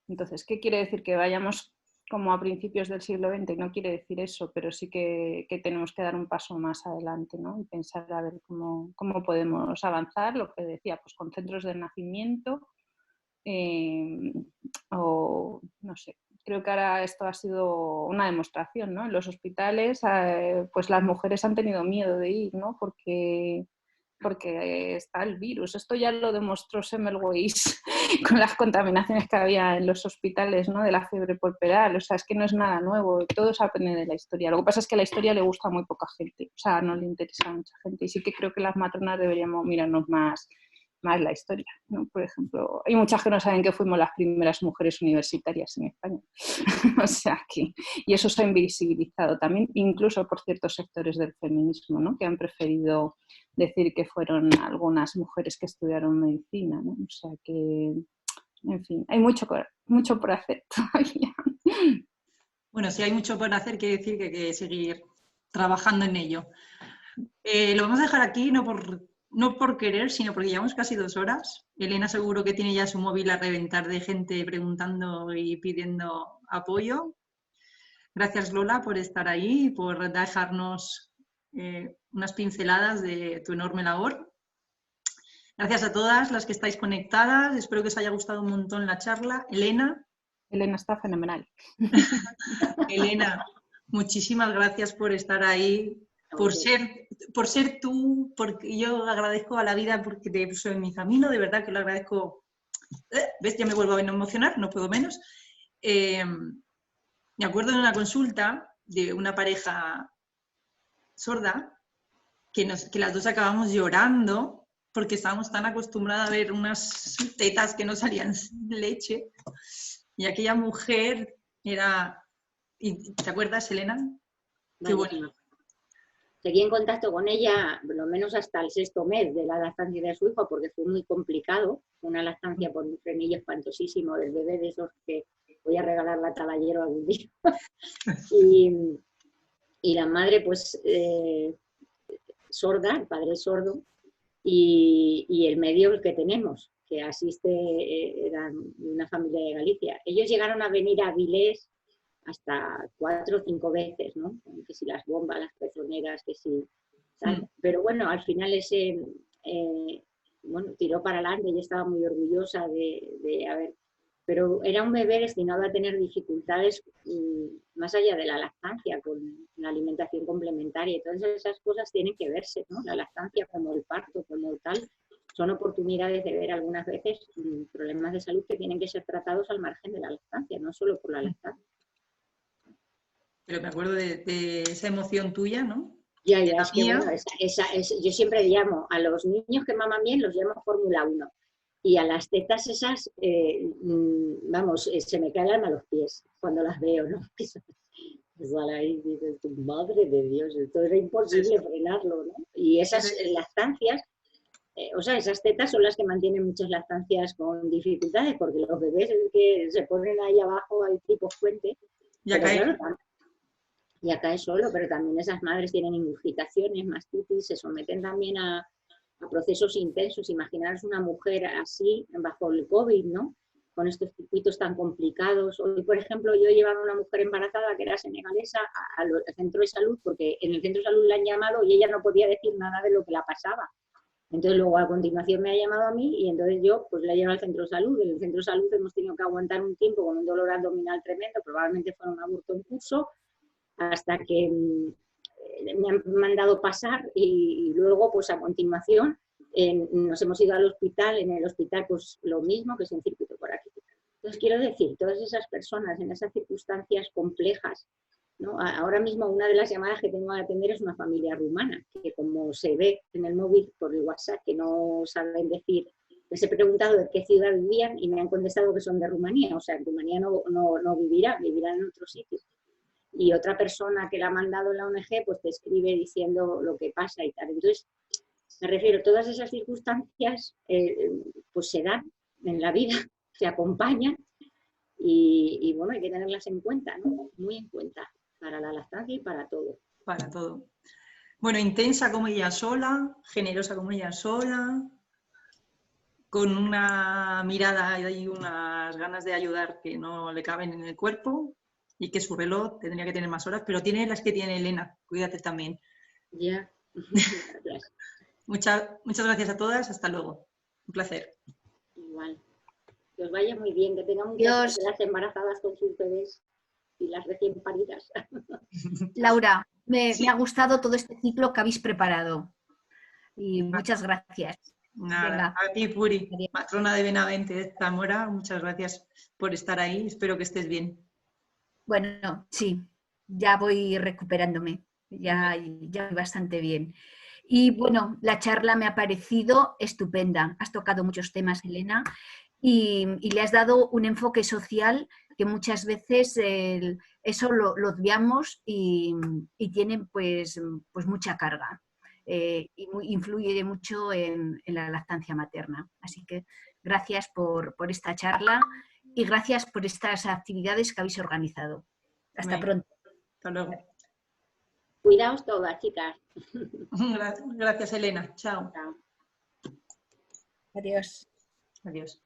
Entonces, ¿qué quiere decir? Que vayamos como a principios del siglo XX, no quiere decir eso, pero sí que tenemos que dar un paso más adelante, ¿no? Y pensar a ver cómo podemos avanzar, lo que decía, pues con centros de nacimiento, o no sé, creo que ahora esto ha sido una demostración, ¿no? En los hospitales, pues las mujeres han tenido miedo de ir, ¿no? Porque está el virus. Esto ya lo demostró Semmelweis con las contaminaciones que había en los hospitales, ¿no? De la fiebre puerperal. O sea, es que no es nada nuevo, todo se aprende de la historia. Lo que pasa es que la historia le gusta a muy poca gente, o sea, no le interesa a mucha gente. Y sí que creo que las matronas deberíamos mirarnos más la historia, ¿no? Por ejemplo, hay muchas que no saben que fuimos las primeras mujeres universitarias en España. O sea que, y eso se ha invisibilizado también, incluso por ciertos sectores del feminismo, ¿no? Que han preferido decir que fueron algunas mujeres que estudiaron medicina, ¿no? O sea que, en fin, hay mucho por hacer todavía. Bueno, si hay mucho por hacer, quiere decir que hay que seguir trabajando en ello. Lo vamos a dejar aquí, no por querer, sino porque llevamos casi 2 horas. Elena seguro que tiene ya su móvil a reventar de gente preguntando y pidiendo apoyo. Gracias, Lola, por estar ahí y por dejarnos unas pinceladas de tu enorme labor. Gracias a todas las que estáis conectadas. Espero que os haya gustado un montón la charla. Elena. Elena está fenomenal. Elena, muchísimas gracias por estar ahí, por ser tú, porque yo agradezco a la vida porque te puso en mi camino, de verdad que lo agradezco. ¿Ves? Ya me vuelvo a emocionar, no puedo menos. Me acuerdo de una consulta de una pareja sorda que las dos acabamos llorando porque estábamos tan acostumbradas a ver unas tetas que no salían leche, y aquella mujer era... ¿Te acuerdas, Elena? Qué bonito. Seguí en contacto con ella, por lo menos hasta el 6º mes de la lactancia de su hijo, porque fue muy complicado. Una lactancia por un frenillo espantosísimo del bebé, de esos que voy a regalar la talayero algún día. y la madre, pues, sorda, el padre sordo, y el medio que tenemos, que asiste, era una familia de Galicia. Ellos llegaron a venir a Avilés hasta 4 o 5 veces, ¿no? Que si las bombas, las pezoneras, que si tal. Pero bueno, al final ese, tiró para adelante y estaba muy orgullosa de haber... Pero era un bebé destinado a tener dificultades más allá de la lactancia, con la alimentación complementaria. Entonces esas cosas tienen que verse, ¿no? La lactancia como el parto, como tal, son oportunidades de ver algunas veces problemas de salud que tienen que ser tratados al margen de la lactancia, no solo por la lactancia. Pero me acuerdo de esa emoción tuya, ¿no? Ya, es que terapia. bueno, yo siempre llamo a los niños que maman bien, los llamo Fórmula 1. Y a las tetas esas, vamos, se me cae el alma a los pies cuando las veo, ¿no? Pues ahí dices, madre de Dios, esto era imposible frenarlo, ¿no? Y esas lactancias, o sea, esas tetas son las que mantienen muchas lactancias con dificultades, porque los bebés es que se ponen ahí abajo, hay tipo fuente. Ya cae. Claro, ya cae solo, pero también esas madres tienen ingurgitaciones, mastitis, se someten también a procesos intensos. Imaginaros una mujer así bajo el COVID, ¿no? Con estos circuitos tan complicados. Hoy, por ejemplo, yo he llevado a una mujer embarazada que era senegalesa al centro de salud, porque en el centro de salud la han llamado y ella no podía decir nada de lo que la pasaba. Entonces luego a continuación me ha llamado a mí y entonces yo pues la llevo al centro de salud. En el centro de salud hemos tenido que aguantar un tiempo con un dolor abdominal tremendo, probablemente fue un aborto en curso, hasta que me han mandado pasar y luego pues a continuación nos hemos ido al hospital. En el hospital pues lo mismo, que es un circuito por aquí. Entonces quiero decir, todas esas personas en esas circunstancias complejas, ¿no? Ahora mismo una de las llamadas que tengo que atender es una familia rumana, que como se ve en el móvil por el WhatsApp, que no saben decir, les he preguntado de qué ciudad vivían y me han contestado que son de Rumanía, o sea, en Rumanía no vivirán en otro sitio. Y otra persona que la ha mandado en la ONG, pues te escribe diciendo lo que pasa y tal. Entonces, me refiero, todas esas circunstancias pues se dan en la vida, se acompañan y bueno, hay que tenerlas en cuenta, ¿no? Muy en cuenta, para la lactancia y para todo. Para todo. Bueno, intensa como ella sola, generosa como ella sola, con una mirada y unas ganas de ayudar que no le caben en el cuerpo y que su reloj tendría que tener más horas, pero tiene las que tiene Elena. Cuídate también. Ya, gracias. Muchas gracias a todas. Hasta luego. Un placer. Igual. Que os vaya muy bien, que tengan muchas suerte las embarazadas con sus bebés y las recién paridas. Laura, me ha gustado todo este ciclo que habéis preparado. Y muchas gracias. Nada, Venga. a ti, Puri, Adiós. matrona de Benavente de Zamora, muchas gracias por estar ahí. Espero que estés bien. Bueno, sí, ya voy recuperándome, ya voy bastante bien. Y bueno, la charla me ha parecido estupenda. Has tocado muchos temas, Elena, y le has dado un enfoque social que muchas veces eso lo obviamos y tiene pues mucha carga. Y influye mucho en la lactancia materna. Así que gracias por esta charla y gracias por estas actividades que habéis organizado. Hasta pronto. Hasta luego. Cuidaos todas, chicas. Gracias, Elena. Chao. Chao. Adiós. Adiós.